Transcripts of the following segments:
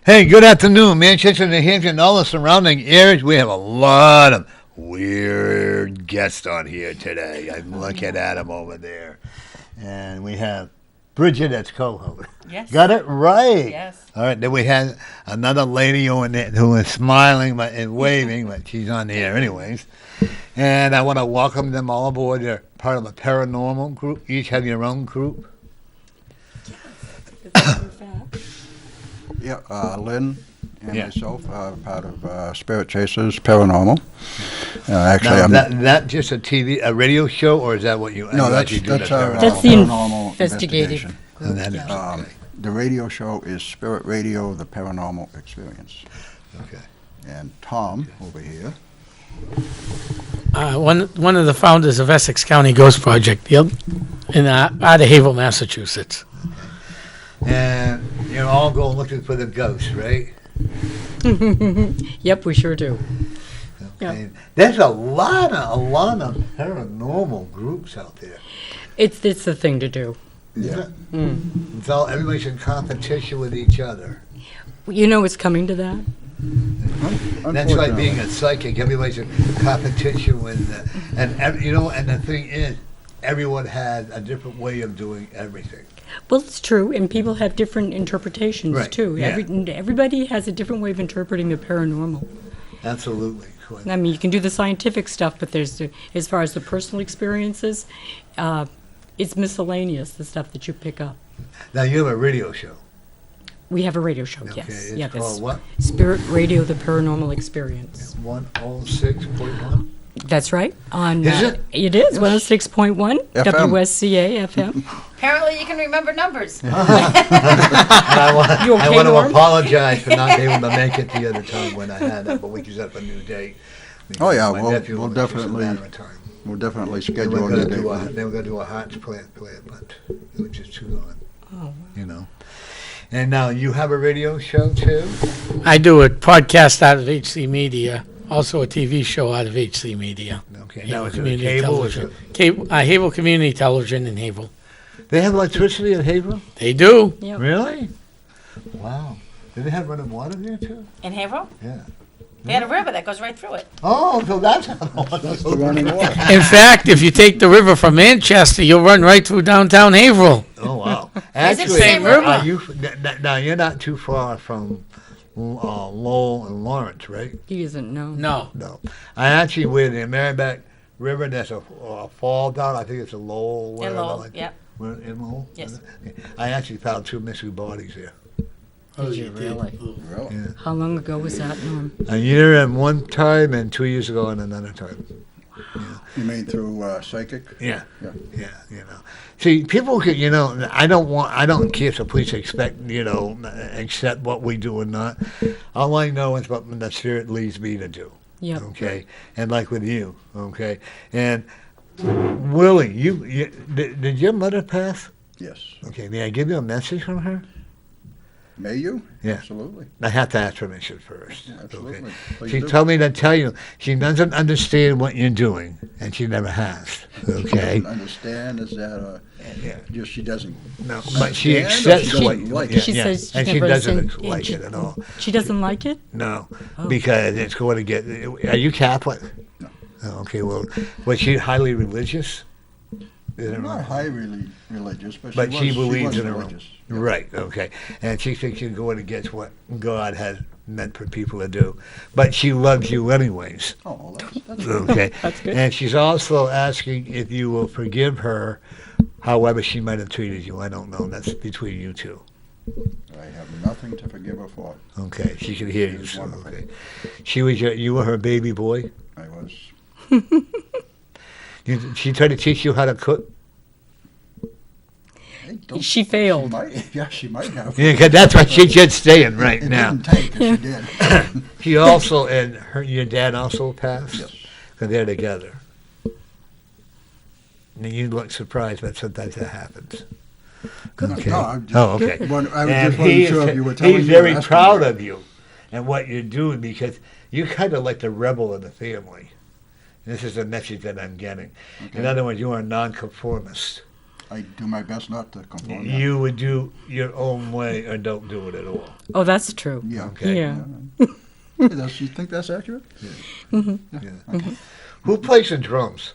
Hey, good afternoon, Manchester, New Hampshire, and all the surrounding areas. We have a lot of weird guests on here today. I'm looking at them over there. And we have Bridgette as co-host. Yes. Got it right. Yes. All right, then we had another lady on there who is smiling and waving, but she's on the air anyways. And I want to welcome them all aboard. They're part of a paranormal group. You each have your own group. Yeah, Lynne and myself are part of Spirit Chasers Paranormal. Actually, now, I'm that just a radio show, or is that what you? No, that's our paranormal the paranormal investigative. investigation. And that is The radio show is Spirit Radio, the Paranormal Experience. okay. And Tom over here. One of the founders of Essex County Ghost Project, out of Haverhill, Massachusetts. And you're all going looking for the ghosts, right? Yep, we sure do. Okay. Yeah. There's a lot of paranormal groups out there. It's the thing to do. Yeah. It's all everybody's in competition with each other. You know it's coming to that. That's like being a psychic. Everybody's in competition with, and the thing is, everyone has a different way of doing everything. Well, it's true, and people have different interpretations Right, too. yeah. Everybody has a different way of interpreting the paranormal. Absolutely. I mean, you can do the scientific stuff, but as far as the personal experiences, it's miscellaneous, the stuff that you pick up. Now you have a radio show. We have a radio show, Okay, yes. it's called what? Spirit Radio, the Paranormal Experience. 106.1. That's right. Is it? It is, 106.1 FM. WSCA FM. Apparently you can remember numbers. And I okay, want to Norm? apologize for not being able to make it the other time when I had that, but we just set up a new date. Oh, yeah, My we'll nephew was just a definitely- matter of time. We'll definitely They schedule were a going new to date. do with it. they were going to do a heart transplant, but it was just too long. Oh, You know. And now you have a radio show too? I do a podcast out of HC Media, also a TV show out of HC Media. Okay. Havel Now is it Community cable? Television. Havel Community Television in Havel. They have electricity at Haverhill? They do. yep. Really? Wow. Do they have running water there too? In Haverhill, Yeah. they had a river that goes right through it. Oh, so that's how the That's the running water. In fact, if you take the river from Manchester, you'll run right through downtown Haverhill. Oh, wow. Is it Actually, the same river? are you, now you're not too far from Lowell and Lawrence, right? He doesn't know. No. No. I actually, where the Merrimack River, there's a fall down. I think it's a Lowell. In wherever, Lowell, like- yep. Where, in Lowell? Yes. I actually found 2 missing bodies there. Did you really? Really? Yeah. How long ago was that, Norm? A year and one time, and 2 years ago and another time. You mean through psychic? Yeah. Yeah. Yeah, See, people could, I don't care if the police accept what we do or not. All I know is what the spirit leads me to do. Yep. Okay, and like with you, okay, and Willy, did your mother pass? Yes. Okay, may I give you a message from her? May you? Yeah. Absolutely. I have to ask permission first. Absolutely. Okay. Please She do. told me to tell you she doesn't understand what you're doing, and she never has. Okay. Doesn't understand is that Yeah. just she doesn't. No, but she understand or accepts she what doesn't like yeah, it? She yeah. says she's and she never doesn't seen- like she- it at all. She doesn't like it? No, Oh. because it's going to get. Are you Catholic? No. Oh, okay, well, was she highly religious? Is it Not right? high really religious, but, But she believes was in her own. religious. Yeah. Right, okay. And she thinks she's going against what God has meant for people to do. But she loves you anyways. Oh, well, that's Okay. That's good. And she's also asking if you will forgive her, however she might have treated you. I don't know. That's between you two. I have nothing to forgive her for. Okay. She can hear She you. was So, wonderful. okay. You were her baby boy. I was. She tried to teach you how to cook. Hey, don't- She failed. She might have. Yeah, 'cause that's what she's just saying right It now. didn't take, 'cause she did. She also, and your dad also passed? Yes. Because they're together. And you look surprised, but sometimes that happens. Okay. No, I'm just, Oh, okay. I was And just wasn't sure if you were telling me he's or very asking proud me. of you and what you're doing because you're kind of like the rebel of the family. This is the message that I'm getting. Okay. In other words, you are a nonconformist. I do my best not to conform. You would do your own way or don't do it at all. Oh, that's true. Yeah. Okay. Yeah. Does you think that's accurate? Yeah. Who plays the drums?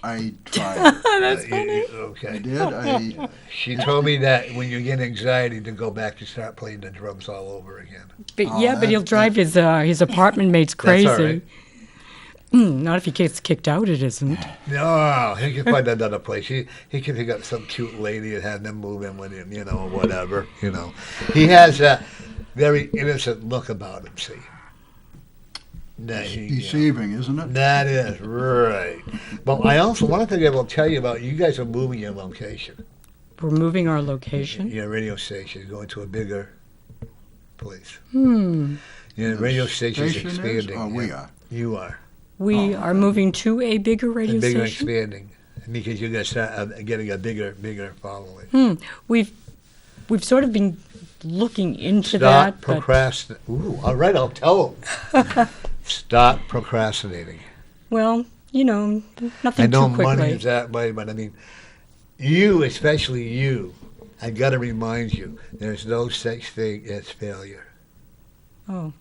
I tried. That's funny. I Okay. did. She told me that when you get anxiety to go back to start playing the drums all over again. But Oh, yeah, but he'll that- drive his apartment mates crazy. That's all right. Not if he gets kicked out, it isn't. No, he can find another place. He can pick up some cute lady and have them move in with him, whatever, He has that very innocent look about him, see. Deceiving, isn't it? That is right. But I also, one thing I will tell you about, you guys are moving your location. We're moving our location. Your radio station is going to a bigger place. Hmm. Your radio station's Station is, expanding. or we yeah. are? You are. We are moving to a bigger radio And bigger station. expanding. Because you're going to start getting a bigger following. We've sort of been looking into Stop that, but procrastinating. Ooh, all right, I'll tell them. Stop procrastinating. well, I nothing know too quickly. money is that way, but I mean, you, especially you, I got to remind you, there's no such thing as failure. Oh,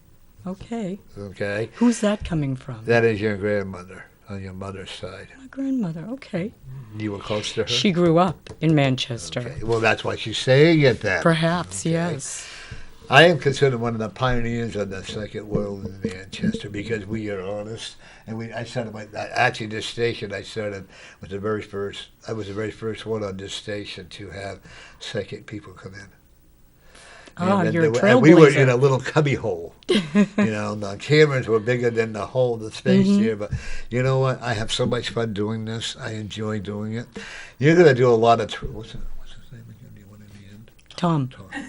okay. Okay? Who's that coming from? That is your grandmother on your mother's side. My grandmother. Okay. You were close to her? She grew up in Manchester. Okay. Well, that's why she's saying it then. Perhaps, yes. I am considered one of the pioneers of the second world in Manchester because we are honest. And I started actually this station I started was the very first. I was the very first one on this station to have psychic people come in. Ah, And you're a and we were trailblazer. in a little cubby hole. The cameras were bigger than the hole, the space here. But you know what? I have so much fun doing this. I enjoy doing it. You're going to do a lot of. What's his name again? Do you want in the end? Tom. Okay.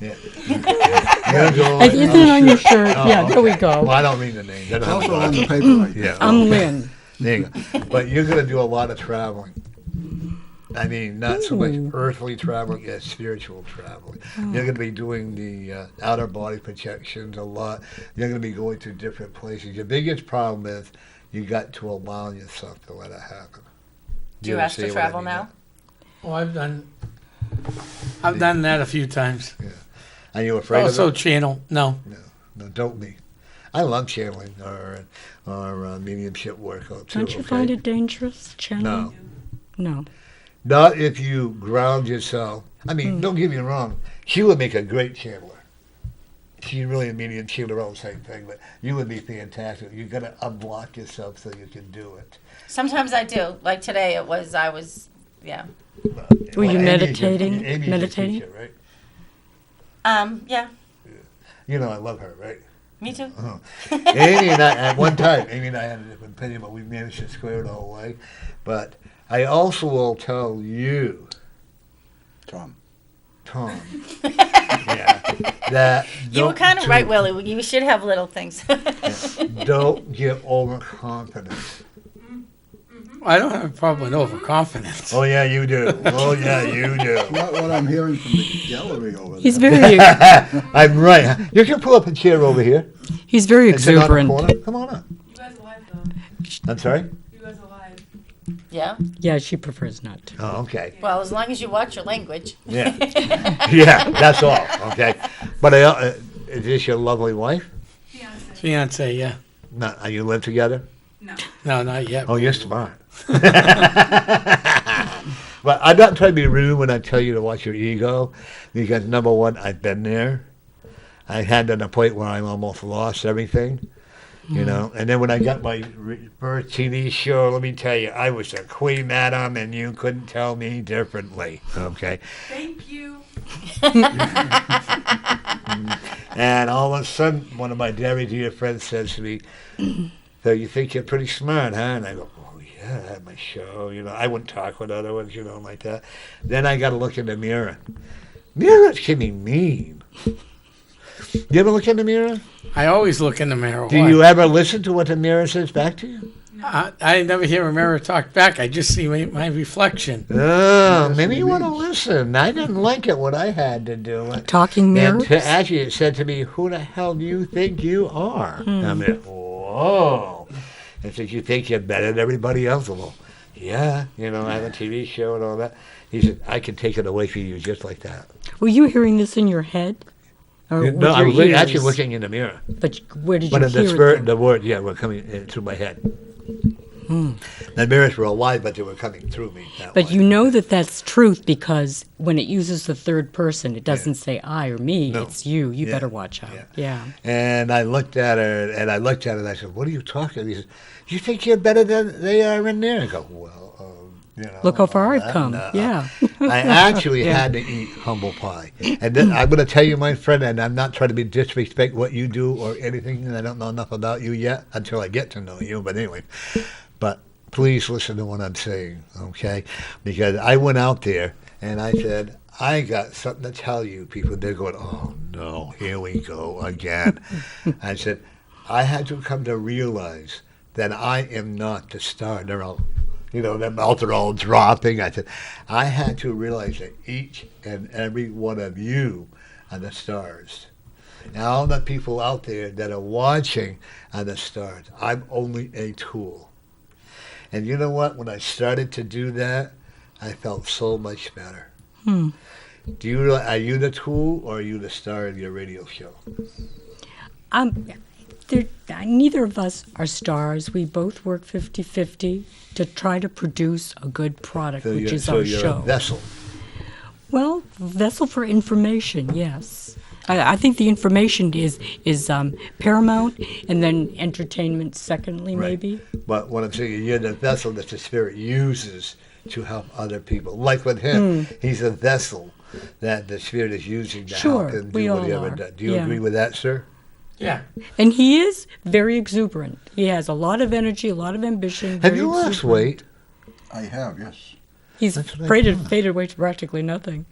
Yeah. You're gonna do a lot- Isn't it on your shirt? Oh, Yeah, there we okay. go. Well, I don't mean the name. It's also on the paper right Yeah. I'm okay. Lynn. There you go. But you're going to do a lot of traveling. I mean, not so much earthly traveling as spiritual traveling. You're going to be doing the outer body projections a lot. You're going to be going to different places. Your biggest problem is you got to allow yourself to let it happen. Do you ask to understand what I travel mean? now? Oh, I've done that a few times. Are you afraid Also of it? channel, no. No, don't be. I love channeling or mediumship work too. Don't you okay? find it dangerous, channeling? No. No. Not if you ground yourself. I mean, don't get me wrong. She would make a great channeler. She's really a medium. She'll her own same thing, but you would be fantastic. You got to unblock yourself so you can do it. Sometimes I do. Like today, I was, yeah. Were you Amy's meditating? Amy's Meditating? Your teacher, right? Yeah. You know I love her, right? Me too. Amy and I, at one time, Amy and I had a different opinion, but we managed to square it all away. But I also will tell you, Tom. yeah, that You were kind of right, Willie. You should have little things. don't get overconfident. I don't have a problem with overconfidence. Oh yeah, you do. Oh yeah, you do. Not what I'm hearing from the gallery over there. He's very I'm right. You can pull up a chair over here. he's very and sit on the exuberant. corner. Come on up. You guys alive though? I'm sorry. You guys alive? Yeah. Yeah, she prefers not to. Oh, okay. Well, as long as you watch your language. Yeah. Yeah, that's all. Okay. But is this your lovely wife? Fiance. Fiance, yeah. No, are you live together? No. No, not yet. Oh, you're smart. But I'm not trying to be rude when I tell you to watch your ego, because number one, I've been there. I had to the point where I almost lost everything, you know. And then when I got my first TV show, let me tell you, I was a queen madam, and you couldn't tell me differently. Okay. Thank you. And all of a sudden, one of my very dear friends says to me, "So you think you're pretty smart, huh?" And I go, "Oh yeah, I had my show. You know, I wouldn't talk with other ones, you know, like that." Then I got to look in the mirror. Mirrors can be mean. You ever look in the mirror? I always look in the mirror. Do Why? you ever listen to what the mirror says back to you? I never hear a mirror talk back. I just see my reflection. Oh, maybe you want to listen. I didn't like it when I had to do it. Talking mirrors? And actually, it said to me, "Who the hell do you think you are?" I mean, whoa. It says, "You think you're better than everybody else?" Well, yeah, I have a TV show and all that. He said, I can take it away from you just like that. Were you hearing this in your head? Or with No, I your was ears? actually looking in the mirror. But where did you But in hear the it? spirit, then? the word, were coming through my head. The mirrors were alive, but they were coming through me. But you know that that's truth because when it uses the third person, it doesn't say I or me. No. It's you. You Yeah. better watch out. Yeah. And I looked at her, and I said, what are you talking? He said, you think you're better than they are in there? I go, well, Look how far I've come. Yeah. I actually had to eat humble pie. And then I'm going to tell you, my friend, and I'm not trying to be disrespect what you do or anything, and I don't know enough about you yet until I get to know you. But anyway, but please listen to what I'm saying, okay? Because I went out there, and I said, I got something to tell you, people. They're going, oh, no, here we go again. I said, I had to come to realize that I am not the star. They're all, their mouths are all dropping. I said, I had to realize that each and every one of you are the stars. And all the people out there that are watching are the stars. I'm only a tool. And you know what? When I started to do that, I felt so much better. Are you the tool or are you the star of your radio show? Neither of us are stars. We both work 50-50 to try to produce a good product, which is our you're show. a vessel. Well, vessel for information, yes. I think the information is paramount, and then entertainment secondly, maybe. But what I'm saying, you're the vessel that the Spirit uses to help other people. Like with him, he's a vessel that the Spirit is using to help him do we all whatever. are. Do you agree with that, sir? Yeah. And he is very exuberant. He has a lot of energy, a lot of ambition. Have very you lost exuberant. weight? I have, yes. He's That's what I faded away to practically nothing.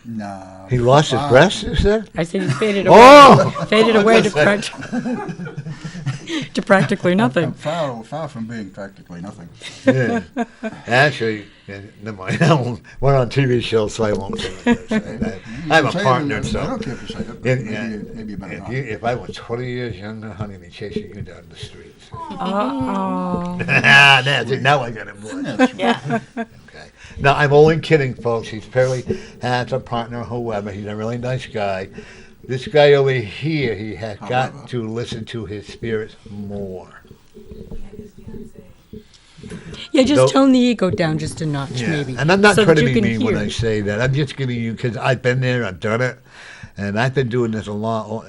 No. He lost his breasts, you said? I said he faded away. Oh! Faded away to, to practically I'm nothing. far from being practically nothing. Yeah. Actually, never mind. We're on TV show, so I won't say it. I'm a partner, I so. don't care if you say it, but maybe you better not. If I was 20 years younger, honey, I'd be chasing you down the streets. Uh-oh. That's it. Now I got it, boy. Yeah. Okay. Now, I'm only kidding, folks. He's fairly has a partner, whoever. He's a really nice guy. This guy over here, he has got to listen to his spirits more. Yeah, just Nope. tone the ego down just a notch, maybe. And I'm not so trying to that you be can mean when hear. I say that. I'm just giving you, because I've been there, I've done it, and I've been doing this a lot.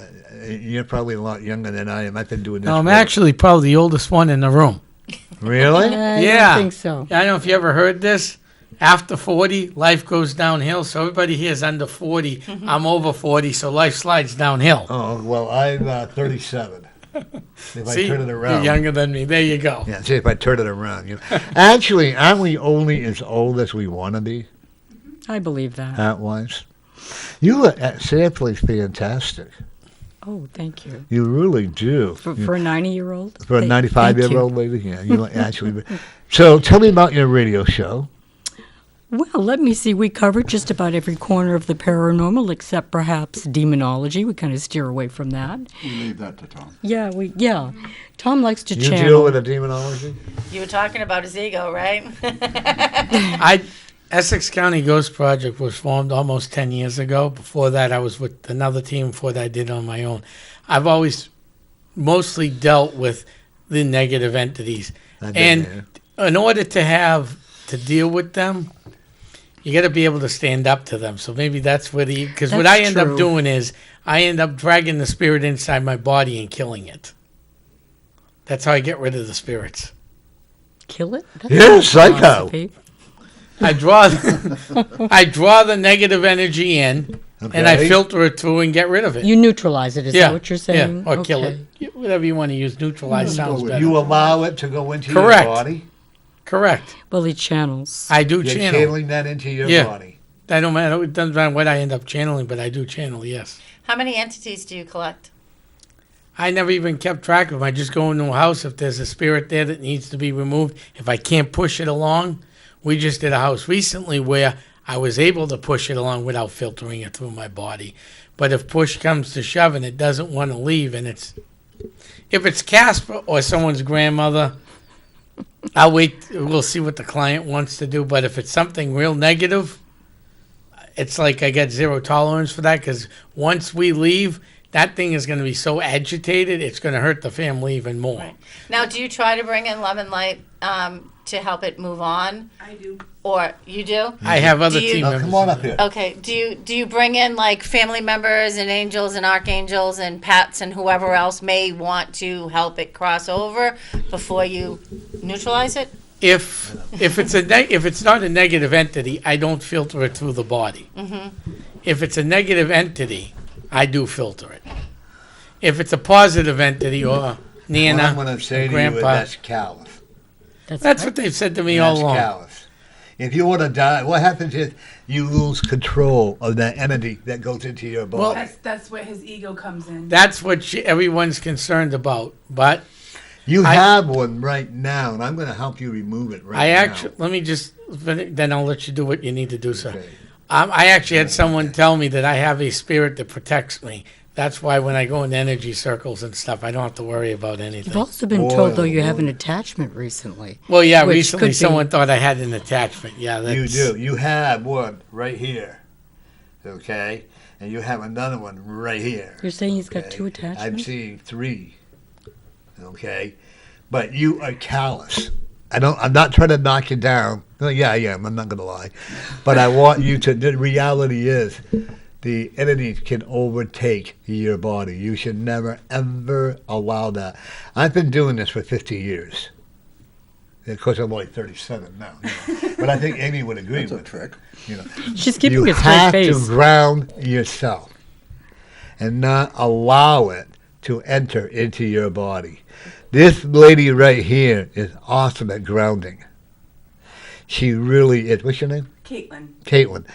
You're probably a lot younger than I am. I've been doing this. No, I'm for- actually probably the oldest one in the room. Really? I Yeah. don't think so. I don't know if you ever heard this. After 40, life goes downhill. So everybody here is under 40. I'm over 40, so life slides downhill. Oh, well, I'm 37. If I See, turn it you're around. younger than me. There you go. Yeah, see if I turn it around. Actually, aren't we only as old as we want to be, I believe that. at-wise? You look sampling fantastic. Oh, thank you. You really do. For a 90-year-old? For a Thank you. 95-year-old lady? Yeah, you look actually. So tell me about your radio show. Well, let me see. We covered just about every corner of the paranormal, except perhaps demonology. We kind of steer away from that. We leave that to Tom. Yeah. Tom likes to You channel. deal with the demonology? You were talking about his ego, right? Essex County Ghost Project was formed almost 10 years ago. Before that, I was with another team. Before that, I did it on my own. I've always mostly dealt with the negative entities. I've been And there. in order to deal with them, you got to be able to stand up to them. So maybe that's where because what I That's end up true. doing is I end up dragging the spirit inside my body and killing it. That's how I get rid of the spirits. Kill it? That's Yeah, not psycho. philosophy. I draw the negative energy in, and I Okay. filter it through and get rid of it. You neutralize it, is that what you're saying? Yeah, or kill Okay. it. Whatever you want to use. Neutralize sounds better. You allow it to go into Correct. your body? Correct. Well, he channels. I do You're channel. channeling that into your Yeah. body. I don't matter. It doesn't matter what I end up channeling, but I do channel, yes. How many entities do you collect? I never even kept track of them. I just go into a house. If there's a spirit there that needs to be removed, if I can't push it along, we just did a house recently where I was able to push it along without filtering it through my body. But if push comes to shove and it doesn't want to leave, and if it's Casper or someone's grandmother, I'll wait. We'll see what the client wants to do. But if it's something real negative, it's like I got zero tolerance for that, because once we leave, that thing is going to be so agitated, it's going to hurt the family even more. Right. Now, do you try to bring in love and light to help it move on? I do. Or you do? I have other Do you- team Oh, members. come on up here. Okay. Do you bring in like family members and angels and archangels and pets and whoever else may want to help it cross over before you neutralize it? If it's not a negative entity, I don't filter it through the body. If it's a negative entity, I do filter it. If it's a positive entity or What Nana, I'm going to say to you is Grandpa, that's callous. that's what they've said to me all That's along. callous. If you want to die, what happens is you lose control of that entity that goes into your body. Well, That's where his ego comes in. That's what everyone's concerned about. But you I- have one right now, and I'm going to help you remove it right now. let me just, then I'll let you do what you need to do, sir. Okay. I actually had someone tell me that I have a spirit that protects me. That's why when I go in energy circles and stuff, I don't have to worry about You've anything. also been Boy, told, though, oh you have boy. an attachment recently. Well, yeah, Which recently could be- someone thought I had an attachment. Yeah, You that's, do. You have one right here, okay? And you have another one right here. You're saying he's got okay? two I'm attachments? seeing 3, okay? But you are callous. I'm not trying to knock you down. Oh, yeah, I am. I'm not going to lie. But I want you to, the reality is, the entities can overtake your body. You should never, ever allow that. I've been doing this for 50 years. Of course, I'm only 37 now. But I think Amy would agree That's a with me. trick. She's keeping You a straight have face. to ground yourself and not allow it to enter into your body. This lady right here is awesome at grounding. She really is. What's your name? Caitlin. Caitlin.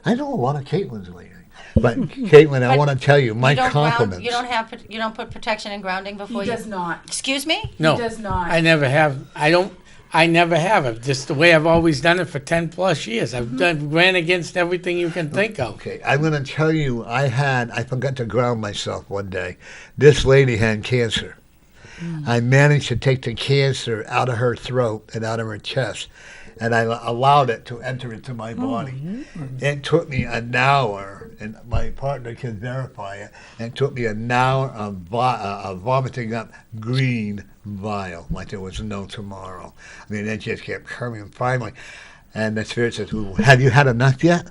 I know a lot of Caitlins lately. But Caitlin, I But want to tell you, my you don't compliments. You don't put protection and grounding before He you. does not. Excuse me? no, He does not. I never have. I never have. It's just the way I've always done it for 10 plus years. I've ran against everything you can think of. Okay, I'm going to tell you, I forgot to ground myself one day. This lady had cancer. I managed to take the cancer out of her throat and out of her chest, and I allowed it to enter into my body. It took me an hour, and my partner can verify it. It took me an hour of vomiting up green bile like there was no tomorrow. I mean, it just kept coming finally. And the spirit says, "Ooh, have you had enough yet?"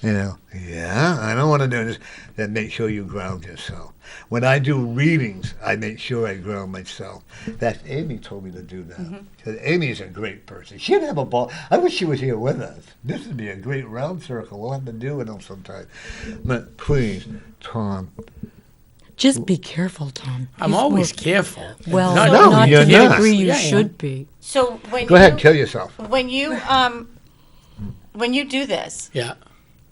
You know, yeah, I don't want to do this. Then make sure you ground yourself. When I do readings, I make sure I ground myself. That's Amy told me to do that. Because Amy's a great person. She'd have a ball. I wish she was here with us. This would be a great round circle. We'll have to do it them sometime. But please, Tom. Just be careful, Tom. I'm He's always more- careful. Well, Not- No, not you're to the not. degree you Yeah, I am. should be. So when Go ahead, kill yourself. when you do this, Yeah.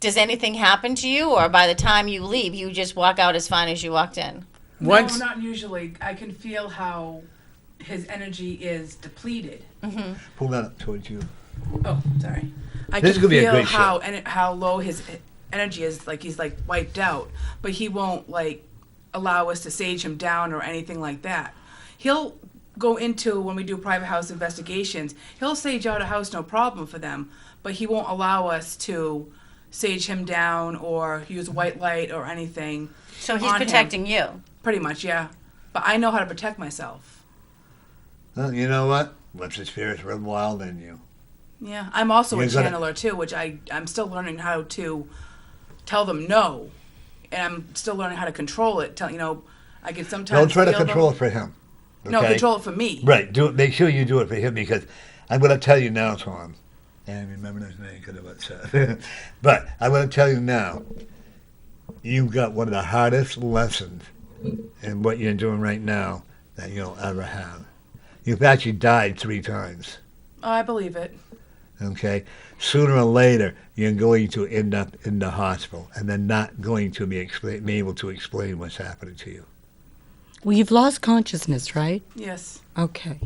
does anything happen to you, or by the time you leave, you just walk out as fine as you walked in? Once, No, not usually. I can feel how his energy is depleted. Pull that up towards you. Oh, sorry. I This is can gonna be a feel great how low his energy is. Like he's like wiped out, but he won't like allow us to sage him down or anything like that. He'll go into when we do private house investigations. He'll sage out a house, no problem for them, but he won't allow us to sage him down or use white light or anything. So he's on him. protecting you. Pretty much, yeah. But I know how to protect myself. Well, you know what? Once the spirits run wild in you. Yeah, I'm also a You're gonna- channeler too, which I'm still learning how to tell them no, and I'm still learning how to control it. I can sometimes Don't try to feel them- control it for him. No, okay? control it for me. Right. Do it. Make sure you do it for him, because I'm going to tell you now, Tom. And remember his name because of what's said. But I'm going to tell you now. You've got one of the hardest lessons in what you're doing right now that you'll ever have. You've actually died 3 times. Oh, I believe it. Okay. Sooner or later, you're going to end up in the hospital, and they're not going to be able to explain what's happening to you. Well, you've lost consciousness, right? Yes. Okay.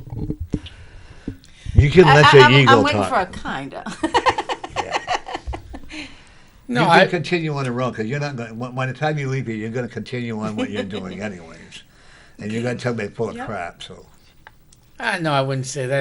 You can let your ego I'm waiting talk. for a kinda. no, you I, can continue on the road, because you're not going. By the time you leave here, you're going to continue on what you're doing anyways, and you're going to tell me full of Yep. crap. So No, I wouldn't say that.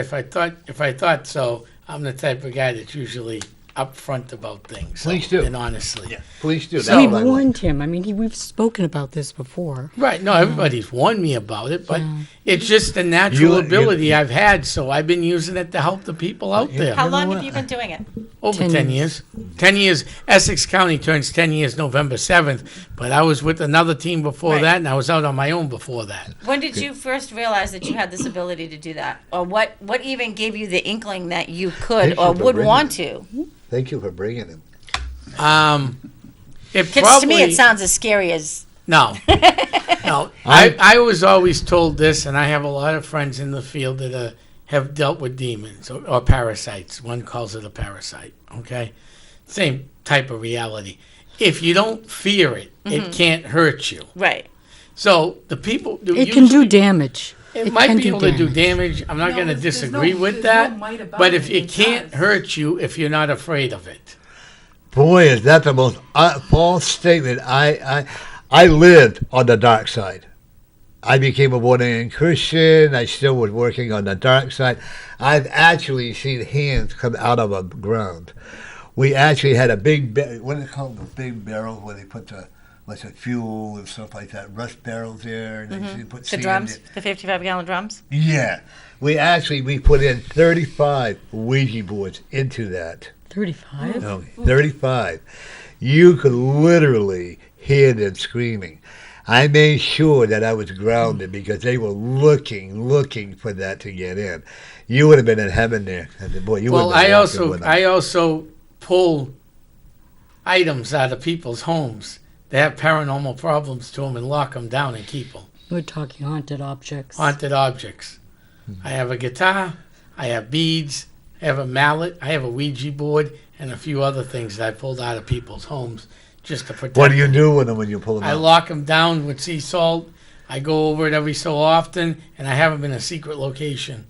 If I thought so, I'm the type of guy that's usually upfront about things. Please do. And honestly. Yeah, please do. So- We've warned him. I mean, we've spoken about this before. Right. No, everybody's warned me about it, but it's just a natural You- ability I've had, so I've been using it to help the people out there. How You know long what? have you been doing it? Over 10 10 years. 10 years. Essex County turns 10 years November 7th, but I was with another team before Right. that, and I was out on my own before that. When did you first realize that you had this ability to do that? Or what even gave you the inkling that you could Thank or you for would bringing want it. to? Thank you for bringing him. It Because to me, probably- it sounds as scary as. No. No. I was always told this, and I have a lot of friends in the field that have dealt with demons or parasites. One calls it a parasite, okay? Same type of reality. If you don't fear it, it can't hurt you. Right. So the people... It can do damage. It might can be do able to do damage. I'm not No, going to there's no- disagree with there's no that. might about But if it, it it can't does. hurt you if you're not afraid of it. Boy, is that the most false statement. I lived on the dark side. I became a born-again Christian. I still was working on the dark side. I've actually seen hands come out of a ground. We actually had a big, what do they call those big barrels where they put the fuel and stuff like that, rust barrels there. And they put The sand drums, in. the 55-gallon drums. Yeah. We put in 35 Ouija boards into that. 35? No, 35. You could literally hear them screaming. I made sure that I was grounded because they were looking for that to get in. You would have been in heaven there. I said, boy, you Well, would have been I walking also with them. I also pull items out of people's homes that have paranormal problems to them and lock them down and keep them. We're talking haunted objects. Haunted objects. I have a guitar. I have beads. I have a mallet. I have a Ouija board and a few other things that I pulled out of people's homes just to protect. What do you them. do with them when you pull them I out? lock them down with sea salt. I go over it every so often, and I have them in a secret location.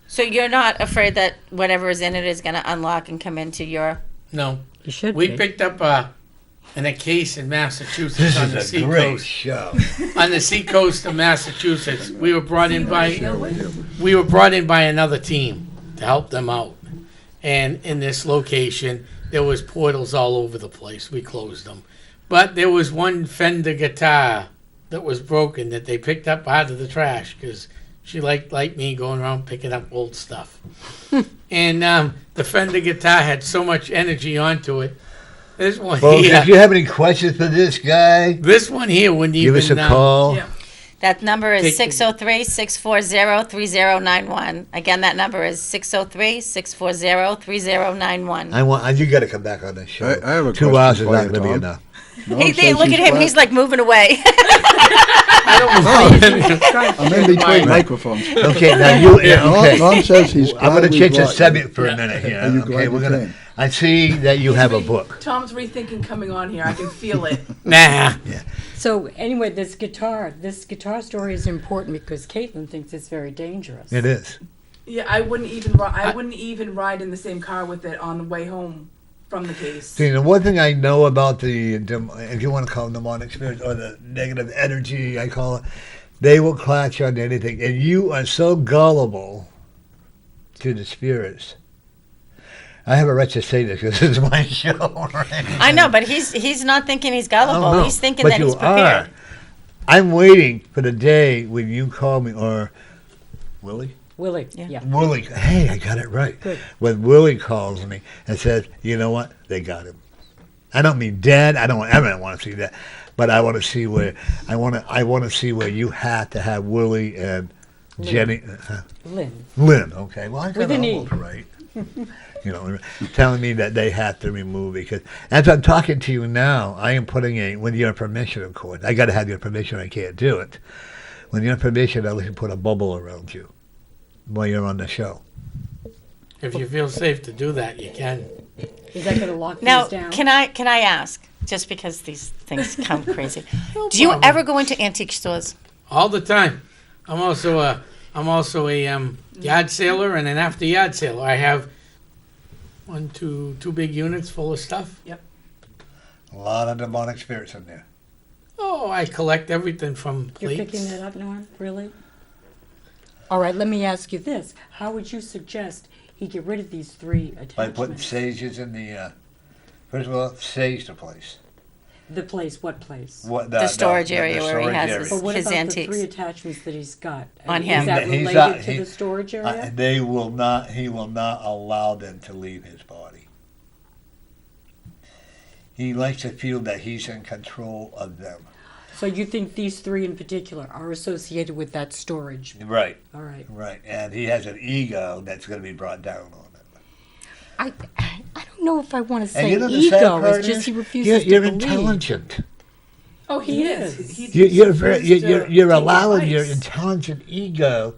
So you're not afraid that whatever is in it is going to unlock and come into your. No, You should we be. picked up in a case in Massachusetts This on the is a sea great coast. show. On the sea coast of Massachusetts, we were brought in by another team to help them out. And in this location, there was portals all over the place. We closed them, but there was one Fender guitar that was broken that they picked up out of the trash because she like me going around picking up old stuff. And the Fender guitar had so much energy onto it. This one Folks, here, if you have any questions for this guy, this one here wouldn't give even. us a call. Yeah. That number is Take the- 603-640-3091. Again, that number is 603-640-3091. You got to come back on this show. I have a 2 question hours is for not you, going to be Tom. enough. Norm Hey, says look at him. flat. He's like moving away. I'm in between microphones. Okay, now you. Okay. Norm says he's I'm going to gladly change the brought- subject for a minute here. Are you Okay, glad we're you gonna. came? I see that you have a book. Tom's rethinking coming on here. I can feel it. Nah. So anyway, this guitar story is important because Caitlin thinks it's very dangerous. It is. Yeah, I wouldn't even ride in the same car with it on the way home from the case. See, the one thing I know about the, if you want to call them demonic spirits or the negative energy, I call it, they will clutch on anything. And you are so gullible to the spirits. I have a right to say this because this is my show. Right? I know, but he's not thinking he's gullible. Oh, no. He's thinking But that you he's prepared. are. I'm waiting for the day when you call me, or Willie? Willie, Yeah. yeah. Willie, hey, I got it right. Good. When Willie calls me and says, you know what, they got him. I don't mean dead. I don't ever want to see that, but I want to see where I want to see where you have to have Willie and Jenny, Lynn. Lynn. Okay, well I got With an it E. almost right. Telling me that they have to remove because as I'm talking to you now, I am putting with your permission, of course. I got to have your permission. I can't do it. With your permission, I'll put a bubble around you while you're on the show. If you feel safe to do that, you can. Is that going to lock Now, these down? can I ask, just because these things come crazy, No do you problem. ever go into antique stores? All the time. I'm also a yard sailor and an after yard sailor. I have two big units full of stuff. A lot of demonic spirits in there. Oh, I collect everything from You're plates. picking that up, Norm? Really? All right, let me ask you this. How would you suggest he get rid of these 3 attachments? By putting sages in the, first of all, sage the place. The place, what place? The storage area where he storage has area. But what his about antiques. the 3 attachments that he's got? On Is him. that He's related not- to he- the storage area? He will not allow them to leave his body. He likes to feel that he's in control of them. So you think these 3 in particular are associated with that storage? Right, All right. right. And he has an ego that's going to be brought down on it. I don't know if I want to And say you know the sad ego. part It's just is, he refuses you're to believe. intelligent. Oh, he is. You're allowing your intelligent ego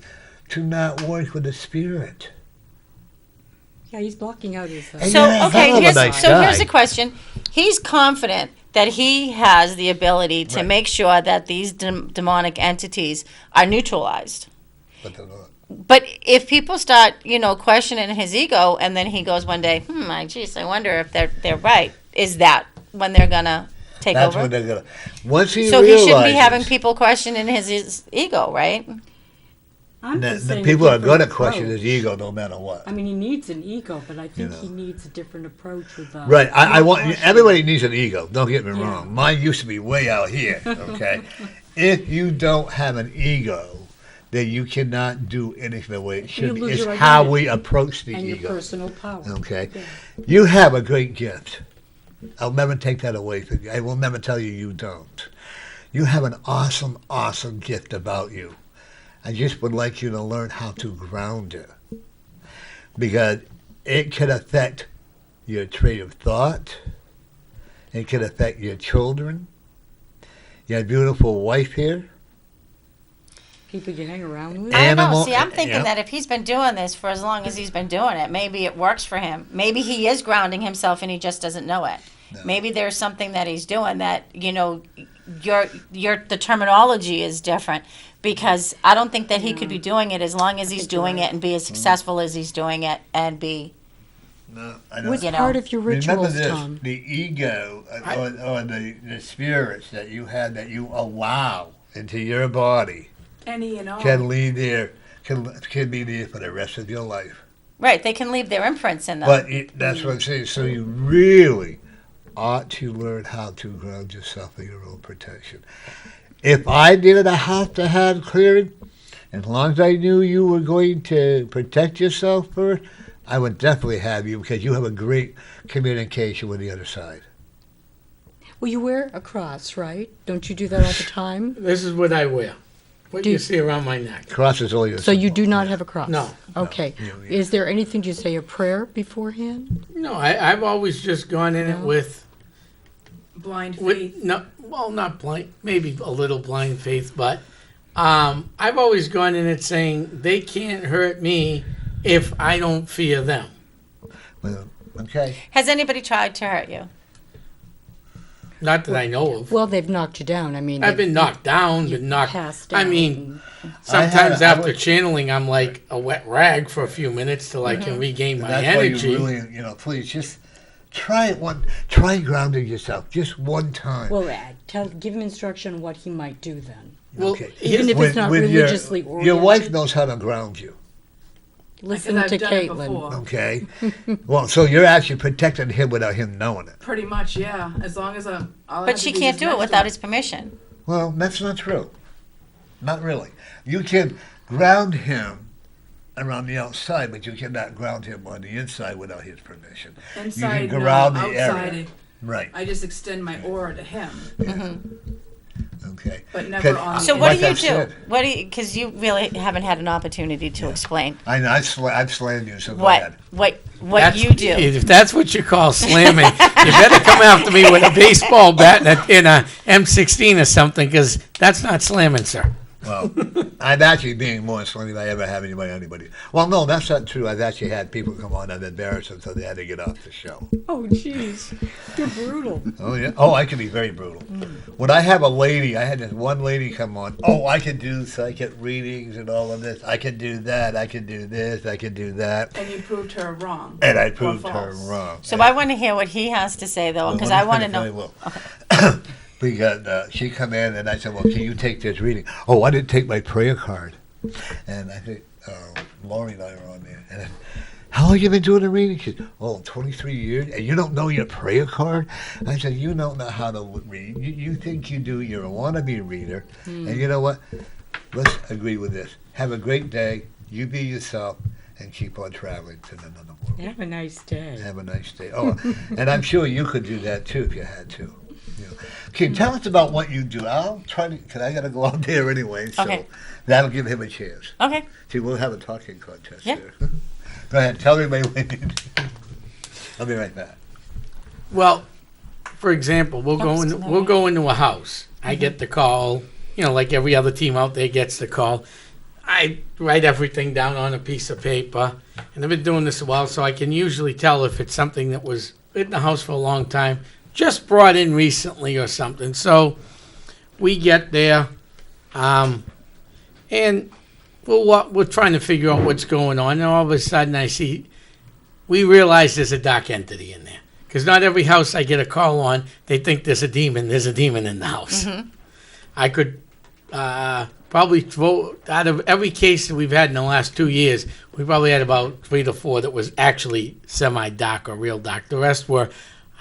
to not work with the spirit. Yeah, he's blocking out his. And So you're a okay, hell of a here's nice so here's guy. the question. He's confident that he has the ability to Right. make sure that these demonic entities are neutralized. But they're not. But if people start, questioning his ego, and then he goes one day, I wonder if they're right. Is that when they're gonna take That's over? when they're going to. Once he So he realizes, shouldn't be having people questioning his ego, right? I'm the just saying people a are going to different question approach. his ego no matter what. I mean, he needs an ego, but I think know. he needs a different approach with. Right, I not want questioning. everybody needs an ego. Don't get me Yeah. wrong. Mine used to be way out here. Okay, if you don't have an ego, then you cannot do anything the way it should be. lose It's your how identity we approach the and your ego. personal power. Okay, Yeah. you have a great gift. I'll never take that away from you. I will never tell you you don't. You have an awesome, awesome gift about you. I just would like you to learn how to ground it, because it can affect your train of thought. It can affect your children. Your beautiful wife here. People you hang around with. I don't know. Animal- See, I'm thinking yeah. that if he's been doing this for as long as he's been doing it, maybe it works for him. Maybe he is grounding himself and he just doesn't know it. No. Maybe there's something that he's doing that, the terminology is different, because I don't think that he could be doing it as long as he's doing it and be as successful as he's doing it and be. No, I don't. What's you know, part of your Remember rituals, this: Tom? the ego or the spirits that you have that you allow into your body Any and all. can leave there, can be there for the rest of your life. Right, they can leave their imprints in them. But that's what I'm saying. So you really ought to learn how to ground yourself for your own protection. If I did a have-to-have clearing, as long as I knew you were going to protect yourself first, I would definitely have you, because you have a great communication with the other side. Well, you wear a cross, right? Don't you do that all the time? This is what I wear. What Do you you- see around my neck. Cross is only a So you symbol. do not have a cross? No. Okay. No. Is there anything, do you say a prayer beforehand? No, I've always just gone in it No. with Blind faith. not blind, maybe a little blind faith, but I've always gone in it saying they can't hurt me if I don't fear them. Well, okay. Has anybody tried to hurt you? Not that I know of. Well, they've knocked you down. I mean, I've been knocked down, you've been knocked. passed I out mean, and- sometimes I after would- channeling, I'm like a wet rag for a few minutes till I can regain my That's energy. why you really, please just try try grounding yourself just one time. well, give him instruction on what he might do then. Well, Okay. Even if it's not With religiously your oriented. wife knows how to ground you. Listen Because to I've done it Caitlin. before. Okay. Well, so you're actually protecting him without him knowing it. Pretty much, yeah. As long as I'm. But she can't do it without his permission. Well, that's not true. Not really. You can ground him around the outside, but you cannot ground him on the inside without his permission. Inside, you can no. ground the Outside, area. Right. I just extend my aura to him. Okay. But never on So the what Like do you I've do? said. Because you really haven't had an opportunity to explain I know. I've slammed you so bad. what That's- you do. If that's what you call slamming, you better come after me with a baseball bat in a M16 or something, because that's not slamming, sir. Well, I'm actually being more slammy than I ever have anybody. Well, no, that's not true. I've actually had people come on and embarrass them, so they had to get off the show. Oh, jeez. You're brutal. Oh, yeah. Oh, I can be very brutal. When I have a lady, I had this one lady come on. Oh, I can do psychic readings and all of this. I can do that. I can do this. I can do that. And you proved her wrong. And I Or proved her false. wrong. So I want to hear what he has to say, though, because I want to know. Because she come in and I said, well, can you take this reading? Oh, I didn't take my prayer card. And I think Lori and I are on there. And how long you been doing the reading? She said, 23 years? And you don't know your prayer card? I said, you don't know how to read. You think you do. You're a wannabe reader. And you know what? Let's agree with this. Have a great day. You be yourself. And keep on traveling to another world. Have a nice day. Have a nice day. Oh, and I'm sure you could do that too if you had to. You know. Okay, tell us about what you do. I'll try to, because I got to go out there anyway, so Okay. that'll give him a chance. Okay. See, we'll have a talking contest Yeah. there. Go ahead, tell everybody what you do. I'll be right back. Well, for example, we'll Oops, go into a house. I get the call, like every other team out there gets the call. I write everything down on a piece of paper, and I've been doing this a while, so I can usually tell if it's something that was in the house for a long time, just brought in recently or something. So we get there, and we're trying to figure out what's going on, and all of a sudden we realize there's a dark entity in there. Because not every house I get a call on, they think there's a demon in the house. Mm-hmm. I could probably throw out of every case that we've had in the last 2 years, we probably had about 3 to 4 that was actually semi-dark or real dark. The rest were,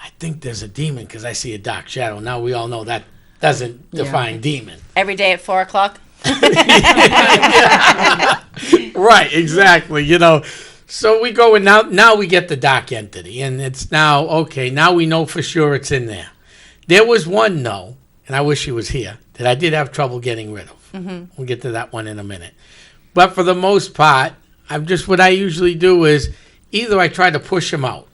I think there's a demon because I see a dark shadow. Now we all know that doesn't define demon. Every day at 4:00. Right, exactly. So we go and now we get the dark entity, and it's now okay. Now we know for sure it's in there. There was one though, and I wish he was here, that I did have trouble getting rid of. We'll get to that one in a minute. But for the most part, what I usually do is either I try to push them out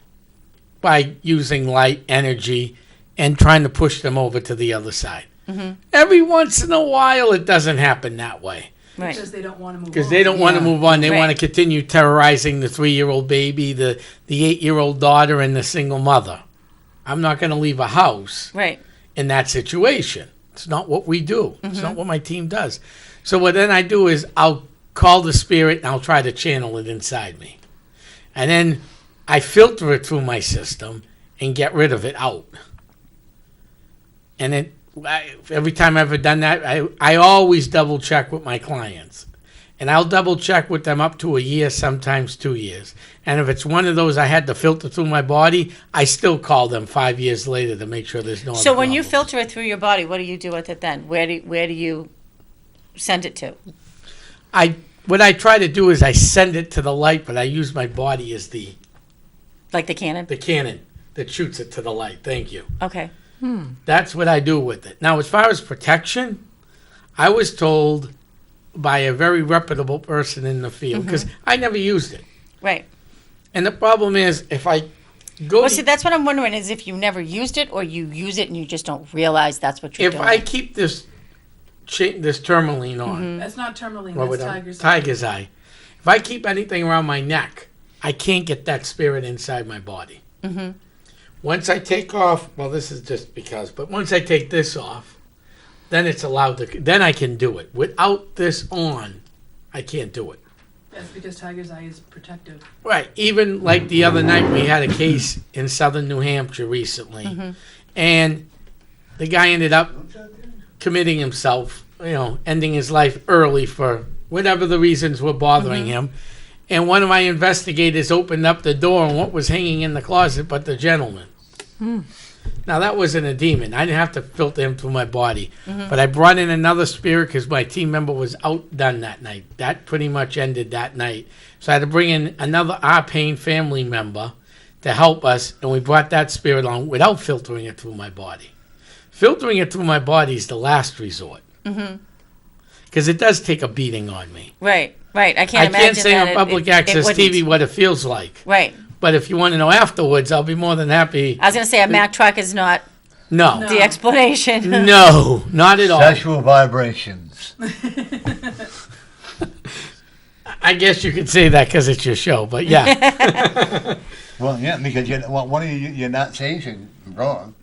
by using light, energy, and trying to push them over to the other side. Every once in a while, it doesn't happen that way. Right. Because they don't want to move on. Because they don't want to move on. They Right. want to continue terrorizing the 3-year-old baby, the 8-year-old daughter, and the single mother. I'm not going to leave a house Right. in that situation. It's not what we do. It's not what my team does. So what then I do is I'll call the spirit and I'll try to channel it inside me. And then I filter it through my system and get rid of it out. And every time I've ever done that, I always double check with my clients. And I'll double check with them up to a year, sometimes 2 years. And if it's one of those I had to filter through my body, I still call them 5 years later to make sure there's no So other when you problems. filter it through your body, what do you do with it then? Where do you send it to? What I try to do is I send it to the light, but I use my body as the Like the cannon? cannon that shoots it to the light. Thank you. Okay. That's what I do with it. Now, as far as protection, I was told by a very reputable person in the field, because I never used it. Right. And the problem is, if I go, Well, see, that's what I'm wondering is if you never used it or you use it and you just don't realize that's what you're if doing. I keep this tourmaline on, That's not tourmaline, what that's would I- tiger's eye. tiger's eye, if I keep anything around my neck, I can't get that spirit inside my body. Once I take off, well, this is just because, but once I take this off, then it's allowed to, then I can do it. Without this on, I can't do it. That's because tiger's eye is protective. Right. Even like the other night, we had a case in southern New Hampshire recently, and the guy ended up committing himself, ending his life early for whatever the reasons were bothering him. And one of my investigators opened up the door, and what was hanging in the closet but the gentleman. Now, that wasn't a demon. I didn't have to filter him through my body. But I brought in another spirit because my team member was outdone that night. That pretty much ended that night. So I had to bring in another Arpain family member to help us, and we brought that spirit on without filtering it through my body. Filtering it through my body is the last resort. Because it does take a beating on me. Right. I can't I imagine can't say that on public access wouldn't. TV what it feels like. Right. But if you want to know afterwards, I'll be more than happy. I was going to say a Mack truck is not No. the explanation. No, not at all. Sexual vibrations. I guess you could say that because it's your show, but yeah. Well, yeah, because one of you're not saying anything wrong,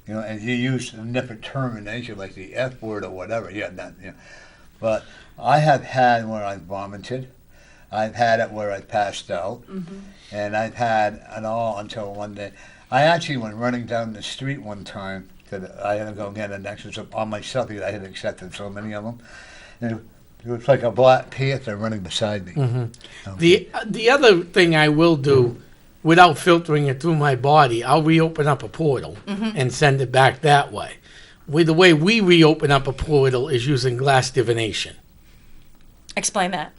and you use a different termination like the F word or whatever. Yeah, not. But I have had where I vomited. I've had it where I passed out, and I've had it all until one day. I actually went running down the street one time that I had to go get an exorcism on myself because I had accepted so many of them. And It looks like a black panther running beside me. Okay. The other thing I will do, without filtering it through my body, I'll reopen up a portal and send it back that way. The way we reopen up a portal is using glass divination. Explain that.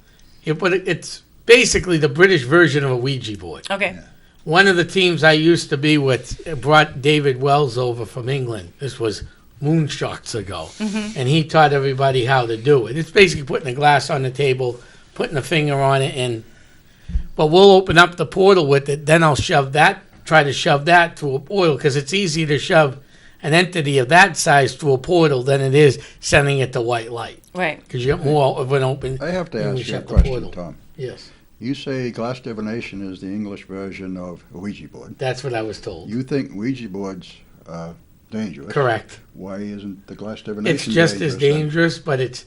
But it's basically the British version of a Ouija board. Okay. One of the teams I used to be with brought David Wells over from England. This was moonshots ago. And he taught everybody how to do it. It's basically putting a glass on the table, putting a finger on it, but we'll open up the portal with it. Then I'll try to shove that through a portal, because it's easier to shove an entity of that size through a portal than it is sending it to white light. Right. Because you get more of an open. I have to when we ask you a shut the question, portal. Tom. Yes, You say glass divination is the English version of a Ouija board. that's what I was told. You think Ouija boards are dangerous. Correct. Why isn't the glass divination It's just as then? dangerous, but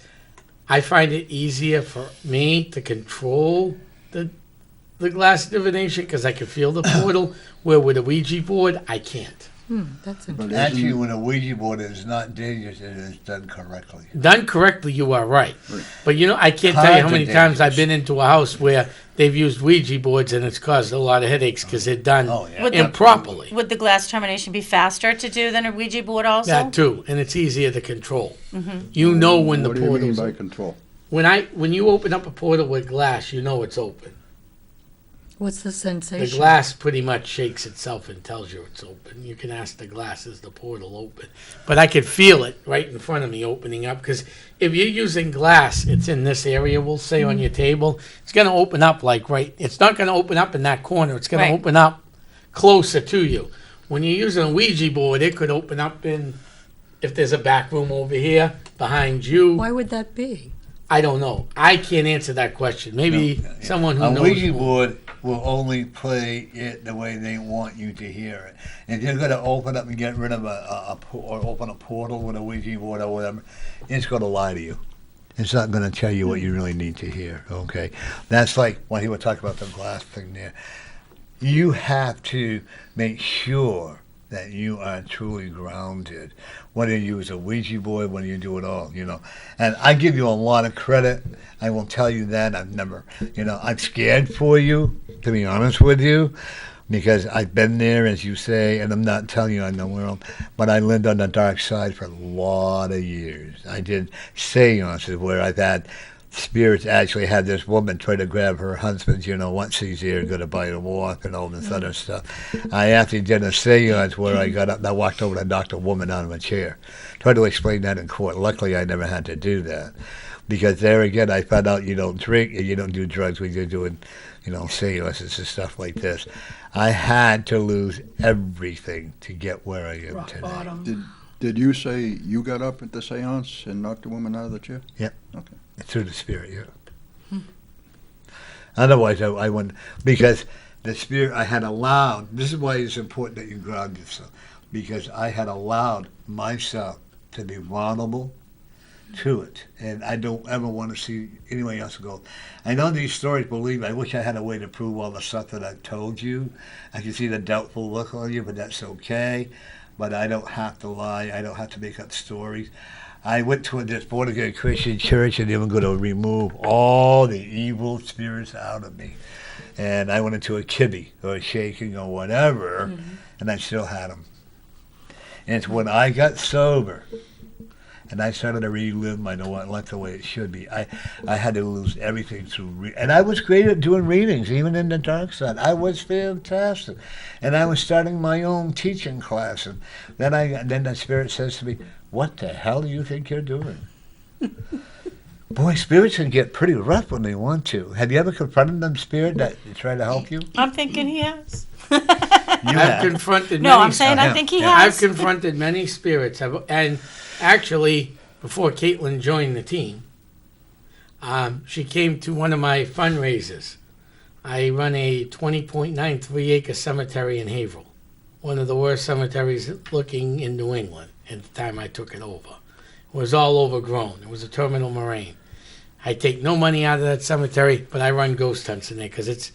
I find it easier for me to control the glass divination, because I can feel the portal, where with a Ouija board, I can't. That's But interesting. Actually, when a Ouija board is not dangerous, it is done correctly. Done correctly, you are right. Right. But I can't tell you how Cards are many times I've dangerous. been into a house where they've used Ouija boards and it's caused a lot of headaches because they're done Oh, yeah. Would the- improperly. Would the glass termination be faster to do than a Ouija board also? That too, and it's easier to control. You know when the What do you mean portal's by open. control? When you open up a portal with glass, you know it's open. What's the The sensation? glass pretty much shakes itself and tells you it's open. You can ask the glass, is the portal open? But I could feel it right in front of me opening up, because if you're using glass, it's in this area, we'll say, on your table. It's going to open up it's not going to open up in that corner. It's going Right. to open up closer to you. When you're using a Ouija board, it could open up if there's a back room over here behind you. Why would that be? I don't know. I can't answer that question. Maybe someone who A knows. Ouija board will only play it the way they want you to hear it. If you're going to open up and get rid of or open a portal with a Ouija board or whatever, it's going to lie to you. It's not going to tell you what you really need to hear, okay? That's like when he was talking about the glass thing there. You have to make sure that you are truly grounded, whether you use a Ouija board, whether you do it all, And I give you a lot of credit. I will tell you that. I'm scared for you, to be honest with you, because I've been there, as you say, and I'm not telling you I'm the world, but I lived on the dark side for a lot of years. I did seances where I've had spirits actually had this woman try to grab her husband, once he's here, going to bite him off and all this other stuff. I actually did a seance where I got up and I walked over and knocked a woman out of a chair. Tried to explain that in court. Luckily, I never had to do that. Because there again, I found out you don't drink and you don't do drugs when you're doing, seances and stuff like this. I had to lose everything to get where I am Rock today. bottom. Did you say you got up at the seance and knocked the woman out of the chair? Yep. Okay. Through the spirit, yeah. Otherwise, I wouldn't, because the spirit I had allowed, this is why it's important that you ground yourself, because I had allowed myself to be vulnerable to it. And I don't ever want to see anyone else go. I know these stories, believe me, I wish I had a way to prove all the stuff that I've told you. I can see the doubtful look on you, but that's okay. But I don't have to lie. I don't have to make up stories. I went to this born-again Christian church, and they were going to remove all the evil spirits out of me. And I went into a kibbe or a shaking or whatever, and I still had them. And it's when I got sober and I started to relive my life the way it should be. I had to lose everything through and I was great at doing readings, even in the dark side. I was fantastic. And I was starting my own teaching class. And then the Spirit says to me, "What the hell do you think you're doing?" Boy, spirits can get pretty rough when they want to. Have you ever confronted them, Spirit, that try to help you? I'm thinking he has. I've confronted No, many I'm saying I Yeah. think he Yeah. I've has. confronted many spirits, and actually, before Caitlin joined the team, she came to one of my fundraisers. I run a 20.93 acre cemetery in Haverhill, one of the worst cemeteries looking in New England at the time I took it over. It was all overgrown. It was a terminal moraine. I take no money out of that cemetery, but I run ghost hunts in there because it's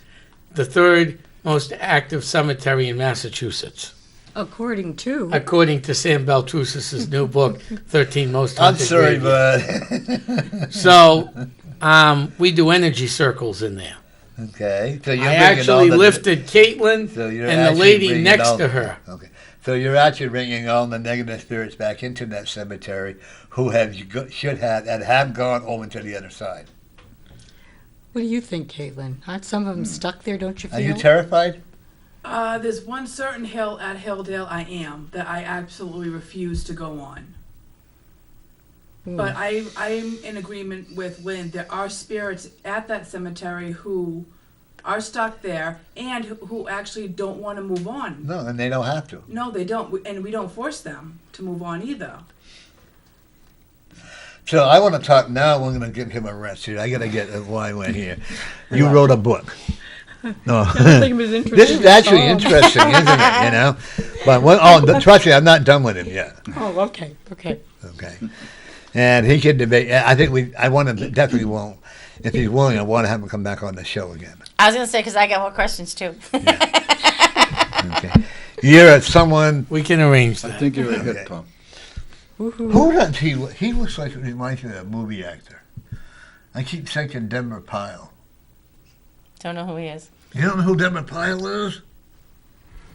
the third most active cemetery in Massachusetts. According to. according to Sam Baltrusis' new book, 13 Most I'm Haunted sorry, Graveyards. bud. So, we do energy circles in there. Okay. So you're I bringing actually all the, lifted Caitlin So you're and the actually lady bringing next all- to her. Okay. So you're actually bringing all the negative spirits back into that cemetery who should have and have gone over to the other side. What do you think, Caitlin? Aren't some of them stuck there, don't you feel? Are you terrified? There's one certain hill at Hilldale I am that I absolutely refuse to go on. But I'm in agreement with Lynn. There are spirits at that cemetery who are stuck there and who actually don't want to move on. No, and they don't have to. No, they don't. And we don't force them to move on either. So I want to talk now. We're going to give him a rest here. I got to get why I went here. You wrote a book. No. I think it was interesting. This is actually interesting, isn't it? You know, but trust me, I'm not done with him yet. Oh, okay. Okay, and he can debate. I think I want to definitely won't. If he's willing, I want to have him come back on the show again. I was gonna say because I got more questions too. Okay, you're someone. We can arrange I that. think you're a Okay. hit, Tom. Who does he? He looks like reminds me of a movie actor. I keep thinking Denver Pyle. Don't know who he is. You don't know who Denver Pyle is?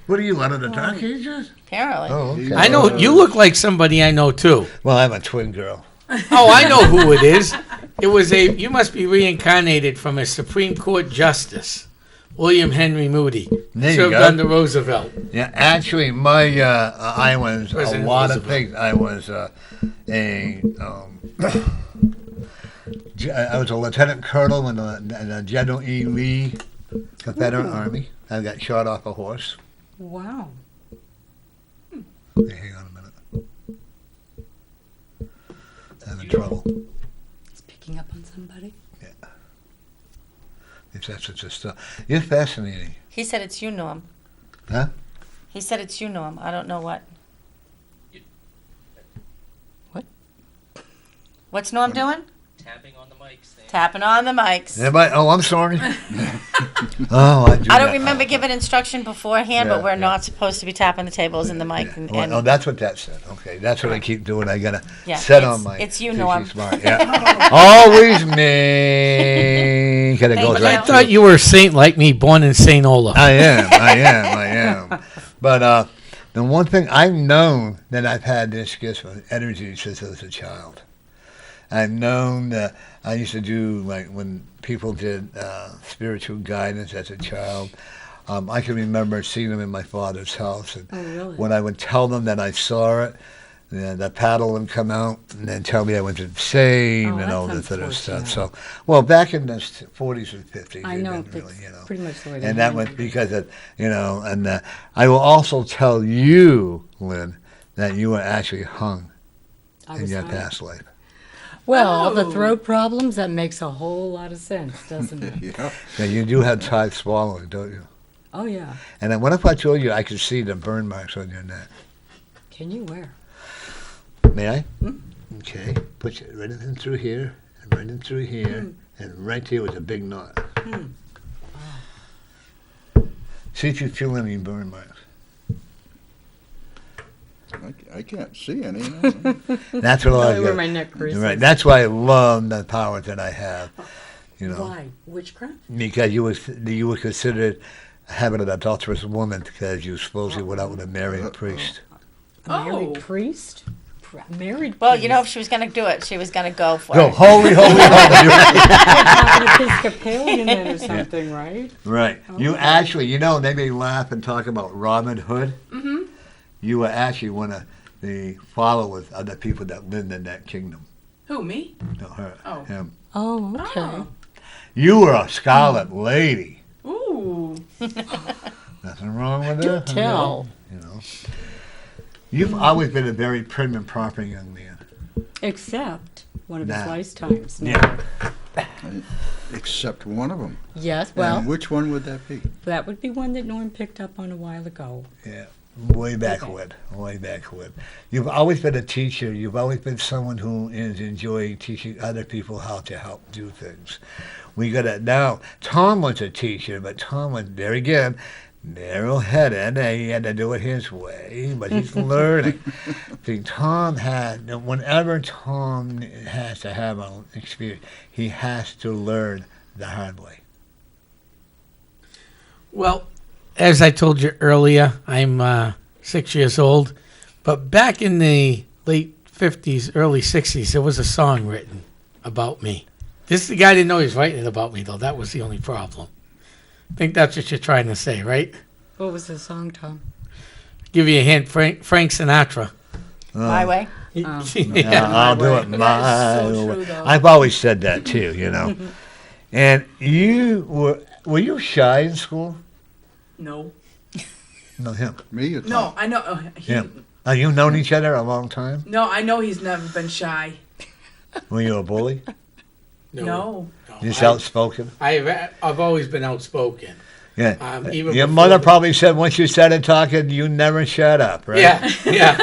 What are you, out of the Dark Ages? Apparently. Oh, okay. I know, you look like somebody I know too. Well, I'm a twin girl. Oh, I know who it is. It was you must be reincarnated from a Supreme Court Justice, William Henry Moody. There you Served go. under Roosevelt. Yeah, actually, I was a President lot of Roosevelt. things. I was I was a lieutenant colonel in the General E. Lee Confederate Army. I got shot off a horse. Wow. Hey, hang on a minute. Having trouble. He's picking up on somebody. If that's such a stuff. You're fascinating. He said it's you, Norm. Huh? He said it's you, Norm. I don't know what. What? What's Norm doing? Tapping on the mics. Tapping on the mics. I'm sorry. I don't remember giving instruction beforehand, Yeah, but we're yeah. not supposed to be tapping the tables in the mic. Oh, that's what that said. Okay, that's what I keep doing. I gotta Yeah, set it's- on my. it's you, see, Norm. she's smart. Yeah. Always me. Gotta go Thank right I thought you were a saint like me, born in St. Olaf. I am. But the one thing I've known that I've had this gift of energy since I was a child. I've known that I used to do, like, when people did spiritual guidance as a child. I can remember seeing them in my father's house. And Oh, really? when I would tell them that I saw it, the paddle would come out and then tell me I was insane Oh, and all that's this other stuff. unfortunate. So, well, back in the 40s and 50s, I it know. didn't That's really, you know. pretty much the way they And that was handled it. because of, and I will also tell you, Lynn, that you were actually hung I in was your hung. past life. Well, all the Oh. throat problems, that makes a whole lot of sense, doesn't it? Yeah. Yeah, you do have tight swallowing, don't you? Oh, yeah. And then what if I told you I could see the burn marks on your neck? Can you wear? May I? Okay. Put it right in through here, and right in through here, and right here was a big knot. See if you feel any burn marks. I can't see any. No. That's what I I wear got. my neck braces. Right. That's why I love the power that I have. You know, Why? Witchcraft? because you were considered having an adulterous woman because you supposedly went out with a married priest. A married Oh. priest? Married Well, priest? you know, if she was going to do it, she was going to go for Go, it. holy, holy, holy. an Episcopalian then or something, right? Right. You Okay. actually, they may laugh and talk about Robin Hood. Mm-hmm. You were actually one of the followers of the people that lived in that kingdom. Who, me? No, her. Oh. Him. Oh, okay. Oh. You were a scarlet lady. Ooh. Nothing wrong with Do that. tell. You've always been a very prim and proper young man. Except one of his Nah. lifetimes. No. Yeah. Except one of them. Yes, well, And which one would that be? that would be one that Norm picked up on a while ago. Yeah. Way back when. You've always been a teacher. You've always been someone who is enjoying teaching other people how to help do things. We got to now. Tom was a teacher, but Tom was there again. narrow-headed, and he had to do it his way, but he's learning. See, whenever Tom has to have an experience, he has to learn the hard way. Well, as I told you earlier, I'm 6 years old, but back in the late 50s, early 60s, there was a song written about me. The guy didn't know he was writing it about me, though. That was the only problem. I think that's what you're trying to say, right? What was the song, Tom? Give you a hint, Frank Sinatra. My way. Yeah, I'll do it my so way. true, though. I've always said that too, you know. And were you shy in school? No. No, him. Me? No, I know. Him. You've known each other a long time? No, I know he's never been shy. Were you a bully? No. Just outspoken? I've always been outspoken. Yeah. Even Your before mother the- probably said once you started talking, you never shut up, right? Yeah.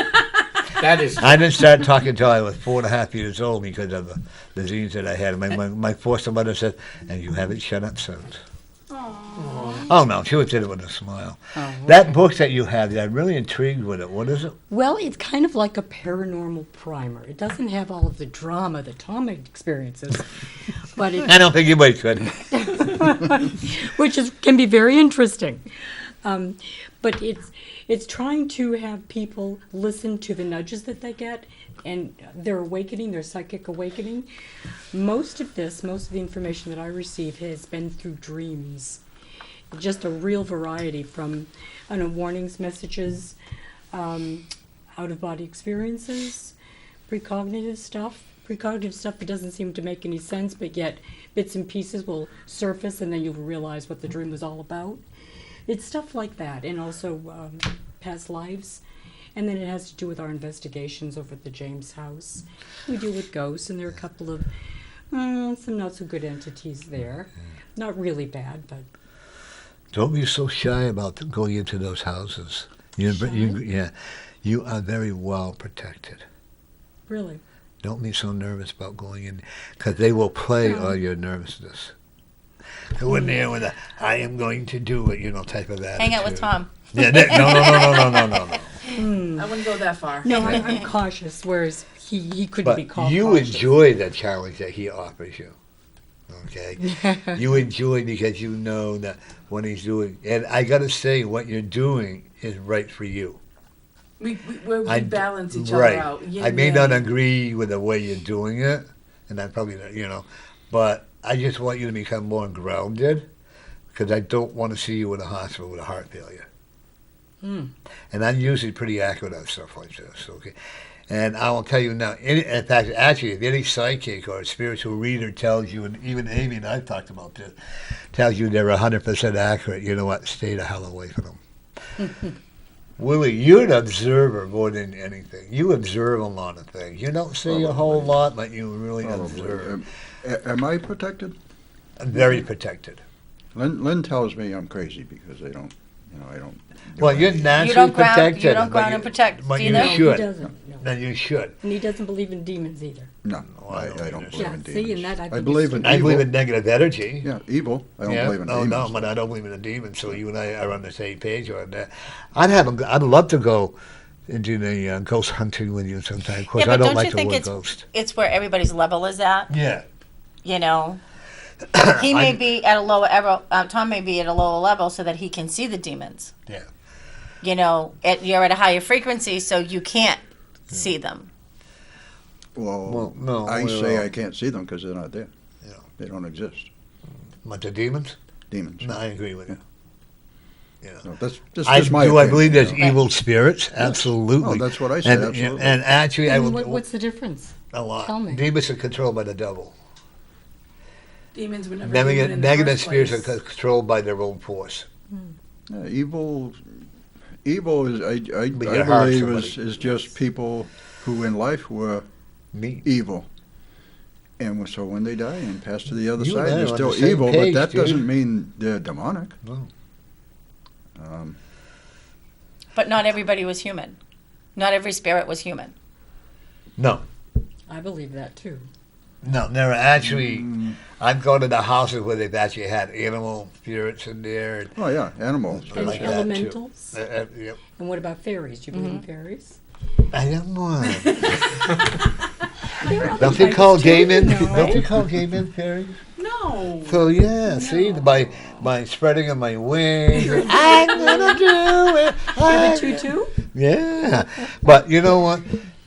That is I didn't start talking until I was 4.5 years old because of a disease that I had. My foster mother said, and you haven't shut up since. Oh, no, she did it with a smile. That book that you have, I'm really intrigued with it. What is it? Well, it's kind of like a paranormal primer. It doesn't have all of the drama that Tom experiences, but I don't think anybody could. which can be very interesting. But it's trying to have people listen to the nudges that they get and their awakening, their psychic awakening. Most of the information that I receive has been through dreams. Just a real variety from, warnings, messages, out-of-body experiences, precognitive stuff that doesn't seem to make any sense, but yet bits and pieces will surface and then you'll realize what the dream was all about. It's stuff like that, and also past lives. And then it has to do with our investigations over at the James house. We deal with ghosts, and there are a couple of some not so good entities there. Not really bad, but... Don't be so shy about going into those houses. You are very well protected. Really? Don't be so nervous about going in, because they will play on your nervousness. Go in there with a, I am going to do it, type of attitude. Hang out with Tom. Yeah, no. I wouldn't go that far. No, I'm cautious, whereas he couldn't be But cautious. you enjoy the challenge that he offers you. Okay? You enjoy because you know that what he's doing. And I got to say, what you're doing is right for you. We balance each Right. other out. Yin I may yang. not agree with the way you're doing it, and I probably, but I just want you to become more grounded because I don't want to see you in a hospital with a heart failure. And I'm usually pretty accurate on stuff like this, okay? And I will tell you now, in fact, actually, if any psychic or spiritual reader tells you, and even Amy and I've talked about this, tells you they're 100% accurate, you know what? Stay the hell away from them. Willy, you're an observer more than anything. You observe a lot of things. You don't say a whole lot, but you really observe. Am I protected? Very protected. Lynn tells me I'm crazy because I don't. Well, you're You naturally don't ground. protected. You don't but ground and protect. But Do you you know? He should. doesn't. No. Then you should. And he doesn't believe in demons either. No, I I don't don't either. believe Yeah, in see, demons. and that I I think believe is- in I evil. believe in negative energy. Yeah, evil. I don't believe in no, demons. but I don't believe in a demon. So you and I are on the same page on that. I'd love to go into the ghost hunting with you sometime. Of course, Yeah, I but don't don't like you the think word it's ghost. it's where everybody's level is at? Yeah. You know, he may be at a lower level. Tom may be at a lower level so that he can see the demons. Yeah. You're at a higher frequency, so you can't see them. Well, no. I say I can't see them because they're not there. Yeah. They don't exist. But the demons? Demons. No, I agree with you. No, that's just I my opinion. believe there's you know. evil spirits? Absolutely. Oh, that's what I say, And, absolutely. and actually, I And would what's the difference? a lot. Tell me. Demons are controlled by the devil. Demons were never human in the Negative first spirits place. are controlled by their own force. Yeah, evil is I But you hurt believe somebody. is just people who in life were Me. evil. And so when they die and pass to the other You and side, I they're are on still the same evil, page, but that dude. doesn't mean they're demonic. No. But not everybody was human. Not every spirit was human. No. I believe that too. No, there are actually. I've gone to the houses where they've actually had animal spirits in there. And, Oh, yeah, animals. And like that, too. elementals. Yep. And what about fairies? Do you believe in fairies? I don't know. There are other Don't you types call too, gay men? you know, Don't right? you call gay men fairies? No. So yeah, see my spreading of my wings. I'm gonna do it. Have a tutu? Yeah, but you know what?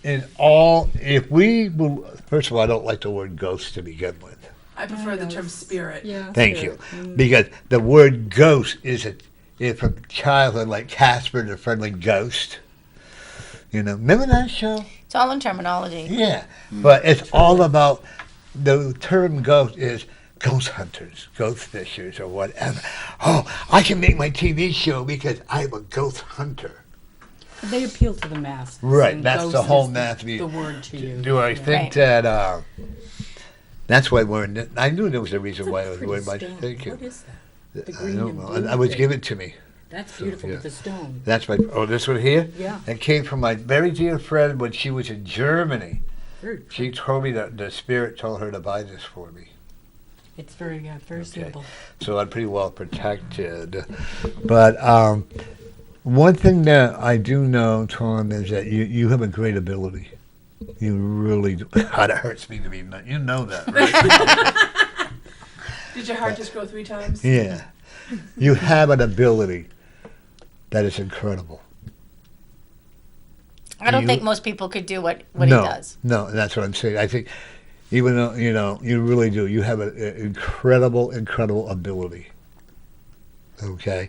If we first of all, I don't like the word ghost to begin with. I prefer the term spirit. Yeah. Thank spirit. you, because the word ghost is from childhood, like Casper the Friendly Ghost. You know, remember that show? It's all in terminology. Yeah, but it's all about the term ghost is ghost hunters, ghost fishers, or whatever. Oh, I can make my TV show because I'm a ghost hunter. They appeal to the masses. Right, and that's the ghost whole is mass. The word to you. Do I think Right. that that's why we're in it? I knew there was a reason why I was Pretty wearing my stone. thinking. What is that? The I green don't and know. blue I was thing. given to me. That's beautiful yeah. with the stone. That's my. Oh, this one here. Yeah. It came from my very dear friend when she was in Germany. Very, She told me that the spirit told her to buy this for me. it's very simple. So I'm pretty well protected. But one thing that I do know, Tom, is that you have a great ability. You really do. God, it hurts me to be. You know that, right? Did your heart just grow 3 times? Yeah. You have an ability that is incredible. I don't You- think most people could do what no, he does. No, that's what I'm saying. I think, even though, you really do, you have an incredible ability. Okay?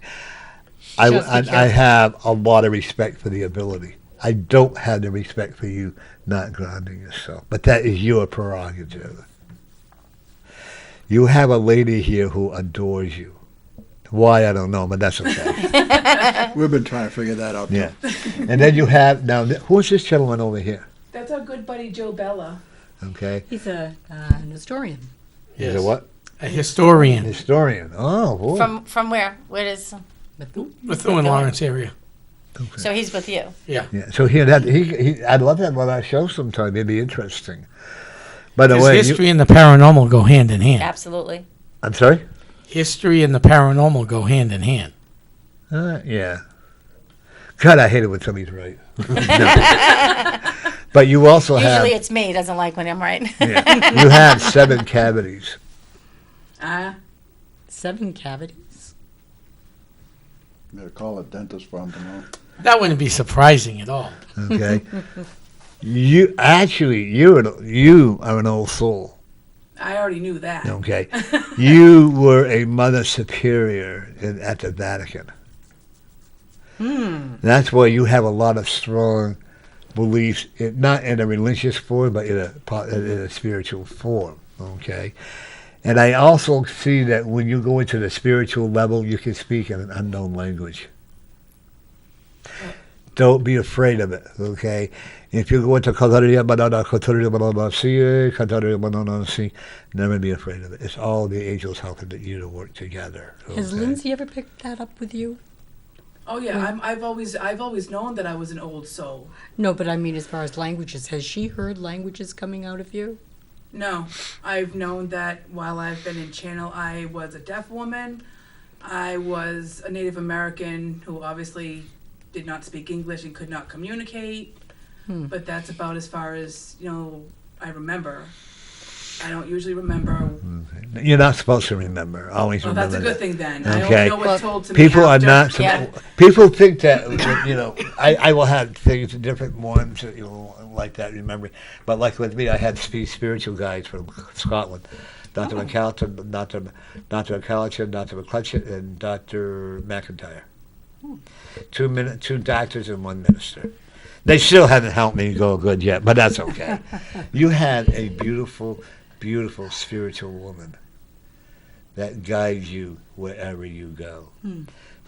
Just be I careful. have a lot of respect for the ability. I don't have the respect for you not grounding yourself. But that is your prerogative. You have a lady here who adores you. Why, I don't know, but that's okay. We've been trying to figure that out. Yeah. And then you have, now, who's this gentleman over here? That's our good buddy Joe Bella. Okay. He's an historian. He's a what? A historian. Historian. Oh, boy. From where? Where is? Methuen Lawrence area. So he's with you. Yeah. So he I'd love to have him on our show sometime. It'd be interesting. By the Because way, history and the paranormal go hand in hand. Absolutely. I'm sorry? History and the paranormal go hand in hand. Yeah. God, I hate it when somebody's right. No. But you also Usually have, it's me. Doesn't like when I'm right. yeah, you have 7 cavities. 7 cavities. Better call a dentist for him to know. That wouldn't be surprising at all. Okay. You are an old soul. I already knew that. Okay. You were a mother superior at the Vatican. That's why you have a lot of strong beliefs, not in a religious form, but in a spiritual form. Okay. And I also see that when you go into the spiritual level, you can speak in an unknown language. Don't be afraid of it, okay? If you go into never be afraid of it. It's all the angels helping you to work together. Has okay? Lindsay ever picked that up with you? Oh yeah, I've always known that I was an old soul. No, but I mean as far as languages, has she heard languages coming out of you? No, I've known that while I've been in Channel, I was a deaf woman. I was a Native American who obviously did not speak English and could not communicate. But that's about as far as, I remember. I don't usually remember. You're not supposed to remember. Always Well, remember that's a good that. thing then. Okay. I only know what's told to People me are after. not. Yeah. People think that I will have things, different ones, like that. Remembering, but like with me, I had spiritual guides from Scotland, Dr. McCallum, Dr. McCallum, Dr. McClutchet, and Dr. McIntyre. 2 doctors and 1 minister. They still haven't helped me go good yet, but that's okay. You had a beautiful, beautiful spiritual woman that guides you wherever you go.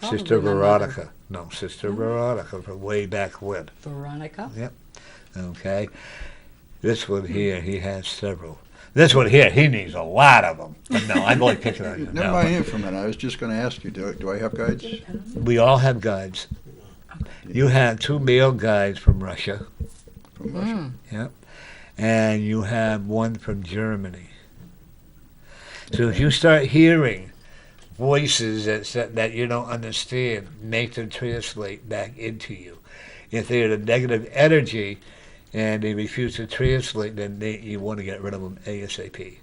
Sister Probably my mother. Veronica. No, Sister Veronica from way back when. Veronica? Yep. Okay. This one here, he has several. This one here, he needs a lot of them. But no, I'm only picking on you. Never No, mind him for a minute. I was just going to ask you, do I have guides? we all have guides. You have 2 male guides from Russia. From Russia? Yep. and you have one from Germany. So if you start hearing voices that you don't understand, make them translate back into you. If they're a negative energy and they refuse to translate, then you want to get rid of them ASAP.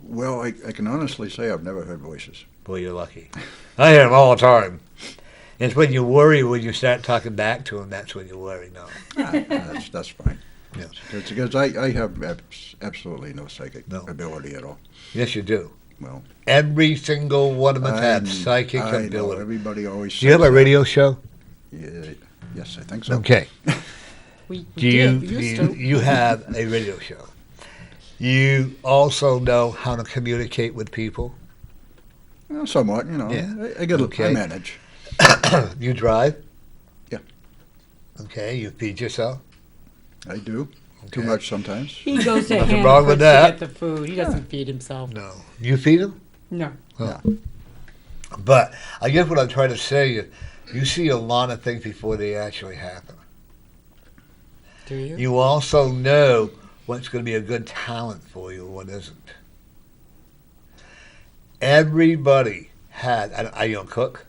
Well, I can honestly say I've never heard voices. Boy, you're lucky. I hear them all the time. It's when you worry, when you start talking back to them, that's when you worry. No. That's fine. Yes. Because I have absolutely no psychic No. ability at all. Yes, you do. Well, Every single one of us have I psychic know, ability. everybody always says Do you have a that. radio show? Yeah, yes, I think so. Okay. We Do did, we used to. you have a radio show? You also know how to communicate with people. Well, somewhat, Yeah. I get Okay. I manage. You drive? Yeah. Okay, you feed yourself? I do. Okay. Too much sometimes. He goes to Nothing Hannah wrong with first that. to get the food. He doesn't feed himself. No. You feed them? No. But I guess what I'm trying to say is you see a lot of things before they actually happen. Do you? You also know what's going to be a good talent for you and what isn't. Everybody had. Are you a cook?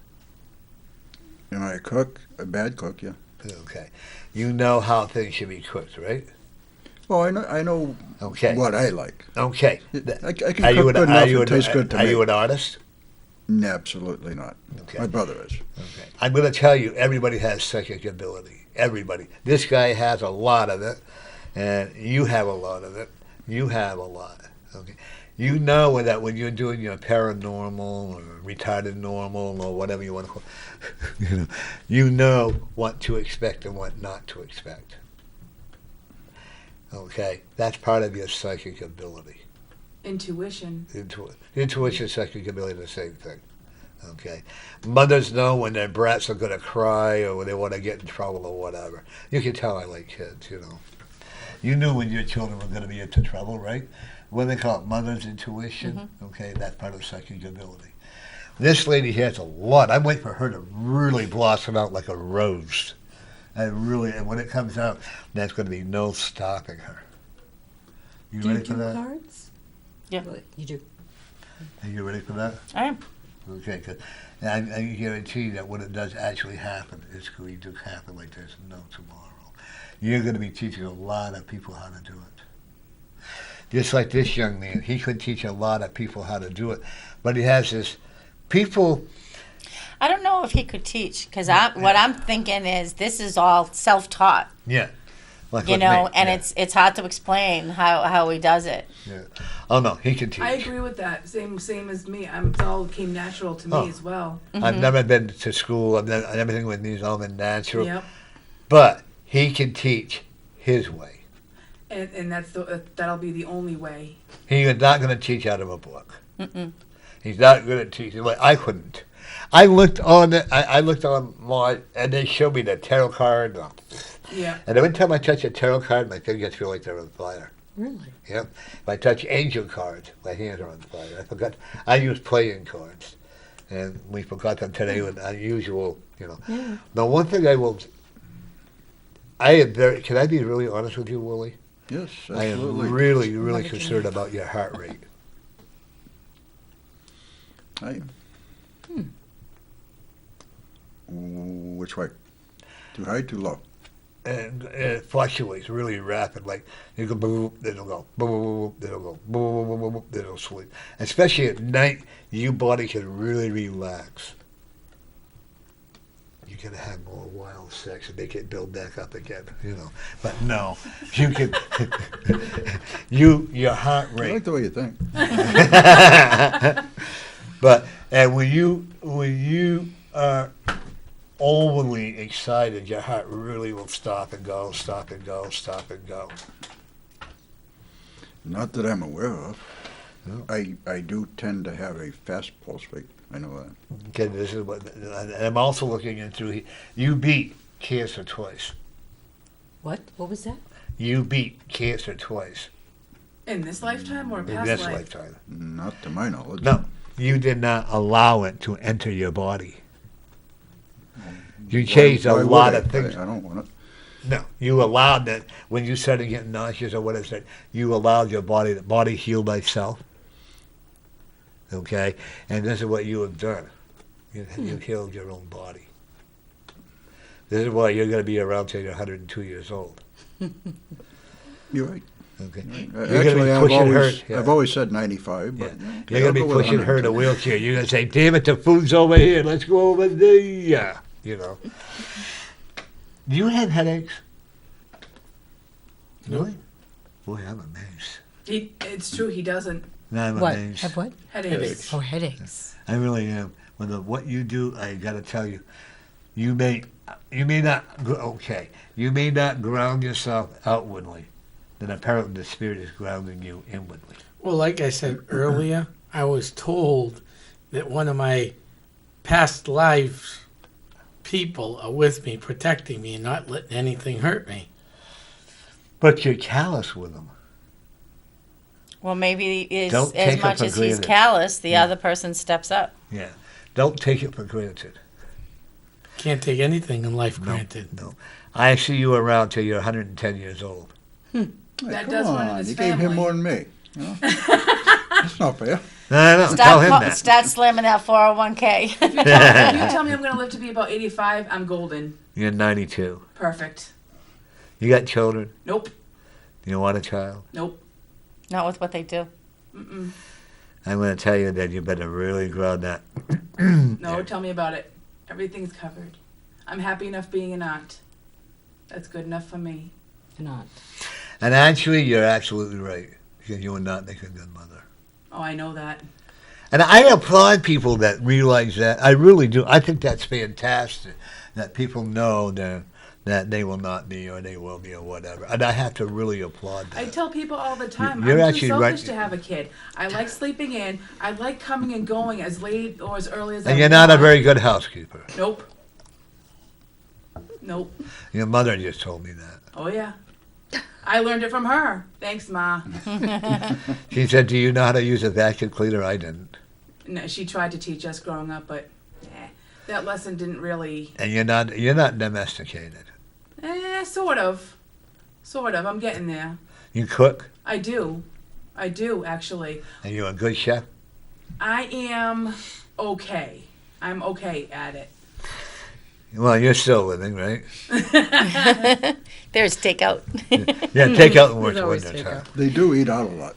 Am I a cook? A bad cook? Yeah. Okay. You know how things should be cooked, right? Well, I know Okay. what I like. Okay. I can Are cook you good enough it tastes good to are me. you an artist? No, absolutely not. Okay. My brother is. Okay. I'm going to tell you, everybody has psychic ability. Everybody. This guy has a lot of it, and you have a lot of it. You have a lot. Okay. You know that when you're doing your paranormal or retarded normal or whatever you want to call it, you know what to expect and what not to expect. Okay. That's part of your psychic ability. Intuition. Intuition, psychic ability, the same thing. Okay. Mothers know when their brats are going to cry or when they want to get in trouble or whatever. You can tell I like kids, You knew when your children were going to be into trouble, right? What they call it, mother's intuition. Mm-hmm. Okay, that's part of psychic ability. This lady has a lot. I'm waiting for her to really blossom out like a rose. And when it comes out, there's going to be no stopping her. You Do you ready for do that? cards? Yeah. Well, you do. Are you ready for that? I am. Okay, because I guarantee that when it does actually happen, it's going to happen like there's no tomorrow. You're going to be teaching a lot of people how to do it. Just like this young man, he could teach a lot of people how to do it, but he has this people. I don't know if he could teach because what I'm thinking is this is all self-taught, Yeah. Like you with know, me, and yeah, it's hard to explain how he does it. Yeah. Oh no, he can teach. I agree with that. Same as me. It all came natural to me Oh. as well. I've never been to school. Everything with me has all been natural. Yep. But he can teach his way. And that'll be the only way. He is not going to teach out of a book. Mm-mm. He's not going to teach. Like I couldn't. I looked on I looked online and they showed me the tarot card. Yeah. And every time I touch a tarot card, my fingers feel like they're on fire. Really? Yeah. If I touch angel cards, my hands are on fire. I forgot. I use playing cards, and we forgot them today with unusual. Yeah. Now, one thing I will. I am very. Can I be really honest with you, Willie? Yes, I am absolutely. really Love it, concerned Jimmy. about your heart rate. Which way? Too high, too low? And it fluctuates really rapid. Like you go boom, then it'll go boom, then it'll go boom, then it'll sleep. Especially at night, your body can really relax. You can have more wild sex and make it build back up again, But no, you can. Your heart I rate. like the way you think. But and when you are overly excited, your heart really will stop and go, stop and go, stop and go. Not that I'm aware of. No. I do tend to have a fast pulse rate. I know that. Okay, this is what and I'm also looking into. You beat cancer twice. What? What was that? You beat cancer twice In this lifetime or in past this life? lifetime. Not to my knowledge. No, you did not allow it to enter your body. You changed Why a lot would of things. I don't want it. No, You allowed that when you started getting nauseous or what is it? You allowed your body, the body heal by itself. Okay, and this is what you have done. You've healed your own body. This is why you're going to be around till you're 102 years old. You're right. Okay, Actually, I've I've always said 95, but you're going to be pushing her in a wheelchair. You're going to say, "Damn it, the food's over here. Let's go over there." You know. Do you have headaches? Really? Boy, I'm amazed. It's true, he doesn't. No, I'm What? amazed. Have what? Headaches. Oh, headaches. I really am. With what you do, I got to tell you, you may not. You may not ground yourself outwardly, then apparently the Spirit is grounding you inwardly. Well, like I said earlier, I was told that one of my past lives people are with me, protecting me, and not letting anything hurt me. But you're callous with them. Well, maybe Don't as take it much for as he's granted. callous, the other person steps up. Yeah. Don't take it for granted. Can't take anything in life granted. No. I see you around till you're 110 years old. That Come does run in on, his you gave family. him more than me. You know? That's not fair. No, tell him that. Start slamming that 401k. If you tell me I'm going to live to be about 85, I'm golden. You're 92. Perfect. You got children? Nope. You want a child? Nope. Not with what they do. Mm-mm. I'm going to tell you that you better really ground that. No, tell me about it. Everything's covered. I'm happy enough being an aunt. That's good enough for me. Not. And actually, you're absolutely right. Because you would not make a good mother. Oh, I know that. And I applaud people that realize that. I really do. I think that's fantastic. That people know that they will not be or they will be or whatever. And I have to really applaud that. I tell people all the time, You're I'm too actually selfish right. to have a kid. I like sleeping in. I like coming and going as late or as early as I And you're not a want. very good housekeeper. Nope. Nope. Your mother just told me that. Oh, yeah. I learned it from her. Thanks, Ma. She said, "Do you know how to use a vacuum cleaner?" I didn't. No, she tried to teach us growing up, but that lesson didn't really... And you're not domesticated. Sort of. Sort of. I'm getting there. You cook, I do, actually. and you're a good chef. I am okay. I'm okay at it. Well, you're still living, right? There's takeout. Yeah, takeout works There's always wonders. Huh? They do eat out a lot.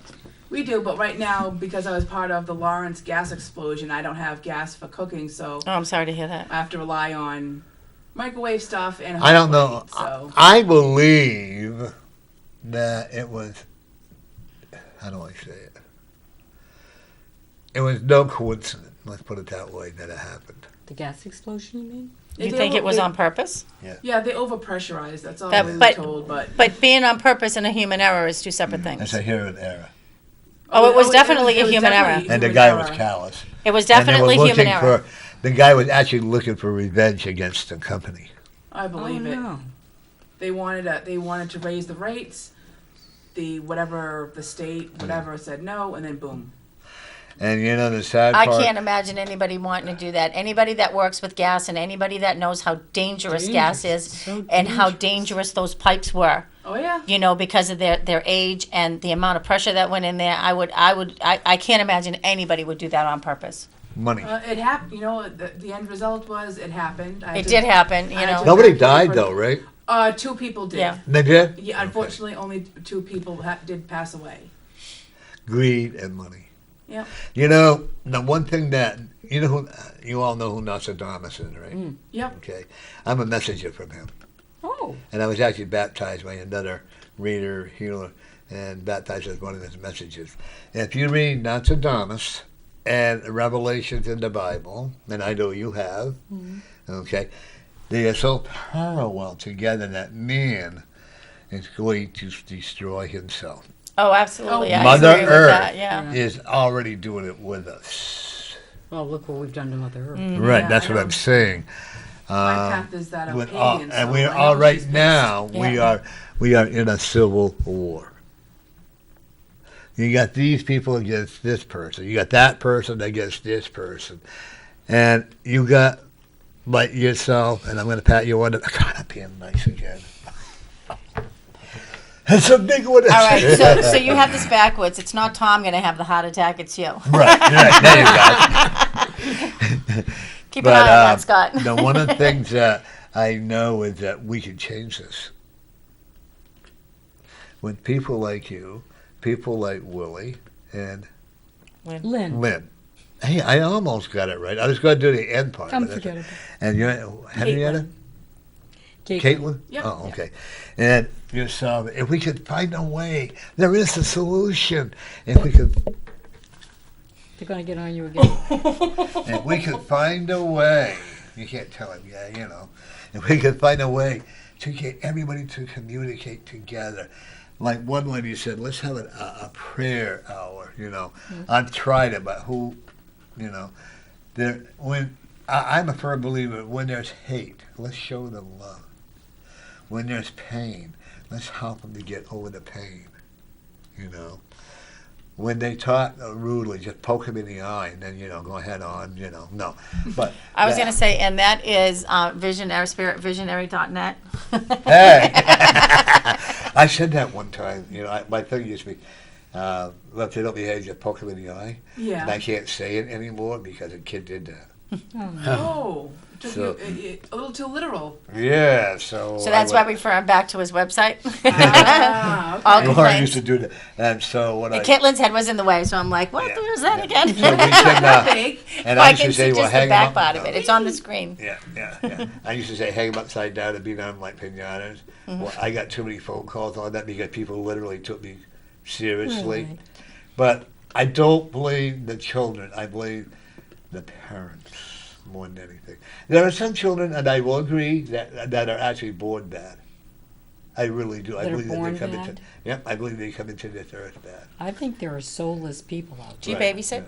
We do, but right now, because I was part of the Lawrence gas explosion, I don't have gas for cooking, so Oh, I'm sorry to hear that. I have to rely on microwave stuff and I don't hot know. plate, so. I believe that it was. How do I say it? It was no coincidence. Let's put it that way. That it happened. The gas explosion, you mean? You think it was on purpose? Yeah, they overpressurized. That's all That- we were but- told, but... But being on purpose and a human error is two separate That's things. a human error. Oh, it was definitely a was human error. definitely a And the human guy error. was callous. It was And they were definitely human looking error. the guy was actually looking for revenge against the company. I believe it. no. They wanted to raise the rates. The state, whatever, said no, and then boom. And you know the sad I part. can't imagine anybody wanting to do that. Anybody that works with gas and anybody that knows how dangerous gas is So and how dangerous. dangerous those pipes were, Oh yeah. you know, because of their age and the amount of pressure that went in there. I can't imagine anybody would do that on purpose. Money. It happened. You know, the end result was it happened. It did happen, you I know. just- Nobody died though, right? 2 people did. Yeah. They did. Yeah, unfortunately, only 2 people did pass away. Greed and money. Yep. You know the one thing that you all know who Nostradamus is, right? Yep. Okay, I'm a messenger from him. Oh. And I was actually baptized by another reader, healer, and baptized as one of his messages. If you read Nostradamus and Revelations in the Bible, and I know you have, okay, they are so parallel together that man is going to destroy himself. Oh, absolutely. I Mother agree with Earth that, yeah. is already doing it with us. Well, look what we've done to Mother Earth. Right, Yeah, that's I what know. I'm saying. My path is that of With pagan. and so we're I know all right she's pissed. now. Yeah. We are in a civil war. You got these people against this person. You got that person against this person, and you got like yourself. And I'm going to pat you on the. God, I'm being nice again. That's a big one. All right, so you have this backwards. It's not Tom going to have the heart attack, it's you. Right, there you go. Keep an eye on that, Scott. One of the things that I know is that we can change this. When people like you, people like Willy and Lynn. Hey, I almost got it right. I was going to do the end part. Unforgettable. And you're Henrietta? Caitlin? Yep. Oh, okay. And you saw that if we could find a way, there is a solution. If we could, They're going to get on you again. if we could find a way, you can't tell him, if we could find a way to get everybody to communicate together. Like one lady said, let's have a prayer hour, I've tried it, but I'm a firm believer, when there's hate, let's show them love. When there's pain, let's help them to get over the pain, When they talk rudely, just poke them in the eye and then, go ahead on, no. But I was going to say, and that is spiritvisionary.net. Hey! I said that one time, my thing used to be, if they don't behave, just poke them in the eye. Yeah. And I can't say it anymore because a kid did that. Oh, So- a little too literal. Yeah, so. So that's why we refer him back to his website. Ah, okay. All Laura used complaints. to do that. And so what And Caitlin's head was in the way, so I'm like, what Yeah. was that again? So we can, Big. and Well, I I used can to say, see well, just the hang back them part up. of it. It's on the screen. Yeah. I used to say, hang them upside down and beat on them like pinatas. Well, I got too many phone calls on that because people literally took me seriously. Right. But I don't blame the children. I blame the parents more than anything. There are some children, and I will agree, that are actually born bad. I really do. I That are believe that born they come bad? into. Yep, I believe they come into this earth bad. I think there are soulless people out Do you Right, babysit?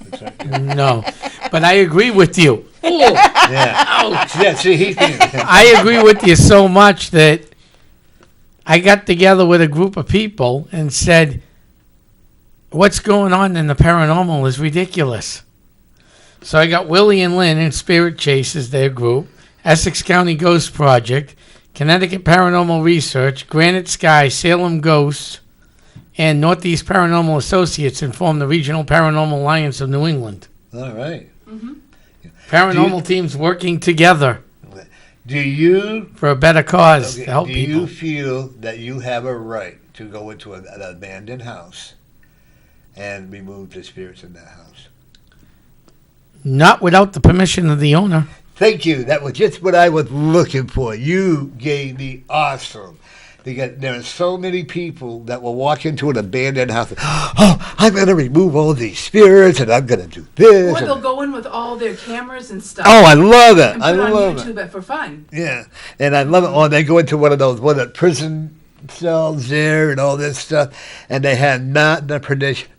That's right, yeah. No, but I agree with you. Yeah. Yeah, see, he's being. I agree with you so much that I got together with a group of people and said, what's going on in the paranormal is ridiculous. So I got Willy and Lynne in Spirit Chasers, their group, Essex County Ghost Project, Connecticut Paranormal Research, Granite Sky, Salem Ghosts, and Northeast Paranormal Associates and formed the Regional Paranormal Alliance of New England. All right. Paranormal teams working together Do you for a better cause to help do people. you feel that you have a right to go into an abandoned house and remove the spirits in that house? Not without the permission of the owner. Thank you. That was just what I was looking for. You gave me awesome. Because there are so many people that will walk into an abandoned house and, oh, I'm going to remove all these spirits and I'm going to do this. Or and- they'll go in with all their cameras and stuff. oh, I love it. and I put it on love it. YouTube for fun. Yeah, and I love it. Oh, they go into one of those prison cells there and all this stuff, and they have not the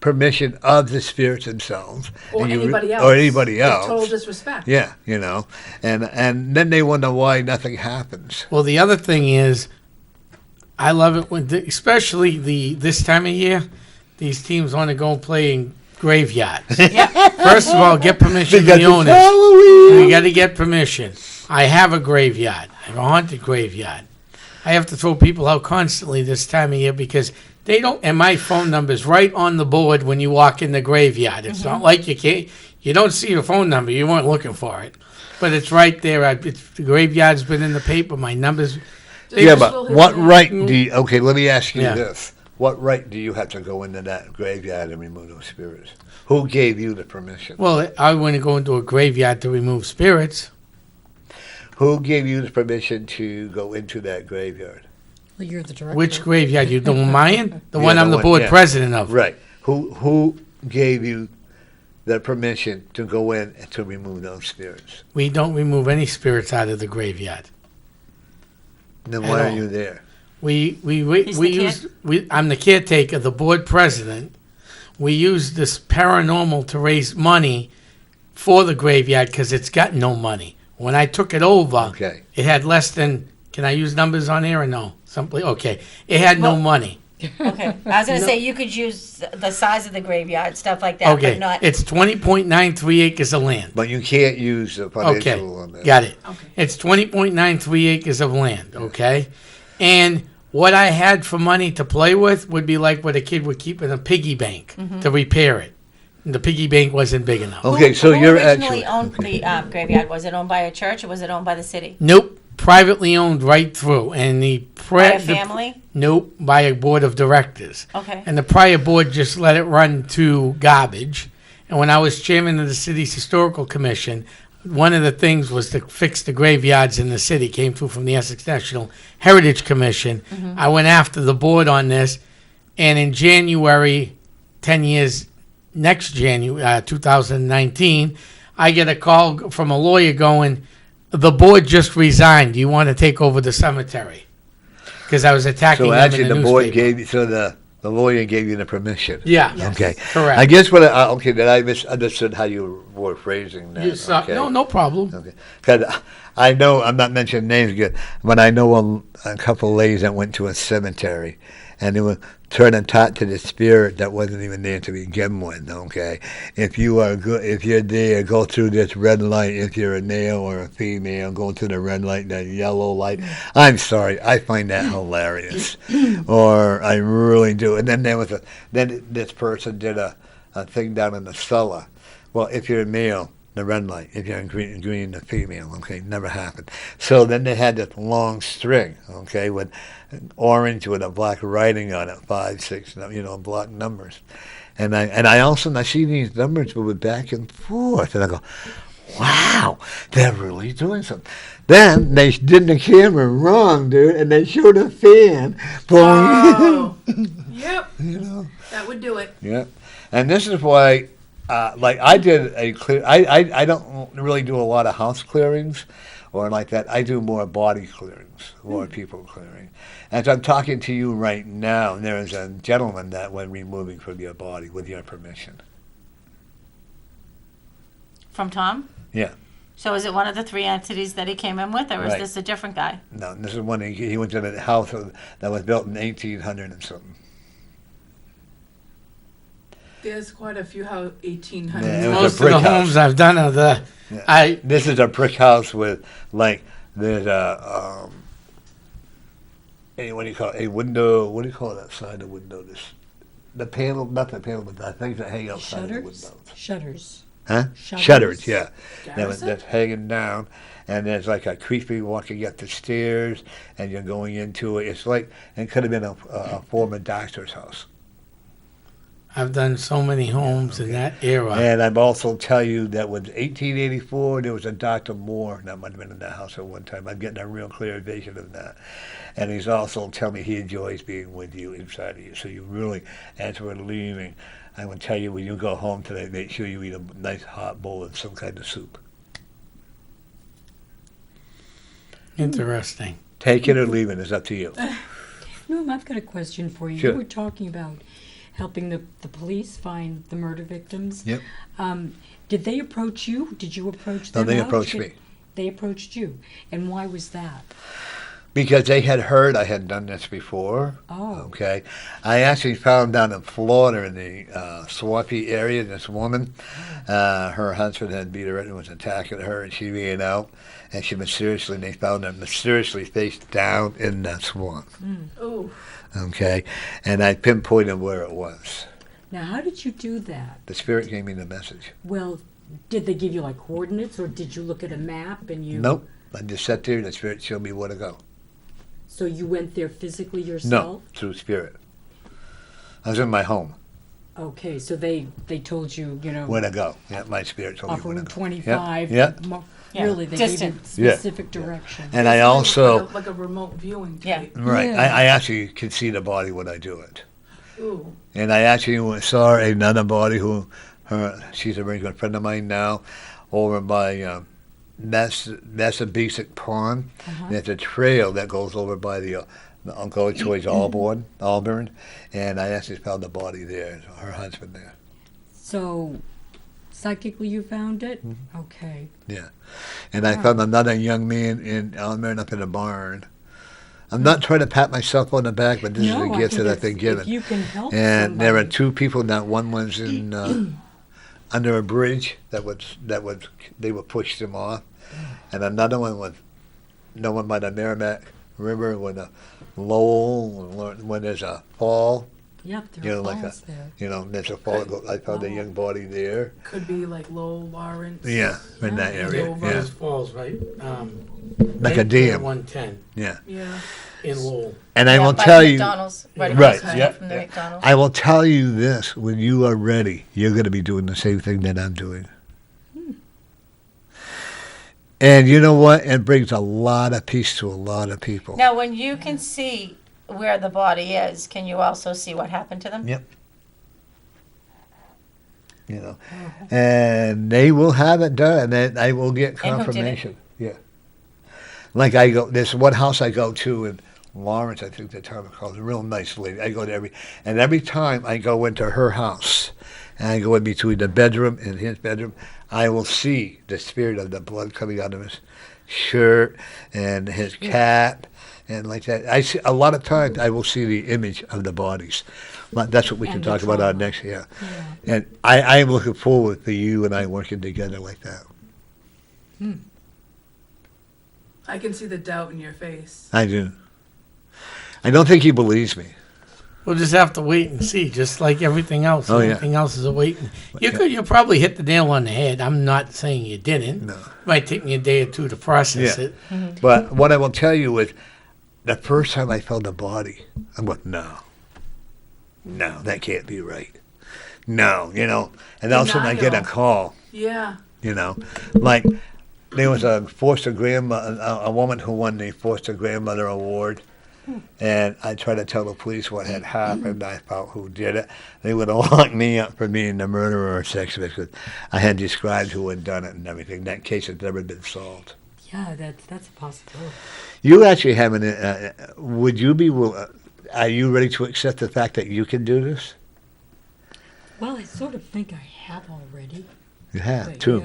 permission of the spirits themselves Or And you anybody else. or anybody It's else. total disrespect. Yeah, and then they wonder why nothing happens. Well, the other thing is, I love it when, especially this time of year, these teams want to go play in graveyards. First of all, get permission from the owners. Halloween. You got to get permission. I have a graveyard. I have a haunted graveyard. I have to throw people out constantly this time of year because they don't. And my phone number's right on the board when you walk in the graveyard. It's not like you don't see the phone number. You weren't looking for it, but it's right there. The graveyard's been in the paper. My number's. Yeah, but Will what his- right do you? Okay, let me ask you Yeah. this: what right do you have to go into that graveyard and remove those spirits? Who gave you the permission? Well, I want to go into a graveyard to remove spirits. Who gave you the permission to go into that graveyard? Well, you're the director. Which graveyard? You doing mine? The Yeah, one the I'm the one- board yeah. president of. Right. Who gave you the permission to go in and to remove those spirits? We don't remove any spirits out of the graveyard. Then At why are all. you there? We He's the use I'm the caretaker, the board president. We use this paranormal to raise money for the graveyard because it's got no money. When I took it over, Okay. it had less than. Can I use numbers on air or no? Okay, it had no money. Okay. I was going to say you could use the size of the graveyard, stuff like that, Okay, but not. it's 20.93 acres of land. But you can't use the Okay, financial on that. got it. Okay. It's 20.93 acres of land, okay? And what I had for money to play with would be like what a kid would keep in a piggy bank to repair it. And the piggy bank wasn't big enough. Okay, so Who you're originally actually. owned the graveyard? Was it owned by a church or was it owned by the city? Nope, privately owned right through. And By a family? Nope, by a board of directors. Okay. And the prior board just let it run to garbage. And when I was chairman of the city's historical commission, one of the things was to fix the graveyards in the city. Came through from the Essex National Heritage Commission. I went after the board on this, and in January, 10 years, next January, 2019, I get a call from a lawyer going, the board just resigned. Do you want to take over the cemetery? Because I was attacking So them actually, in the the board newspaper. gave you, so the lawyer gave you the permission. Yeah. Okay. Correct. I guess okay, that I misunderstood how you were phrasing that. You saw- okay. No problem. Okay. 'Cause I know, I'm not mentioning names good, but I know a couple of ladies that went to a cemetery and they were turning and talk to the spirit that wasn't even there to begin with, okay? If you are good, if you're there, go through this red light. If you're a male or a female, go through the red light, that yellow light. I'm sorry, I find that hilarious. Or I really do. And then then this person did a thing down in the cellar. Well, if you're a male, the red light. If you're in green, the female. Okay, never happened. So then they had this long string, okay, with orange with a black writing on it, 5, 6, block numbers. And I see these numbers moving back and forth, and I go, wow, they're really doing something. Then they did the camera wrong, dude, and they showed a fan blowing. Oh, yep. You know. That would do it. Yeah, and this is why, like I did a clear. I don't really do a lot of house clearings, or like that. I do more body clearings, more people clearing. As I'm talking to you right now, there is a gentleman that went removing from your body with your permission. From Tom? Yeah. So is it one of the three entities that he came in with, or is Right. this a different guy? No, this is one he went to the house that was built in 1800 and something. There's quite a few 1800s. Yeah, it was a Most of brick the house. homes I've done are the, Yeah. This is a brick house with there's a what do you call it? A window? What do you call that side of the window? The panel, not the panel, but the things that hang outside of the Shutters? windows. Shutters. Huh? Shutters. Shutters, yeah. Garrison? That's hanging down, and there's like a creepy walking up the stairs, and you're going into it. It's like it could have been a former doctor's house. I've done so many homes in that era. And I'm also tell you that with 1884, there was a Dr. Moore that might have been in that house at one time. I'm getting a real clear vision of that. And he's also telling me he enjoys being with you inside of you. So you really, as we're leaving, I will tell you when you go home today, make sure you eat a nice hot bowl of some kind of soup. Interesting. Take it or leave it. It's up to you. No, I've got a question for you. Sure. You were talking about helping the police find the murder victims. Yep. Did they approach you? Did you approach No, them? they How did approached you- me. They approached you. And why was that? Because they had heard I had done this before. Oh. Okay. I actually found down in Florida in the swampy area this woman. Her husband had beat her and was attacking her, and she ran out. And they found her mysteriously face down in that swamp. Ooh. Okay. And I pinpointed where it was. Now, how did you do that? The spirit gave me the message. Well, did they give you like coordinates, or did you look at a map and you? Nope. I just sat there and the spirit showed me where to go. So you went there physically No, yourself? through spirit. I was in my home. Okay, so they told you, Where to go. Yeah, my spirit told me off where to Route go. 25. Yeah. Yeah. Really, they gave you Distance. Yeah. specific direction. And I also, Like a remote viewing Yeah. type. right, Yeah. I actually can see the body when I do it. Ooh. And I actually saw another body she's a very good friend of mine now, over by that's a basic pond. There's a trail that goes over by the Uncle towards Auburn, and I actually found the body there, her husband there. So, psychically you found it? Mm-hmm. Okay. Yeah. And I found another young man in Elmer up in a barn. I'm not trying to pat myself on the back, but this is a gift that I've been given. If you can help And there are somebody. two people. That one was in under a bridge they would push them off, and another one was no one by the Merrimack Remember when Lowell, when there's a fall, Yep, you there know, are like falls there. there's a fall. I found a young body there. Could be like Lowell, Lawrence. Yeah, in that area. Over. Yeah, Those falls, right? like a dam. 110 Yeah, Yeah. in Lowell. and I Yeah, will by tell the you. McDonald's, right Right, across the yeah, street from the yeah. McDonald's. I will tell you this: when you are ready, you're going to be doing the same thing that I'm doing. And you know what? It brings a lot of peace to a lot of people. Now, when you can see where the body is, can you also see what happened to them? Yep. You know, and they will have it done, and I will get And who did it? confirmation. Yeah. Like I go, there's one house I go to in Lawrence, I think the town it's called. A real nice lady. I go to every time I go into her house, and I go in between the bedroom and his bedroom, I will see the spirit of the blood coming out of his shirt and his cap and like that. I see a lot of times I will see the image of the bodies. But that's what we can And the talk about on trauma. next year. Yeah. And I am looking forward to you and I working together like that. I can see the doubt in your face. I do. I don't think he believes me. We'll just have to wait and see, just like everything else. Oh, yeah. Everything else is a waiting. You'll probably hit the nail on the head. I'm not saying you didn't. No. Might take me a day or two to process Yeah. it. But what I will tell you is, the first time I felt a body, I'm like, no, that can't be right. No, and all of a sudden I get a Denial. call, Yeah. like there was a foster grandmother, a woman who won the foster grandmother award. And I tried to tell the police what had happened. I found who did it. They would have locked me up for being the murderer or sex because I had described who had done it and everything. That case has never been solved. Yeah, that's a possibility. You actually have would you be, are you ready to accept the fact that you can do this? Well, I sort of think I have already. You have, But too.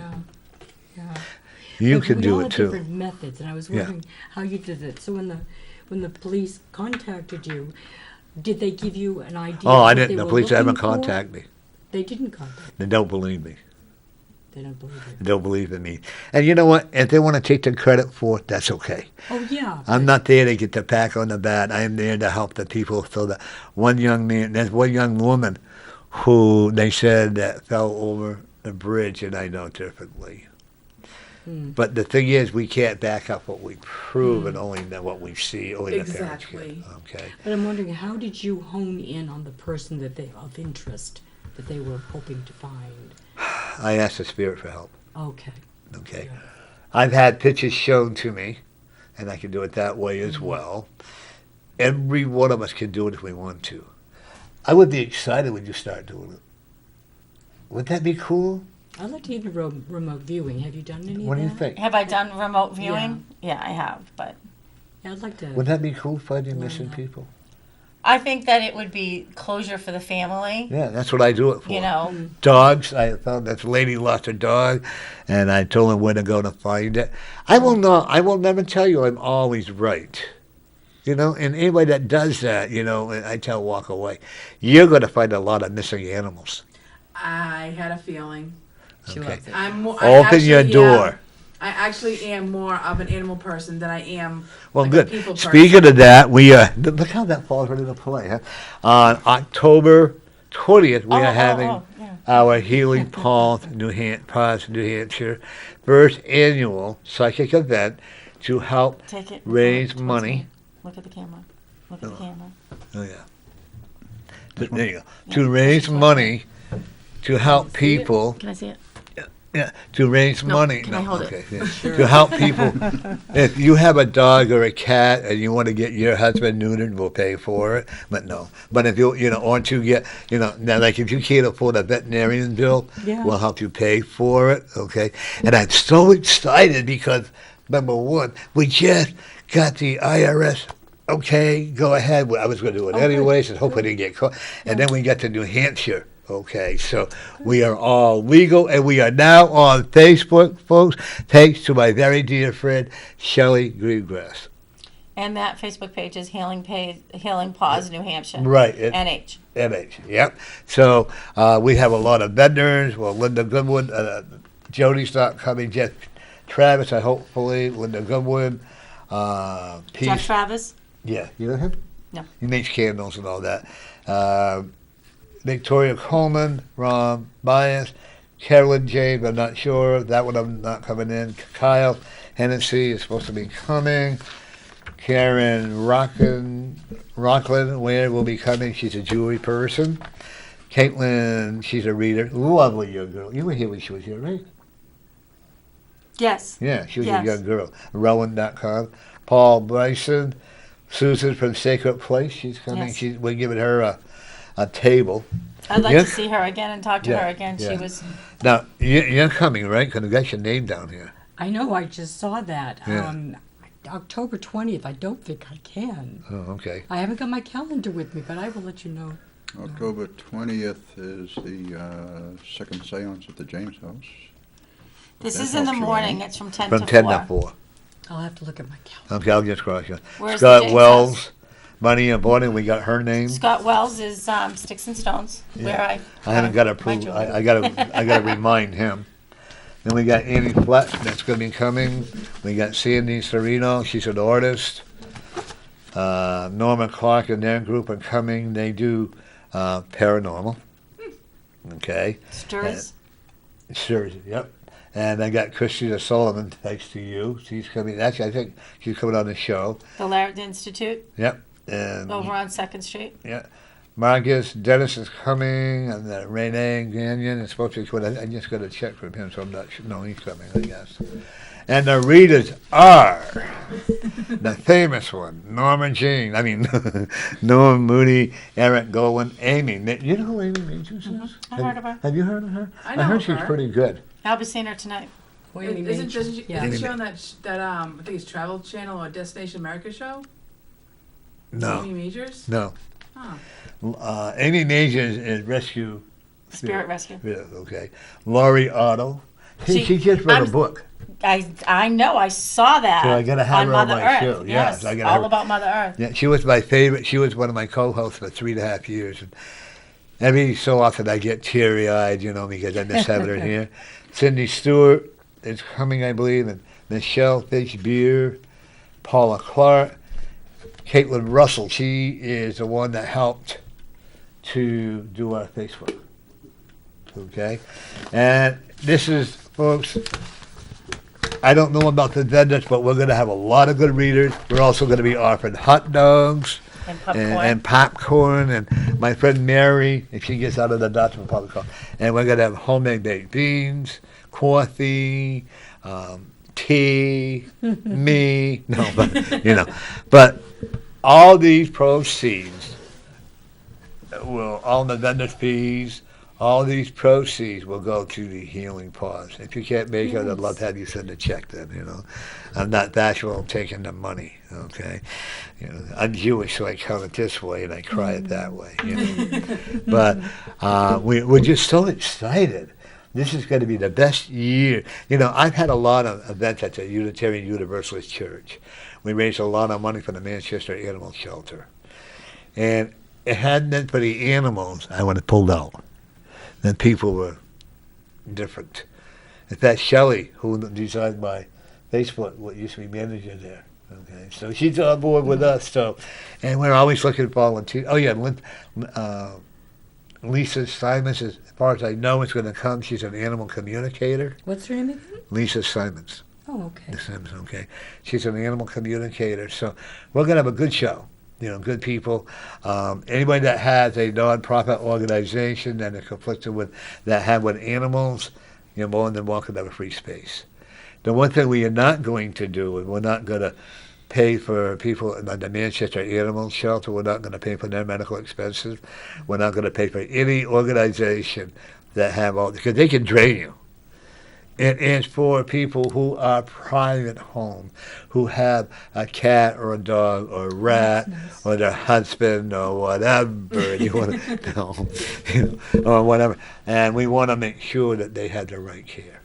Yeah. You But can we do all it, have too. different methods, and I was Yeah. wondering how you did it. So when the police contacted you, did they give you an idea? Oh, I what didn't. they The were police haven't looking for? contacted me. They didn't contact. They don't believe me. They don't believe it. They don't believe in me. And you know what? If they want to take the credit for it, that's okay. Oh yeah. I'm not there to get the pat on the back. I am there to help the people. So that there's one young woman who they said that fell over the bridge, and I know differently. But the thing is, we can't back up what we prove and only know what we see. Only the parents Exactly. can. Okay. But I'm wondering, how did you hone in on the person that they of interest that they were hoping to find? I asked the spirit for help. Okay. Okay. Yeah. I've had pictures shown to me, and I can do it that way as well. Every one of us can do it if we want to. I would be excited when you start doing it. Would that be cool? I'd like to get a remote viewing. Have you done any What of do you that? think? Have I done remote viewing? Yeah, I have, but Yeah, I'd like to. Would that be cool, finding Why missing not? people? I think that it would be closure for the family. Yeah, that's what I do it for. You know, Dogs, I found this lady lost her dog, and I told her where to go to find it. I will never tell you I'm always right. And anybody that does that, I tell walk away. You're going to find a lot of missing animals. I had a feeling. She Okay. loves it. I'm more. Open your door. I actually am more of an animal person than I am Well, like good. a people person. Speaking of that, we look how that falls right into play. Huh? On October 20th, we are having yeah. our Healing Paws, New Hampshire, first annual psychic event to help Take it. raise towards money. me. Look at the camera. Look at the camera. Oh yeah. There you go. To raise money to help people. Can I see it? Yeah, to raise No, money. can I hold it? okay, yeah. To help people. If you have a dog or a cat and you want to get your husband neutered, we'll pay for it. But no. But if or to get, now like if you can't afford a veterinarian bill, Yeah. we'll help you pay for it. Okay. And I'm so excited because number one, we just got the IRS. Okay, go ahead. Well, I was going to do it good. anyways, and hope I didn't get caught. And then we got to New Hampshire. Okay, so we are all legal, and we are now on Facebook, folks, thanks to my very dear friend, Shelley Greengrass. And that Facebook page is Healing Paws, New Hampshire. Right. NH. NH, yep. So we have a lot of vendors. Well, Linda Goodwin, Jody's not coming yet. Travis, hopefully, Linda Goodwin. Jeff Peace. Travis? Yeah, you know him? No. He makes candles and all that. Victoria Coleman, Ron Myers, Carolyn James, I'm not sure. That one I'm not coming in. Kyle Hennessy is supposed to be coming. Karen Rockland Ware will be coming. She's a jewelry person. Caitlin, she's a reader. Lovely young girl. You were here when she was here, right? Yes. Yeah, she was Yes. a young girl. Rowan.com. Paul Bryson. Susan from Sacred Place. She's coming. Yes. We're giving her a table. I'd like Yeah. to see her again and talk to Yeah, her again. yeah. She was. Now, you're coming, right? Because we got your name down here. I know, I just saw that. Yeah. October 20th, I don't think I can. Oh, okay. I haven't got my calendar with me, but I will let you know. October 20th is the second seance at the James House. This That is in the helps you morning. out. It's from 10 From to 10 4. to 4. I'll have to look at my calendar. Okay, I'll just cross you. Where's the Scott James Wells, house? Money and Boarding, we got her name. Scott Wells is Sticks and Stones, where I haven't got to my prove. jewelry. I got to remind him. Then we got Annie Fletch that's going to be coming. We got Sandy Serino. She's an artist. Norma Clark and their group are coming. They do paranormal. Okay. Stirs. Sure. Yep. And I got Christina Sullivan, thanks to you. She's coming. Actually, I think she's coming on the show. The Laird Institute Yep. And over on 2nd Street. yeah. Marcus Dennis is coming, and then Renee Gagnon is supposed to be coming. I just got a check from him, so I'm not sure. No, he's coming, I guess. And the readers are the famous one, Norma Jean. Norm Moody, Eric Golan, Amy. You know who Amy Majors is? I've heard of her. Have you heard of her? I know heard of she's her. pretty good. I'll be seeing her tonight. Wait, Isn't she, yeah. isn't she on that I think it's Travel Channel or Destination America show? No, Amy Majors? no. Oh. Amy Majors is Rescue. Spirit Rescue. Yeah, okay. Laurie Otto. She just wrote a I'm- book. I know. I saw that. So I gotta have on her on Mother my Earth. show. Yes, Yes, I gotta all have- about Mother Earth. Yeah, she was my favorite. She was one of my co-hosts for 3.5 years. And every so often I get teary-eyed, because I miss having her here. Cindy Stewart is coming, I believe, and Michelle Fitchbeer, Paula Clark, Caitlin Russell. She is the one that helped to do our Facebook. Okay? And this is, folks, I don't know about the vendors, but we're going to have a lot of good readers. We're also going to be offering hot dogs And popcorn. and popcorn. And my friend Mary, if she gets out of the doctor, will probably call. And we're going to have homemade baked beans, coffee, tea, me. No, but, But all these proceeds all the vendor fees, all these proceeds will go to the healing cause. If you can't make it, I'd love to have you send a check then, I'm not bashful taking the money, okay? I'm Jewish, so I count it this way and I cry it that way, But we're just so excited. This is going to be the best year. I've had a lot of events at the Unitarian Universalist Church. We raised a lot of money for the Manchester Animal Shelter. And it hadn't been for the animals, I would have pulled out. Then people were different. In fact, Shelley, who designed my Facebook, what used to be manager there. Okay, so she's on board with us. And we're always looking for volunteers. Oh yeah, Lisa Simons, as far as I know, is going to come. She's an animal communicator. What's her name again? Lisa Simons. Oh, okay. The Sims, okay. She's an animal communicator. So we're going to have a good show. Good people. Anybody that has a non-profit organization that is conflicted that have with animals, you're more than welcome to have a free space. The one thing we are not going to do is we're not going to pay for people in the Manchester Animal Shelter. We're not going to pay for their medical expenses. We're not going to pay for any organization that have because they can drain you. It is for people who are private home, who have a cat or a dog or a rat or their husband or whatever you want to know, or whatever. And we want to make sure that they have the right care.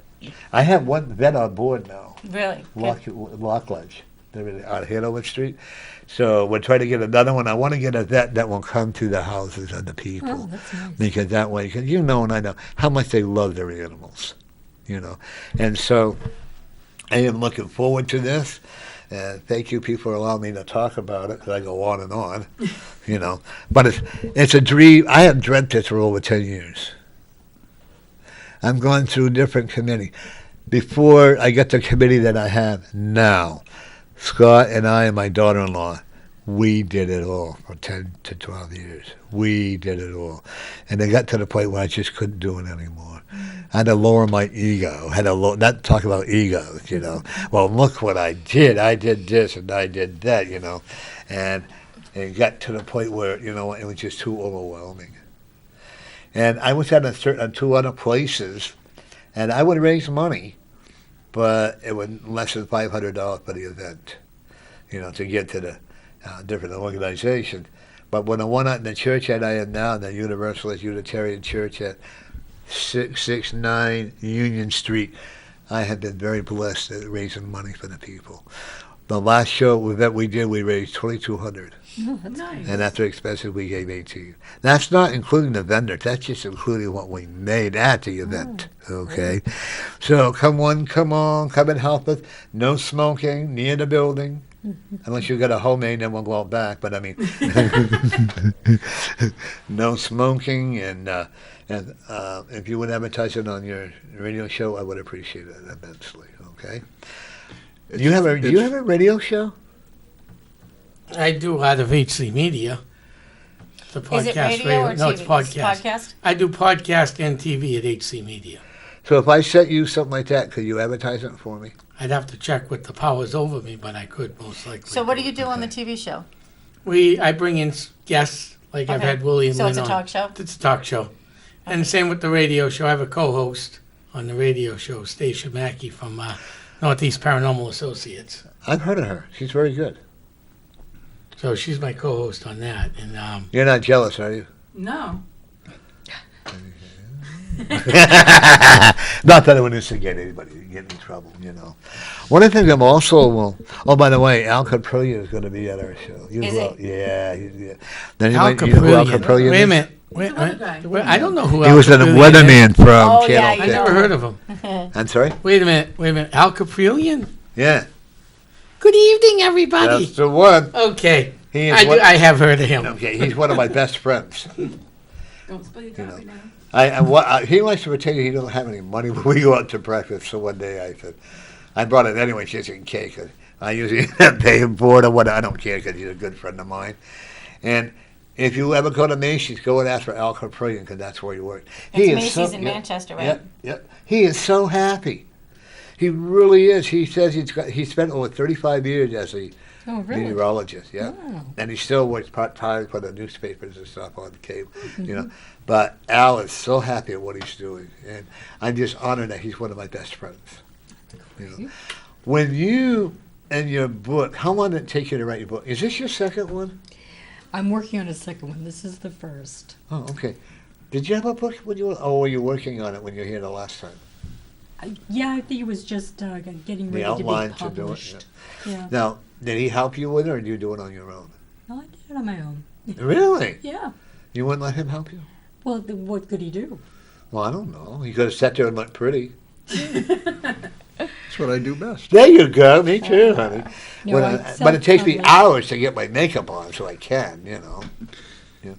I have one vet on board now, Really? Lockledge. They're on Hanover Street. So we're trying to get another one. I want to get a vet that will come to the houses and the people. Oh, that's nice. Because that way, because and I know how much they love their animals. And so I am looking forward to this. And thank you, people, for allowing me to talk about it, because I go on and on, you know. But it's a dream. I have dreamt this for over 10 years. I'm going through different committees. Before I get the committee that I have now, Scott and I and my daughter-in-law, we did it all for 10 to 12 years. We did it all. And it got to the point where I just couldn't do it anymore. I had to lower my ego. Not talk about egos, you know. Well, look what I did. I did this and I did that, you know. And it got to the point where, you know, it was just too overwhelming. And I was at two other places, and I would raise money, but it was less than $500 for the event, you know, to get to the different organizations. But when I went out in the church that I am now, the Universalist Unitarian Church at 669 Union Street, I have been very blessed at raising money for the people. The last show that we did, we raised $2,200. Oh, that's nice. And after expenses, we gave 18. That's not including the vendor. That's just including what we made at the event. Okay? So come on, come and help us. No smoking near the building. Unless you got a homemade, then we'll go out back. But I mean, no smoking, and if you would advertise it on your radio show, I would appreciate it immensely. Okay. Do you have a radio show? I do out of HC Media. The podcast Is it radio or No, TV? it's podcast. Podcast? I do podcast and TV at HC Media. So if I set you something like that, could you advertise it for me? I'd have to check with the powers over me, but I could most likely. So what do you do on the TV show? I bring in guests, like I've Okay. had Willy and So Lynne it's a on. talk show? It's a talk show. And the same with the radio show. I have a co-host on the radio show, Stacia Mackey from Northeast Paranormal Associates. I've heard of her. She's very good. So she's my co-host on that. And You're not jealous, are you? No. Not that I would instigate anybody to get in trouble, you know. One of the things I'm also, oh, by the way, Al Caprillion is going to be at our show. Is he? Yeah. Then Al you know who Al Caprillion. Caprillion Wait a is? minute. He's the weather guy. I don't know who He Al was a Caprillion is. weatherman from Oh, yeah, Channel you I 5. never heard of him. I'm sorry? Wait a minute. Al Caprillion? Yeah. Good evening, everybody. That's the one. Okay. He is one- I have heard of him. Okay, he's one of my best friends. Don't spill your coffee now. He likes to pretend he don't have any money when we go out to breakfast. So one day I said, I brought it anyway, just in case. I usually end up paying for it or what. I don't care because he's a good friend of mine. And if you ever go to Macy's, go and ask for Al Caprillion because that's where he worked. It's Macy's in Manchester, right? Yep. He is so happy. He really is. He says he spent over 35 years as a meteorologist, yeah. Oh. And he still works part-time for the newspapers and stuff on cable, you know. But Al is so happy at what he's doing, and I'm just honored that he's one of my best friends. You know. When you and your book, how long did it take you to write your book? Is this your second one? I'm working on a second one. This is the first. Oh, okay. Did you have a book when were you working on it when you were here the last time? Yeah, I think it was just getting The ready to be outline to do it, published. Yeah. Now, did he help you with it, or did you do it on your own? No, I did it on my own. Really? Yeah. You wouldn't let him help you? Well, what could he do? Well, I don't know. He could have sat there and looked pretty. That's what I do best. There you go. Me too, honey. No, But it takes me self-published. hours to get my makeup on, so I can, you know.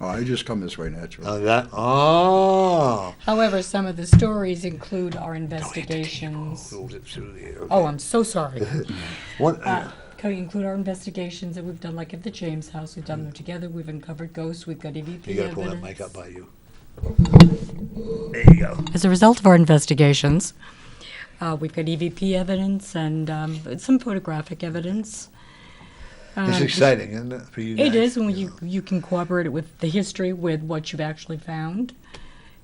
Oh, I just come this way naturally. Oh. However, some of the stories include our investigations. Oh, I'm so sorry. What? Include our investigations that we've done, like at the James House. We've done them together. We've uncovered ghosts. We've got EVP You got to pull that evidence. mic up by you. There you go. As a result of our investigations, we've got EVP evidence and some photographic evidence. It's exciting, isn't it, for you guys? It is when you can corroborate it with the history, with what you've actually found.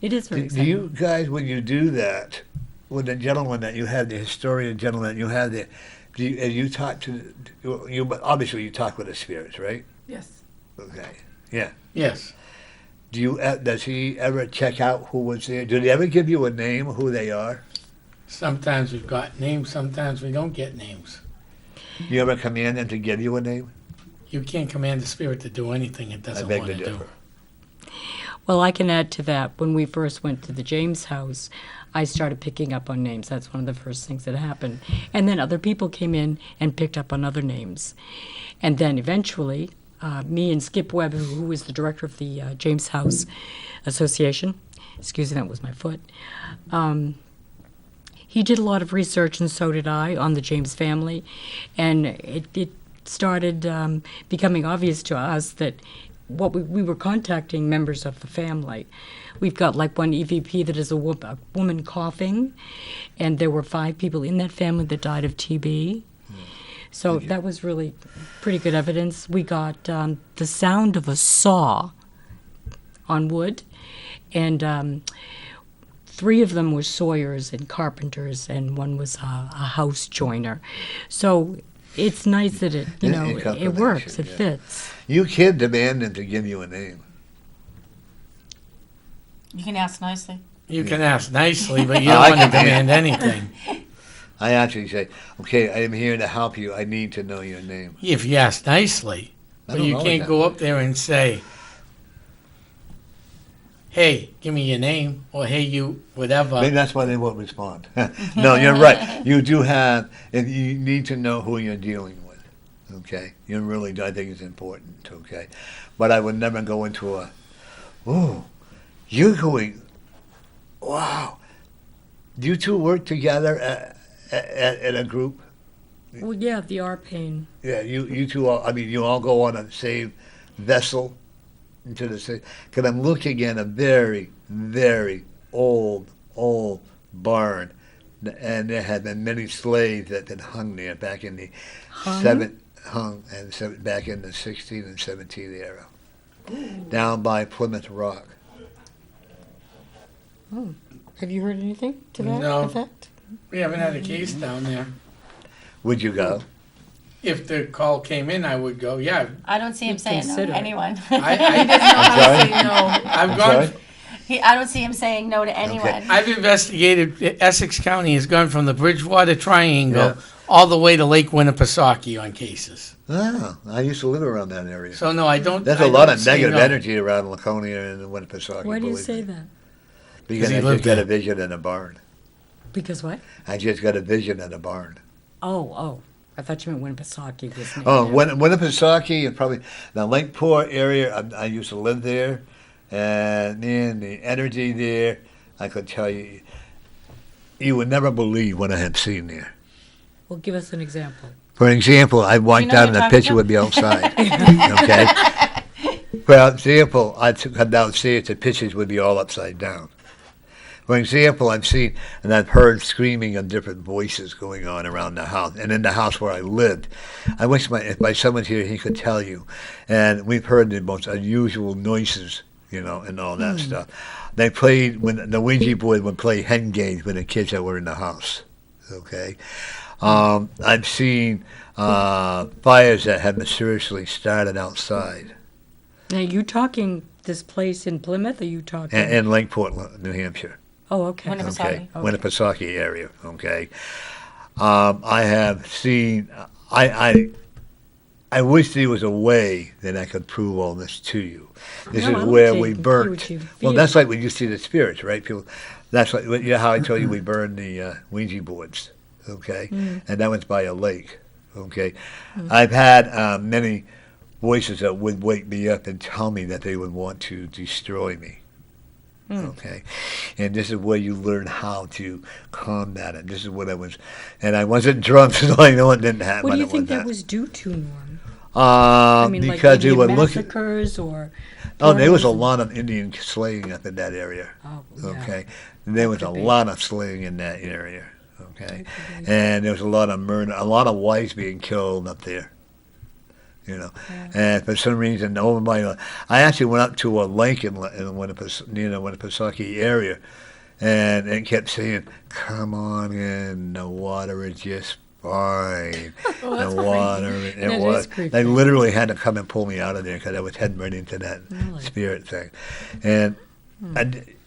It is very Do exciting. you guys, when you do that, with the gentleman that you had, the historian gentleman you had there, you talk to, obviously you talk with the spirits, right? Yes. Okay. Yeah. Yes. Does he ever check out who was there? Did he ever give you a name of who they are? Sometimes we've got names, sometimes we don't get names. You ever command them to give you a name? You can't command the spirit to do anything it doesn't I beg want to to do. differ. Well, I can add to that. When we first went to the James House, I started picking up on names. That's one of the first things that happened. And then other people came in and picked up on other names. And then eventually, me and Skip Webb, who was the director of the James House Association, excuse me, that was my foot, he did a lot of research, and so did I, on the James family. And it started becoming obvious to us that we were contacting members of the family. We've got like one EVP that is a woman coughing, and there were 5 people in that family that died of TB. So that was really pretty good evidence. We got the sound of a saw on wood, and 3 of them were sawyers and carpenters, and one was a house joiner. So it's nice that it works, it fits. You can't demand them to give you a name. You can ask nicely. You can ask nicely, but you don't want to demand anything. I actually say, okay, I am here to help you. I need to know your name. If you ask nicely, I but don't you know can't that. go up there and say, hey, give me your name, or hey, you, whatever. Maybe that's why they won't respond. No, you're right. You do have, and you need to know who you're dealing with. Okay, you really do. I think it's important. Okay, but I would never go into a, oh, you're going, wow. Do you two work together at a group? Well, yeah, the R-Pain. Yeah, you two all, I mean, you all go on a same vessel into the same, because I'm looking at a very, very old barn, and there had been many slaves that had hung there back in the back in the 16th and 17th era, down by Plymouth Rock. Oh, have you heard anything to that No. effect? We haven't had a case down there. Would you go? If the call came in, I would go, yeah. I don't see him saying no consider to it. anyone. I I've sorry? gone. I don't see him saying no to anyone. I've investigated. Essex County has gone from the Bridgewater Triangle Yeah. all the way to Lake Winnipesaukee on cases. Oh, I used to live around that area. So no, I don't. There's I a lot don't of say negative no. energy around Laconia and Winnipesaukee. Why do you believe say me. that? Because he I lived just got there. a vision in a barn. Because what? I just got a vision in a barn. Oh. I thought you meant Winnipesaukee was named Oh, after- Winnipesaukee and probably the Lakeport area. I used to live there, and man, the energy there, I could tell you, you would never believe what I have seen there. Well, give us an example. For example, I walked know down what and the you're picture talking would be outside. Okay. For example, I took come downstairs, the pictures would be all upside down. For example, I've seen and I've heard screaming of different voices going on around the house, and in the house where I lived. I wish if my son was here, he could tell you. And we've heard the most unusual noises, and all that stuff. They played when the Ouija board would play hen games with the kids that were in the house. Okay, I've seen fires that have mysteriously started outside. Now, you talking this place in Plymouth, or you talking? In Lakeport, New Hampshire. Oh, okay. Winnipesaukee. Okay, Winnipesaukee area. Okay, I have seen. I wish there was a way that I could prove all this to you. This No, I is like where to we hear burnt. what you Well, feel. that's like when you see the spirits, right? People. That's like how I told you we burned the Ouija boards. Okay, and that was by a lake. Okay, I've had many voices that would wake me up and tell me that they would want to destroy me. Okay, and this is where you learn how to combat it. This is what I was, and I wasn't drunk, so I know it didn't happen. What do you it think was that was due to, Norm? Because they were looking. massacres or? Oh, there was a tornadoes? lot of Indian slaying up in that area. Oh, yeah. Okay, and there was a could be. lot of slaying in that area. Okay, and there was a lot of murder, a lot of wives being killed up there. And for some reason, over by, I actually went up to a lake in near the Winnipesaukee area, and it kept saying, "Come on in, the water is just fine." The water, That it is was. creepy. They literally had to come and pull me out of there because I was heading right into that Really? spirit thing, and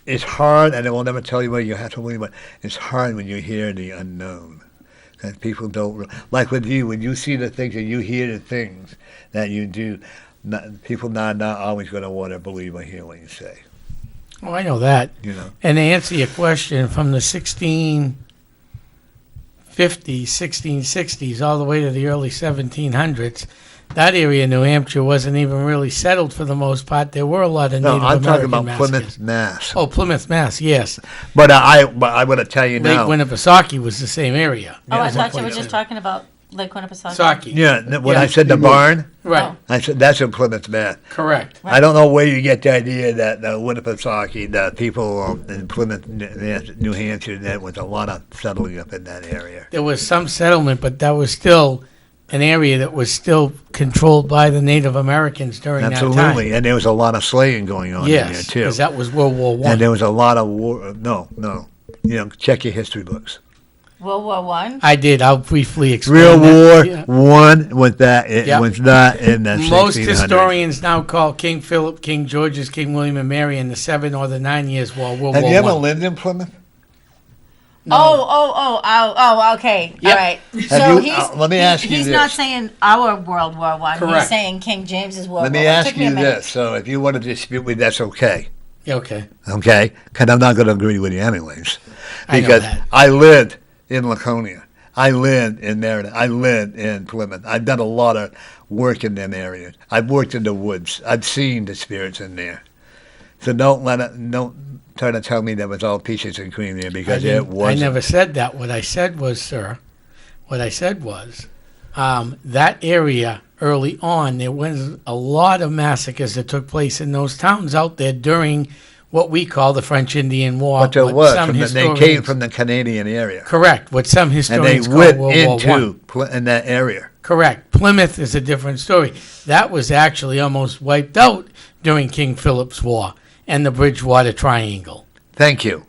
it's hard, and I will never tell you what you have to believe, but it's hard when you hear the unknown. And people don't, like with you, when you see the things and you hear the things that you do, people not always going to want to believe or hear what you say. Oh, I know that. you know. And to answer your question, from the 1650s, 1660s, all the way to the early 1700s, that area of New Hampshire wasn't even really settled for the most part. There were a lot of No, Native I'm talking American about massacres. Plymouth, Mass. Oh, Plymouth, Mass, yes. But I want to tell you Lake now. Winnipesaukee was the same area. Oh, I It was thought you were like just talking about Lake Winnipesaukee. Saukee. Yeah, when Yeah. I said the barn, Right, Oh. I said that's in Plymouth, Mass. correct. I don't know where you get the idea that the Winnipesaukee, the people in Plymouth, New Hampshire, that was a lot of settling up in that area. There was some settlement, but that was still an area that was still controlled by the Native Americans during Absolutely, that and there was a lot of slaying going on time. in there Yes, too. because that was World War And One. there was a lot of war. No, check your history books. World War One. I did. I'll briefly explain. Real that. War Yeah. One was that. It Yeah. was not in the Most 1600s. historians now call King Philip, King George's, King William, and Mary in the 7 or the 9 years war. World Have War you ever One. lived in Plymouth? Okay. Yep. All right. Have So you- he's let me ask you he's this. not saying our World War One. He's Correct. saying King James's World Let War me One. ask Took me a you minute. this. So if you want to dispute me, that's okay. Yeah, okay. Okay? Because I'm not going to agree with you anyways. I know Because that. I lived in Laconia. I lived in Meriden. I lived in Plymouth. I've done a lot of work in them areas. I've worked in the woods. I've seen the spirits in there. So don't try to tell me that was all peaches and cream there, because it I wasn't. never said that. What I said was, sir, that area early on, there was a lot of massacres that took place in those towns out there during what we call the French Indian War. But there what was. some They came historians- from the Canadian area. Correct. What some And they historians call went World War One. in that area. Correct. Plymouth is a different story. That was actually almost wiped out during King Philip's War and the Bridgewater Triangle. Thank you.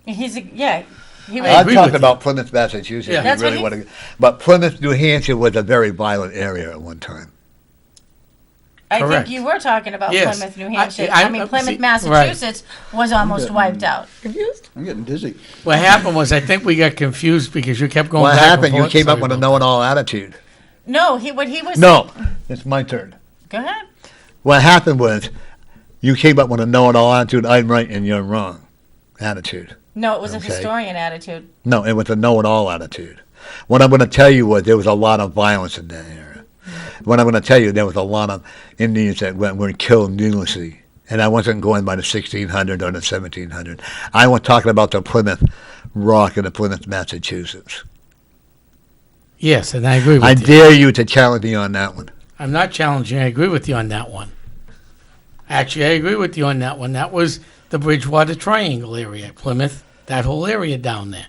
He was. I I'm agree talking with about Plymouth, Massachusetts. Yeah. You That's what really he- want to, but Plymouth, New Hampshire was a very violent area at one time. I Correct. think you were talking about Yes. Plymouth, New Hampshire. I- Plymouth, see, Massachusetts was almost wiped out. Confused? I'm getting dizzy. What happened was, I think we got confused because you kept going What back and happened? You forth. came up Sorry with a about know-it-all attitude. No, what he was. No, it's my turn. Go ahead. What happened was, you came up with a know-it-all attitude. I'm right and you're wrong attitude. No, it was a Okay. historian attitude. No, it was a know-it-all attitude. What I'm going to tell you was there was a lot of violence in that area. What I'm going to tell you, there was a lot of Indians that were killed needlessly. And I wasn't going by the 1600 or the 1700. I was talking about the Plymouth Rock and the Plymouth, Massachusetts. Yes, and I agree with I you. dare you to challenge me on that one. I'm not challenging. I agree with you on that one. Actually, I agree with you on that one. That was the Bridgewater Triangle area, Plymouth, that whole area down there.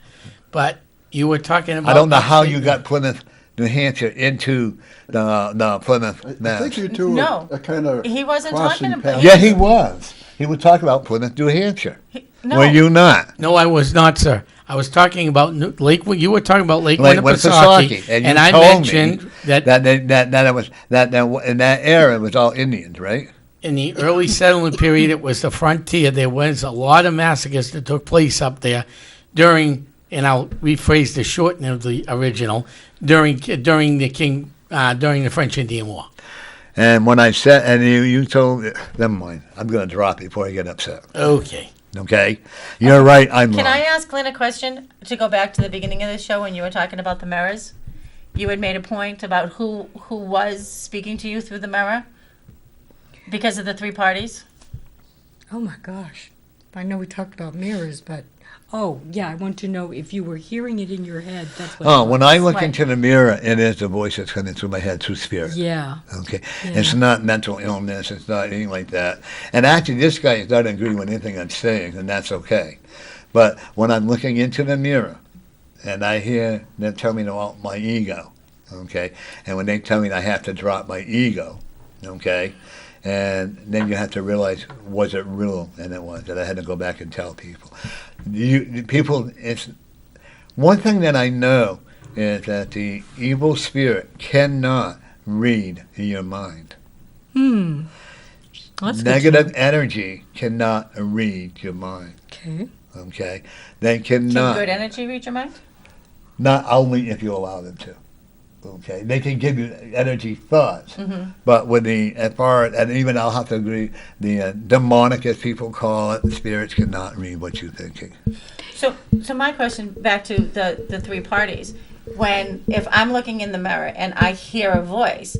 But you were talking about. I don't know how you got Plymouth, New Hampshire into the Plymouth, I Mass. think you two No. are kind of He wasn't crossing talking about- paths. Yeah, he was. He was talking about Plymouth, New Hampshire. No. Were you not? No, I was not, sir. I was talking about Lake. You were talking about Lake Lake Winnipesaukee, Winnipesaukee, and you I told me mentioned that That it was that in that era it was all Indians, right? in the early settlement period, it was the frontier. There was a lot of massacres that took place up there during, and I'll rephrase the shortening of the original, during the French Indian War. And when I said, and you told, never mind. I'm going to drop it before I get upset. Okay. Okay, you're right. I'm Can wrong. I ask Lynn a question to go back to the beginning of the show when you were talking about the mirrors? You had made a point about who was speaking to you through the mirror because of the three parties. Oh my gosh. I know we talked about mirrors, but oh yeah, I want to know if you were hearing it in your head. That's what. Oh, when I look Right. into the mirror, it is the voice that's coming through my head through spirit. Yeah. Okay, Yeah. it's not mental illness. It's not anything like that. And actually, this guy is not agreeing with anything I'm saying, and that's okay. But when I'm looking into the mirror, and I hear them tell me about my ego, okay, and when they tell me I have to drop my ego, okay, and then you have to realize, was it real? And it was. That I had to go back and tell people. People, it's one thing that I know is that the evil spirit cannot read your mind. That's good to Negative know. energy cannot read your mind. Okay. Okay, they Can cannot. good energy read your mind? Not only if you allow them to. Okay, they can give you energy thoughts, but with and even I'll have to agree, the demonic, as people call it, the spirits cannot read what you're thinking. So my question back to the three parties, if I'm looking in the mirror and I hear a voice,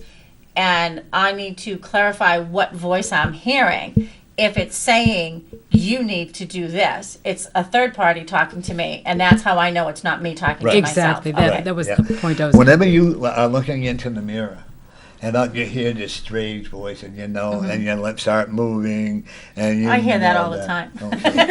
and I need to clarify what voice I'm hearing. If it's saying you need to do this, it's a third party talking to me, and that's how I know it's not me talking to myself. Exactly. Okay. That was Yeah. the point I was. Whenever you are looking into the mirror, and you hear this strange voice, and and your lips start moving, and I hear that all the time. Okay.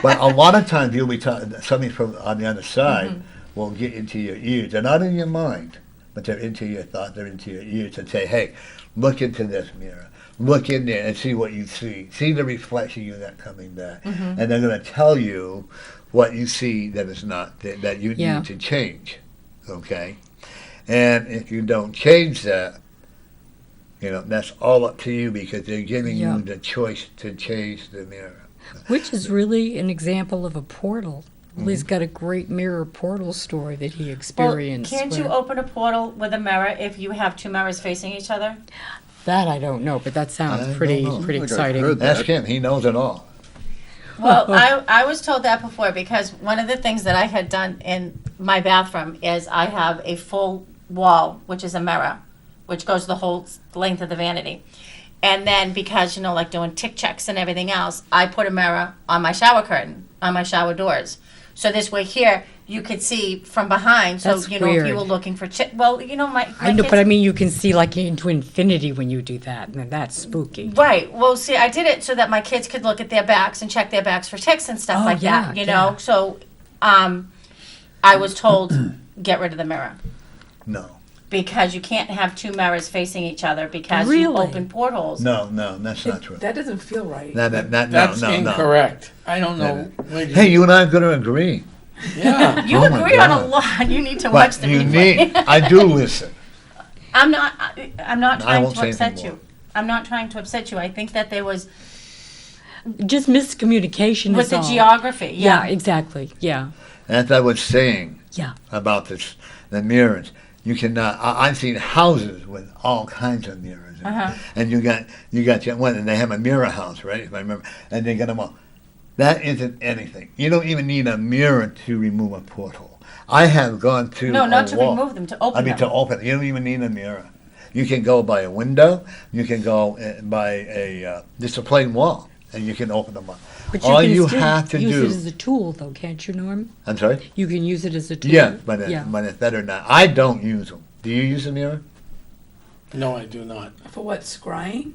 But a lot of times you'll be talking, something from on the other side will get into your ears. They're not in your mind, but they're into your thoughts. They're into your ears and say, "Hey, look into this mirror. Look in there and see what you see. See the reflection of that coming back." And they're going to tell you what you see that is not, that you need to change. Okay? And if you don't change that, that's all up to you, because they're giving you the choice to change the mirror. Which is really an example of a portal. Willy's got a great mirror portal story that he experienced. Well, can't you open a portal with a mirror if you have two mirrors facing each other? That I don't know, but that I sounds don't pretty know. I exciting. heard that. Ask him. He knows it all. Well, I was told that before, because one of the things that I had done in my bathroom is I have a full wall, which is a mirror, which goes the whole length of the vanity. And then because, like doing tick checks and everything else, I put a mirror on my shower curtain, on my shower doors. So this way here, you could see from behind. So, That's if weird. you were looking for my I know, kids- but I mean, you can see like into infinity when you do that, and that's spooky. Right. Well, see, I did it so that my kids could look at their backs and check their backs for ticks and stuff Oh, like that, yeah, you know? yeah. So, I was told, get rid of the mirror. No. Because you can't have two mirrors facing each other, because you Really? open portholes. No, that's not true. That doesn't feel right. That's No. incorrect. I don't know. Hey, you and I are going to agree. Yeah. You Oh my agree on a God. lot. You need to watch But the you replay. I do listen. I'm not trying won't to say upset anything you. more. I'm not trying to upset you. I think that there was, Just miscommunication with is the all. geography. Yeah, exactly. Yeah, As I was saying yeah. about the mirrors, you cannot. I've seen houses with all kinds of mirrors, and you got your one, and they have a mirror house, right? If I remember, and they got them all. That isn't anything. You don't even need a mirror to remove a portal. I have gone to No, not a to wall. remove them, to open them. to open it. You don't even need a mirror. You can go by a window. You can go by just a plain wall, and you can open them up. But All you you can have still to use do. it as a tool, though, can't you, Norm? I'm sorry. You can use it as a tool. Yeah, but it's better not. I don't use them. Do you use a mirror? No, I do not. For what, scrying?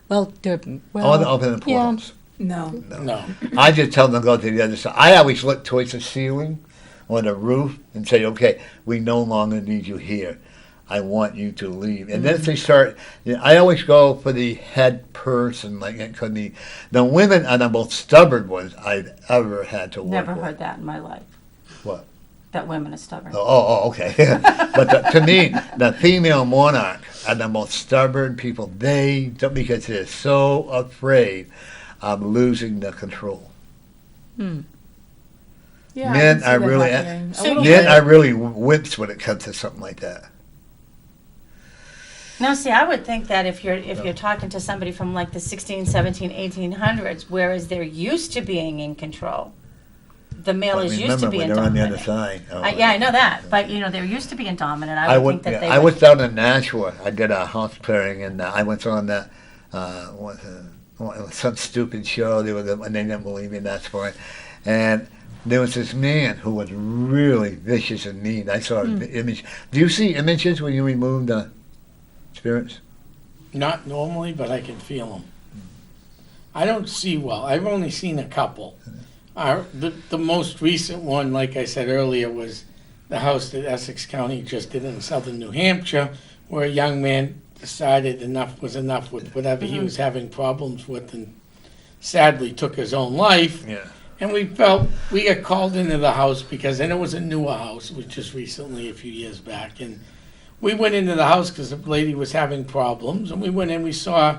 Well, I want to open the portals. No. No. I just tell them to go to the other side. I always look towards the ceiling or the roof and say, okay, we no longer need you here. I want you to leave. And then if they start, I always go for the head person. Like it could be, the women are the most stubborn ones I've ever had to work Never with. heard that in my life. What? That women are stubborn. Oh, okay. But to me, the female monarch are the most stubborn people. They don't, because they're so afraid of losing the control. Yeah, Men I can see are that really, happening. A So little men bit. are really wimps when it comes to something like that. Now, see, I would think that if you're talking to somebody from like the 16, 17, 1800s, whereas they're used to being in control, the male But is used to remember, being when they're on the dominant. other side. Yeah, I know that, but they're used to being dominant. I would think that they I would. was down in Nashua. I did a house clearing, and I went on that some stupid show. And they didn't believe me. That's why. And there was this man who was really vicious and mean. I saw an image. Do you see images when you remove the spirits? Not normally, but I can feel them. I don't see well. I've only seen a couple. The most recent one, like I said earlier, was the house that Essex County just did in southern New Hampshire, where a young man decided enough was enough with whatever he was having problems with, and sadly took his own life. Yeah. And we got called into the house because, and it was a newer house, it was just recently, a few years back, and we went into the house because the lady was having problems, and we went in, we saw,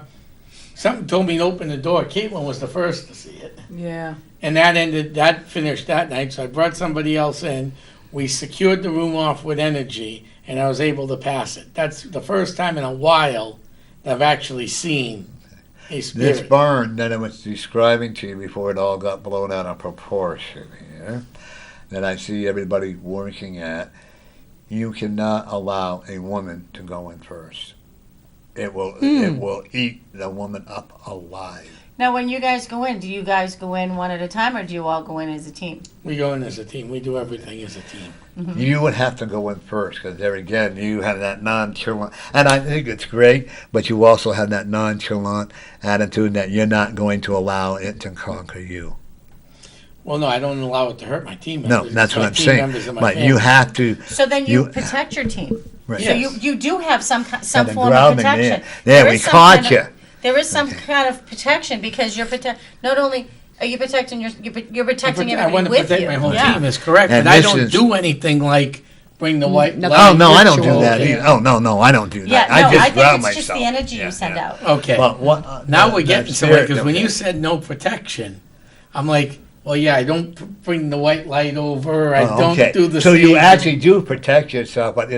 something told me to open the door. Caitlin was the first to see it. Yeah. And that finished that night, so I brought somebody else in. We secured the room off with energy, and I was able to pass it. That's the first time in a while that I've actually seen a This spirit. barn that I was describing to you before it all got blown out of proportion here, that I see everybody working at, you cannot allow a woman to go in first. It will eat the woman up alive. Now, when you guys go in, do you guys go in one at a time, or do you all go in as a team? We go in as a team. We do everything as a team. You would have to go in first because there again, you have that nonchalant, and I think it's great, but you also have that nonchalant attitude that you're not going to allow it to conquer you. Well, no, I don't allow it to hurt my team No, members. that's It's what my I'm team saying. members and my But family. you have to. So then you protect your team. Right. So Yes. you do have some Kind of form of grounding protection. there. There We is some caught kind you. of- There is some kind of protection because you're not only are you protecting you're protecting I everybody want to with protect you. my whole Yeah. team, is correct. And but I this don't is- do anything like bring the white No. light. Oh no, I don't do ritual. that Okay. either. Oh no, I don't do that. Yeah, I no, just I think ground it's just myself. the energy Yeah, you send yeah. out. Okay. But what, Now that- we're that getting somewhere, spirit, because when okay. you said no protection, I'm like, well, yeah, I don't bring the white light over. I Oh, don't okay. do the So you same- actually do protect yourself, but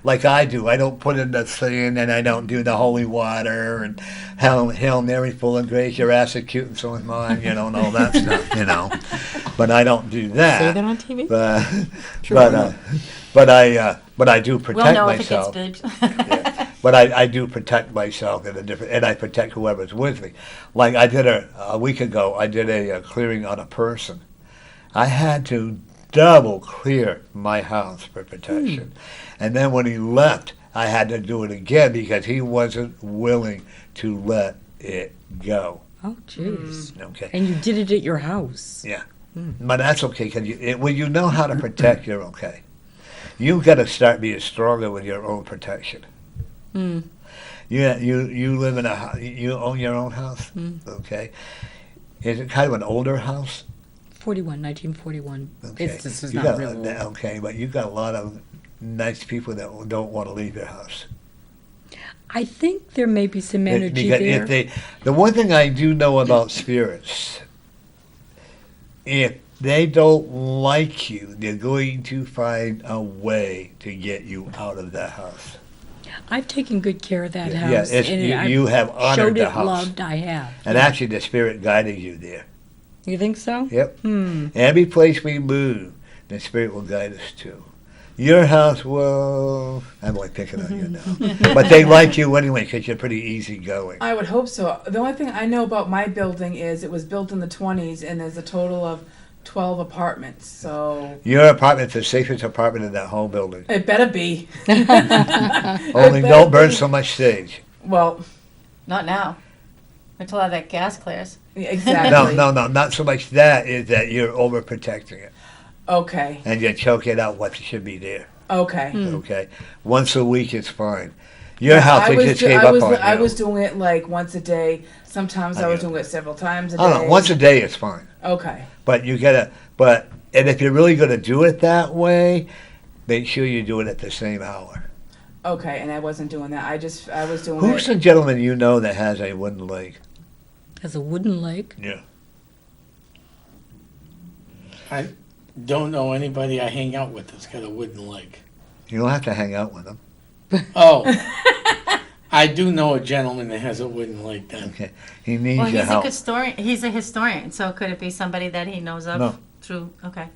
like I do. I don't put in the sin, and I don't do the holy water, and Hail Mary, full of grace, your ass is cute, and so is mine, and all that stuff, But I don't do that. Say that on TV? But Sure, but why but I do protect We'll know myself. if it gets big. But I do protect myself and I protect whoever's with me. Like I did a week ago, I did a clearing on a person. I had to double clear my house for protection. And then when he left, I had to do it again because he wasn't willing to let it go. Oh, jeez. Okay. And you did it at your house. Yeah. But that's okay because when you know how to protect, you're okay. You've got to start being stronger with your own protection. Mm. You live in you own your own house, okay? Is it kind of an older house? 1941. Okay. This is You not got- real old. Okay, but you got a lot of nice people that don't want to leave your house. I think there may be some energy Because there. the one thing I do know about spirits, if they don't like you, they're going to find a way to get you out of that house. I've taken good care of that Yeah, house. it's- and you- I've you have honored showed the it house. loved. I have. And actually, the spirit guided you there. You think so? Yep. Hmm. Every place we move, the Spirit will guide us to. Your house, well, I'm only picking on you now. But they like you anyway because you're pretty easygoing. I would hope so. The only thing I know about my building is it was built in the 20s and there's a total of 12 apartments. So Your apartment's the safest apartment in that whole building. it better be. Only better don't burn be. so much sage. Well, Not now. Until all that gas clears. exactly. No, not so much that is that you're overprotecting it. Okay. And you're choking out what should be there. Okay. Okay? Once a week is fine. Your house, I they was, just do- gave I, up was, on I you. was doing it like once a day. Sometimes I was get it. doing it several times a day. I don't know, once a day is fine. Okay. But you gotta, and if you're really gonna do it that way, make sure you do it at the same hour. Okay, and I wasn't doing that. I was doing Who's it. the gentleman you know that has a wooden leg? Has a wooden leg. Yeah. I don't know anybody I hang out with that's got a wooden leg. You don't have to hang out with him. Oh, I do know a gentleman that has a wooden leg then. Okay. He needs Well, your he's a help. historian. He's a historian. So could it be somebody that he knows of No. through? Okay.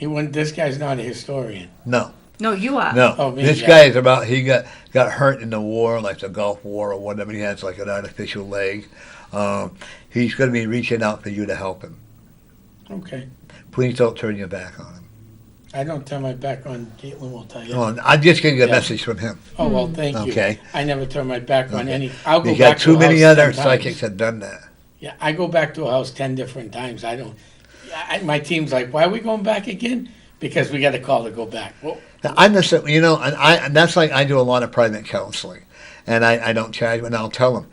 This guy's not a historian. No. No, you are. No. Oh, me, This yeah. guy is about, he got hurt in the war, like the Gulf War or whatever. He has like an artificial leg. He's going to be reaching out for you to help him. Okay. Please don't turn your back on him. I don't turn my back on Caitlin, will tell you. Oh, I'm just getting a Yeah. message from him. Oh, well, thank you. Okay. I never turn my back on Okay. any. I'll go You back got too to a many house other 10 times. psychics have done that. Yeah, I go back to a house 10 different times. I don't. My team's like, why are we going back again? Because we got a call to go back. Well, I'm the same, and that's like I do a lot of private counseling, and I don't charge, and I'll tell them,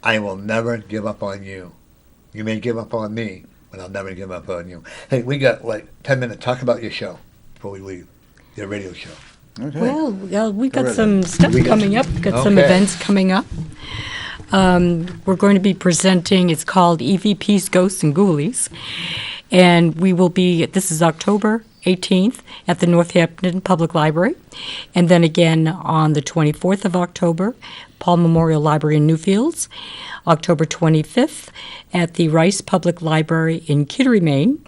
I will never give up on you. You may give up on me, but I'll never give up on you. Hey, we got like 10 minutes. Talk about your show before we leave, your radio show. Okay. Well, we got Alright. some stuff We got coming up. We've got some Okay. events coming up. We're going to be presenting, it's called EVPs, Ghosts, and Ghoulies. And we will be, this is October 18th at the Northampton Public Library, and then again on the 24th of October, Paul Memorial Library in Newfields, October 25th at the Rice Public Library in Kittery, Maine,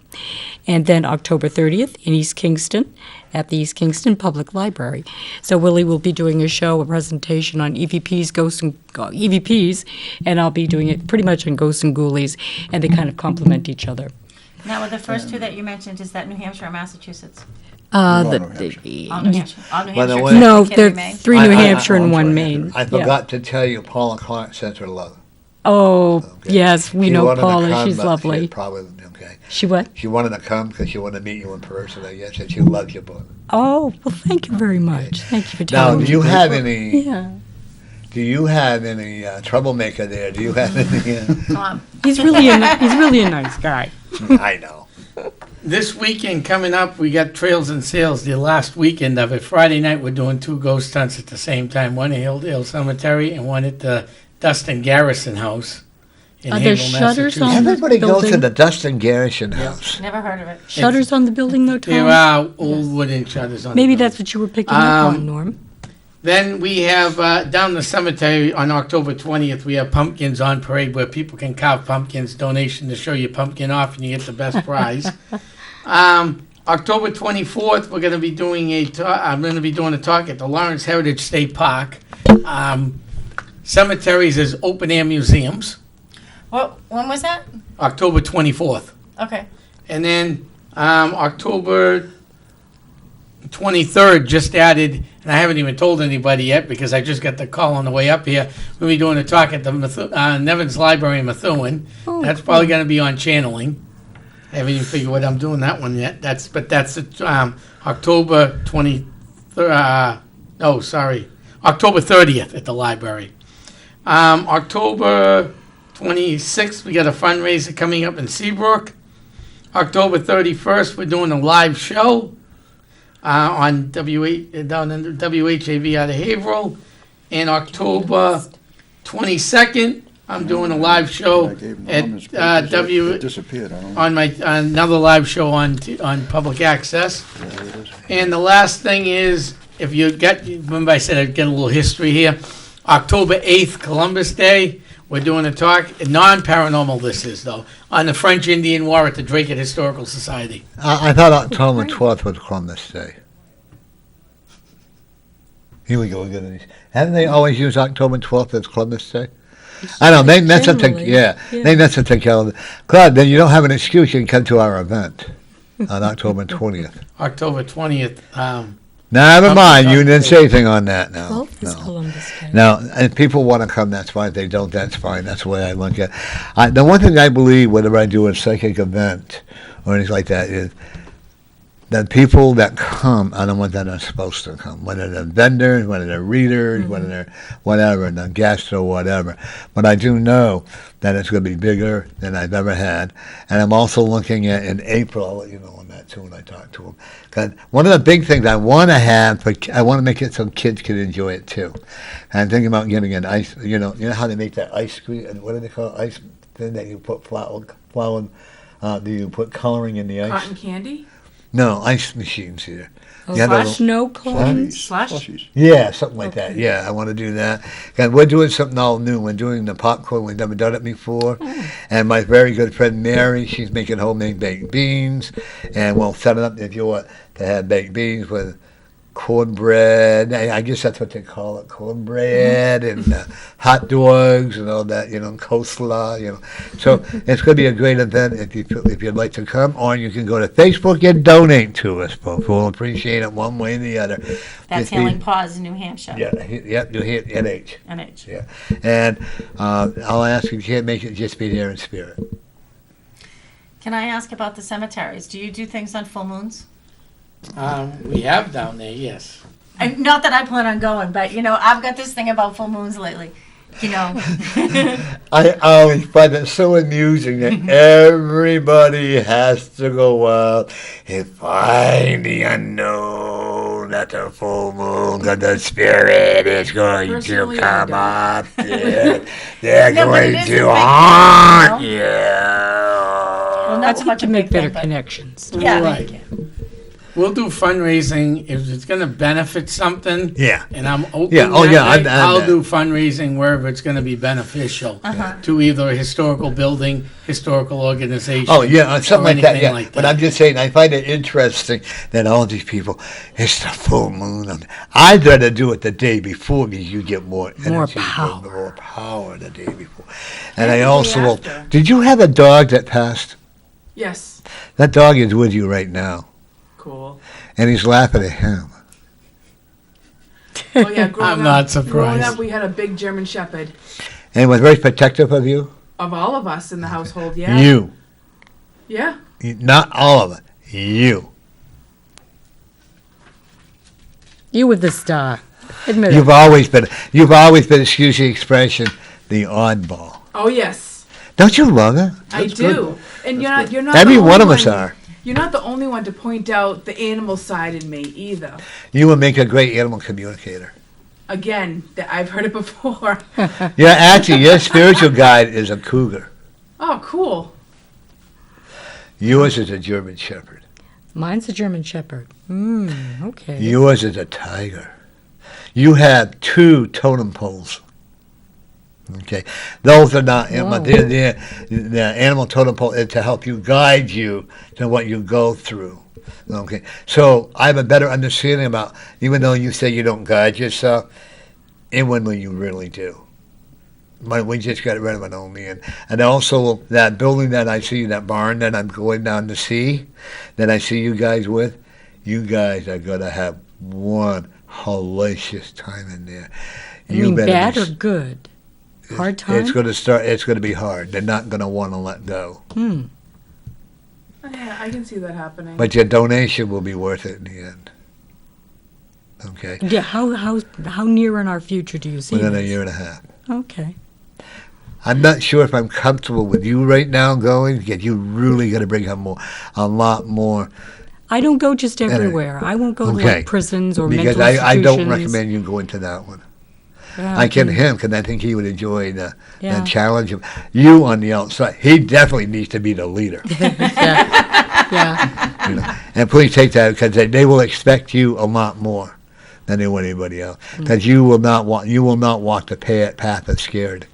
and then October 30th in East Kingston at the East Kingston Public Library. So Willy will be doing a presentation on EVPs, and I'll be doing it pretty much on ghosts and ghoulies, and they kind of complement each other. Now, with the first two that you mentioned, is that New Hampshire or Massachusetts? All New Hampshire. All New Hampshire. All New By the Hampshire. way- No, Kittery, there are Maine. 3 New I- Hampshire and I'm 1 sorry. Maine. I Yeah. forgot to tell you, Paula Clark sent her love. Oh, Okay. yes, we She know wanted to Paula. come, She's but lovely. She probably, okay. She what? She wanted to come because she wanted to meet you in person, I guess, and she loves your book. Oh, well, thank you very much. Thank you for Now, telling do me. you have any? Yeah. Do you have any troublemaker there? Do you have any? He's really a nice guy. I know. This weekend coming up, we got Trails and Sales, the last weekend of it. Friday night, we're doing 2 ghost hunts at the same time, one at Hilldale Cemetery and one at the Dustin Garrison House in Are there Haverhill, shutters on Massachusetts. Everybody goes to building. the Dustin Garrison house. Never heard of it. Shutters on the building, though, There Tom? are old wooden shutters on Maybe the that's what you were picking up on, Norm. Then we have down the cemetery on October 20th, we have pumpkins on parade where people can carve pumpkins, donation to show your pumpkin off, and you get the best prize. October 24th, we're going to be doing I'm going to be doing a talk at the Lawrence Heritage State Park. Cemeteries is open air museums, When was that? October 24th. Okay. And then October 23rd just added, and I haven't even told anybody yet because I just got the call on the way up here. We'll be doing a talk at the Nevins Library in Methuen. Oh, That's probably going to be on channeling. I haven't even figured what I'm doing that one yet. That's October 23rd. October 30th at the library. October 26th, we got a fundraiser coming up in Seabrook. October 31st, we're doing a live show on down in WHAV out of Haverhill. And October 22nd, I'm doing a live show I gave him at Norman's papers. It It disappeared. I don't know. on my another live show on public access. There it is. And the last thing is, if you remember I said I'd get a little history here. October 8th, Columbus Day, we're doing a talk, non-paranormal this is though, on the French Indian War at the Drake Historical Society. I thought October 12th was Columbus Day. Here we go. Haven't they always used October 12th as Columbus Day? I know, they mess up the, Generally, they mess up the calendar. Claude, then you don't have an excuse, you can come to our event on October 20th. October 20th. Never mind, you didn't say anything on that, no. 12th is No. Columbus Day. Now, if people want to come, that's fine. If they don't, that's fine. That's the way I look at it. The one thing I believe, whenever I do a psychic event or anything like that, is that people that come are the ones that are supposed to come, whether they're vendors, whether they're readers, whether they're whatever, the guests or whatever. But I do know that it's going to be bigger than I've ever had. And I'm also looking at in April, I'll let you know on that too when I talk to them. Because one of the big things I want to have, I want to make it so kids can enjoy it too. And I'm thinking about getting an ice, you know how they make that ice cream, and what do they call it, ice thing that you put flour, do you put coloring in the ice? Cotton candy? No, ice machines here. Oh, Yeah, the- snow cones. Slush? Slushies. Yeah, something like that. Yeah, I want to do that. And we're doing something all new. We're doing the popcorn. We've never done it before. And my very good friend Mary, she's making homemade baked beans. And we'll set it up if you want to have baked beans with cornbread. I guess that's what they call it, cornbread and hot dogs and all that, coleslaw, So it's going to be a great event if you'd like to come, or you can go to Facebook and donate to us, folks. We'll appreciate it one way or the other. That's Healing Paws in New Hampshire. Yeah, you'll hear NH. NH. Yeah, and I'll ask if you can't make it, just be there in spirit. Can I ask about the cemeteries? Do you do things on full moons? We have down there, yes. And not that I plan on going, but I've got this thing about full moons lately. I always find it so amusing that everybody has to go out and find the unknown at the full moon, because the spirit is going Personally, to I come don't. up there. They're No, but it going is a to big haunt thing, you. Well, not That's so much to a make big better thing, but- connections. Yeah. Right. we'll do fundraising if it's going to benefit something. Yeah. And I'm open. Yeah, oh, that yeah, night, I'll I'm- do fundraising wherever it's going to be beneficial to either a historical building, historical organization. Oh, yeah, something or like that, anything yeah. like But that. I'm just saying, I find it interesting that all these people, it's the full moon. I'd rather do it the day before because you get more energy, power. more power the day before. And the I day also will. after. Did you have a dog that passed? Yes. That dog is with you right now, Cool. and he's laughing at him. Oh yeah, growing I'm not up, surprised. Growing up, we had a big German Shepherd And was very protective of you. of all of us in the household. Yeah. You, Yeah. not all of it. You. You were the star. Admit You've it. always been. Excuse the expression, the oddball. Oh yes, Don't you love it? I do. And you're not. Every the one only of us are. You're not the only one to point out the animal side in me either. You would make a great animal communicator. Again, that I've heard it before. Yeah, actually, your spiritual guide is a cougar. Oh, cool. Yours is a German Shepherd. Mine's a German Shepherd. Okay. Yours is a tiger. You have 2 totem poles. Okay, those are not animal. Wow. The animal totem pole is to help you guide you to what you go through. Okay, so I have a better understanding about, even though you say you don't guide yourself, and when will you really do? We just got rid of an old man. And also that building that I see, that barn that I'm going down to see, that I see you guys with, you guys are going to have one hellacious time in there. You mean better bad be- or good? Hard time? It's going to start. It's going to be hard. They're not going to want to let go. Yeah, I can see that happening. But your donation will be worth it in the end. Okay, Yeah, how near in our future do you see within a this? year and a half. Okay. I'm not sure if I'm comfortable with you right now going, because you really got to bring up a lot more. I don't go just everywhere. I won't go to Okay. like prisons or Because mental I institutions. don't recommend you go into that one. Yeah, I can okay. him because I think he would enjoy the Yeah. challenge of you on the outside. He definitely needs to be the leader. Yeah. You know? And please take that, because they will expect you a lot more than they will anybody else. Because you will not walk the path of scared.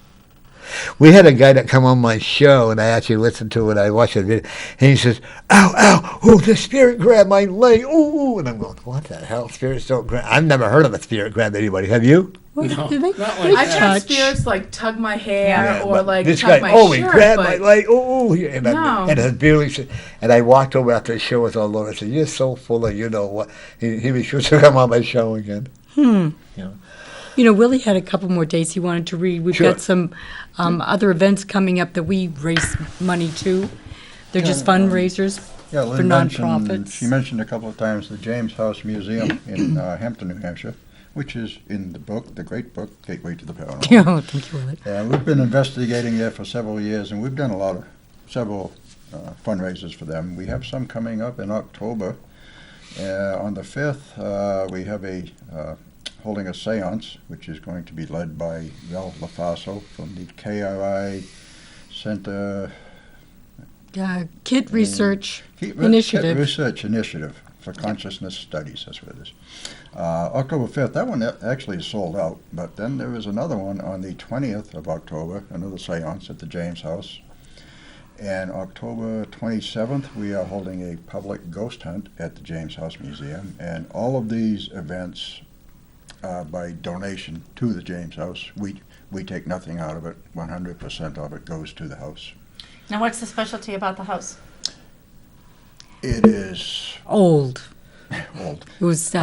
We had a guy that come on my show, and I actually listened to it. I watched the video, and he says, "Ow, ow! Oh, the spirit grabbed my leg! Ooh, ooh!" And I'm going, "What the hell? Spirits don't grab." I've never heard of a spirit grab anybody. Have you? Well, No, they not like they I've had touch. spirits like tug my hair or but like this tug guy, my oh, shirt. he grabbed my but leg! Ooh, ooh! And, No. and his barely. And I walked over after the show was all over. I said, "You're so full of you know what." He refused to come on my show again. You know, Willie had a couple more days he wanted to read. We've Sure. got some other events coming up that we raise money to. They're just fundraisers. Yeah, For Lynn mentioned, nonprofits. she mentioned a couple of times the James House Museum in Hampton, New Hampshire, which is in the book, the great book, Gateway to the Paranormal. Oh, thank you, Willie. And we've been investigating there for several years, and we've done several fundraisers for them. We have some coming up in October. On the 5th, we have holding a seance, which is going to be led by Val LaFaso from the KRI Center Kit Research Initiative. Research Initiative for Consciousness Studies, that's what it is. October 5th, that one actually is sold out, but then there is another one on the 20th of October, another seance at the James House. And October 27th, we are holding a public ghost hunt at the James House Museum, and all of these events by donation to the James House. We take nothing out of it. 100% of it goes to the house. Now, what's the specialty about the house? It is Old. old. It was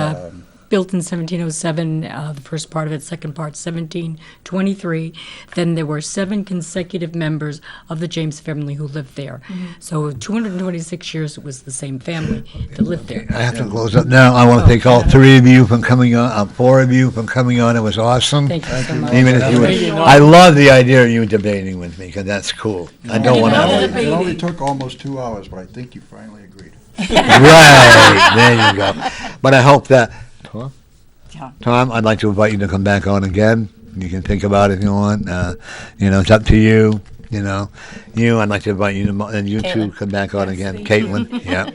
built in 1707, the first part of it, second part 1723. Then there were 7 consecutive members of the James family who lived there. So 226 years it was the same family that lived there. I have to close up now. I want to thank all 3 of you for coming on, 4 of you for coming on. It was awesome. Thank you so much. Even if you were, I love the idea of you debating with me, because that's cool. I don't want know to. It only took almost 2 hours, but I think you finally agreed. Right, there you go. But I hope that, Tom, I'd like to invite you to come back on again. You can think about it if you want. It's up to you. I'd like to invite you to, and you two Caitlin. come back on Yes, again. thank Caitlin, yeah.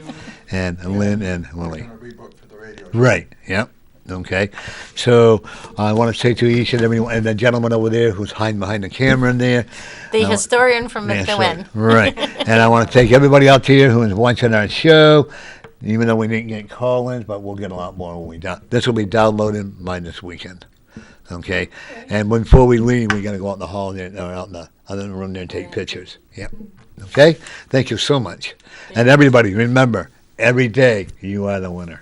and Lynne and Willy. Gonna rebook for the radio. Right, yep. Okay. So I want to say to each and every one, and the gentleman over there who's hiding behind the camera in there. The historian from Yeah, McNewin. right. And I want to thank everybody out there who is watching our show, even though we didn't get call-ins, but we'll get a lot more when we done. This will be downloaded by this weekend. Okay. And before we leave, we got to go out in the hall there, or out in the other room there and take pictures. Yep. Okay. Thank you so much. And everybody, remember, every day you are the winner.